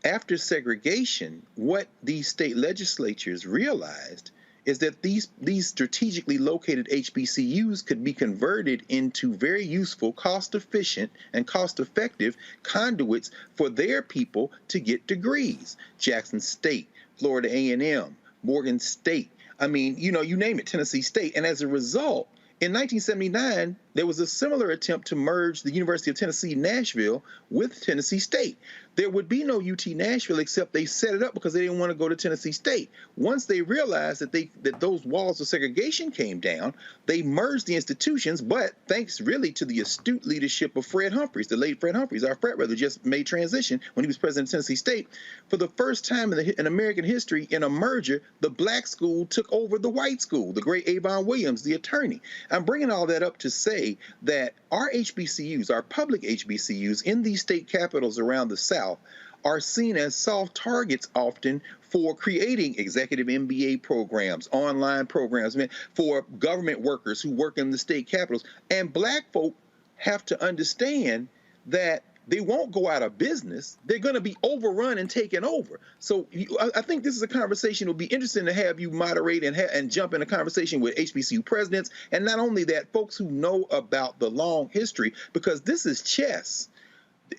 after segregation, what these state legislatures realized is that these strategically located HBCUs could be converted into very useful, cost-efficient, and cost-effective conduits for their people to get degrees. Jackson State, Florida A&M, Morgan State, I mean, you name it, Tennessee State. And as a result, in 1979, there was a similar attempt to merge the University of Tennessee, Nashville with Tennessee State. There would be no UT Nashville, except they set it up because they didn't want to go to Tennessee State. Once they realized that those walls of segregation came down, they merged the institutions, but thanks really to the astute leadership of Fred Humphreys, the late Fred Humphreys, our frat brother, just made transition when he was president of Tennessee State. For the first time in American history, in a merger, the black school took over the white school, the great Avon Williams, the attorney. I'm bringing all that up to say that our HBCUs, our public HBCUs in these state capitals around the South are seen as soft targets often for creating executive MBA programs, online programs, for government workers who work in the state capitals. And black folk have to understand that they won't go out of business. They're going to be overrun and taken over. So I think this is a conversation. It'll be interesting to have you moderate and jump in a conversation with HBCU presidents. And not only that, folks who know about the long history, because this is chess.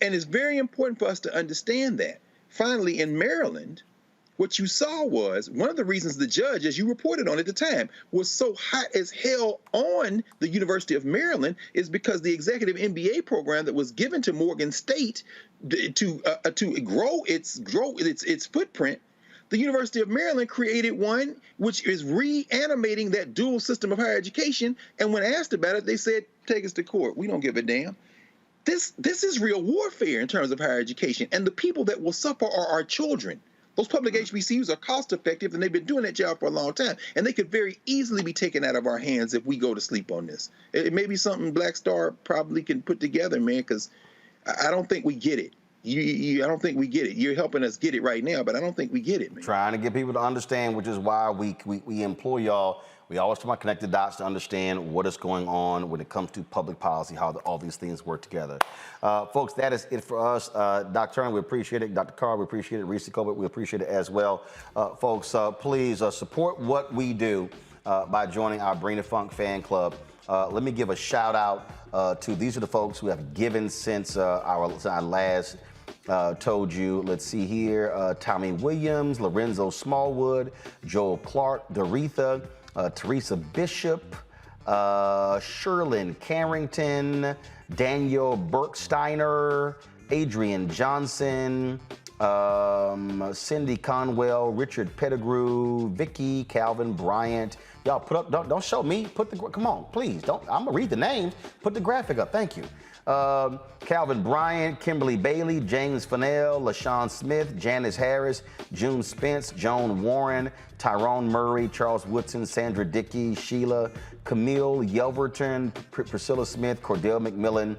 And it's very important for us to understand that. Finally, in Maryland, what you saw was one of the reasons the judge, as you reported on at the time, was so hot as hell on the University of Maryland is because the executive MBA program that was given to Morgan State to grow its footprint, The University of Maryland created one which is reanimating that dual system of higher education. And when asked about it, they said, take us to court. We don't give a damn. This is real warfare in terms of higher education. And the people that will suffer are our children. Those public HBCUs are cost effective, and they've been doing that job for a long time. And they could very easily be taken out of our hands if we go to sleep on this. It may be something Black Star probably can put together, man, because I don't think we get it. I don't think we get it. You're helping us get it right now, but I don't think we get it, man. Trying to get people to understand, which is why we implore y'all. We always try to connect the dots to understand what is going on when it comes to public policy, how all these things work together. Folks, that is it for us. Dr. Turner, we appreciate it. Dr. Carr, we appreciate it. Reese Colbert, we appreciate it as well. Folks, please support what we do by joining our Bring the Funk fan club. Let me give a shout out to these are the folks who have given since our last told you. Let's see here. Tommy Williams, Lorenzo Smallwood, Joel Clark, Doretha, Teresa Bishop, Sherlyn Carrington, Daniel Berksteiner, Adrian Johnson, Cindy Conwell, Richard Pettigrew, Vicky, Calvin Bryant. Y'all put up, don't show me, come on, please, I'm gonna read the names, put the graphic up, thank you. Calvin Bryant, Kimberly Bailey, James Fennell, LaShawn Smith, Janice Harris, June Spence, Joan Warren, Tyrone Murray, Charles Woodson, Sandra Dickey, Sheila, Camille Yelverton, Priscilla Smith, Cordell McMillan,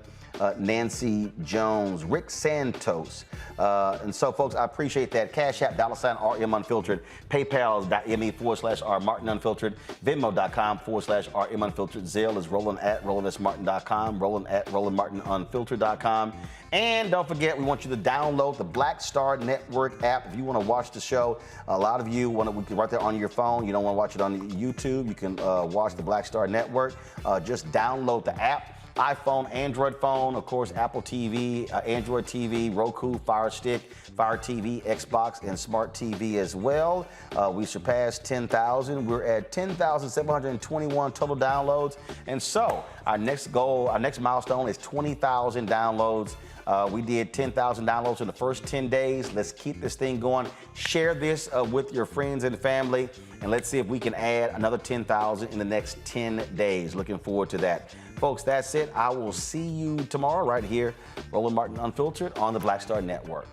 Nancy Jones, Rick Santos. And so, folks, I appreciate that. Cash App, $RM Unfiltered, PayPal.me/R Martin Unfiltered, Venmo.com/RM Unfiltered, Zelle is Roland@RolandSMartin.com, Roland@RolandMartinUnfiltered.com. And don't forget, we want you to download the Black Star Network app. If you want to watch the show, a lot of you want to right there on your phone. You don't want to watch it on YouTube. You can watch the Black Star Network. Just download the app. iPhone, Android phone, of course, Apple TV, Android TV, Roku, Fire Stick, Fire TV, Xbox, and Smart TV as well. We surpassed 10,000. We're at 10,721 total downloads. And so our next goal, our next milestone is 20,000 downloads. We did 10,000 downloads in the first 10 days. Let's keep this thing going. Share this with your friends and family, and let's see if we can add another 10,000 in the next 10 days. Looking forward to that. Folks, that's it. I will see you tomorrow right here, Roland Martin Unfiltered on the Black Star Network.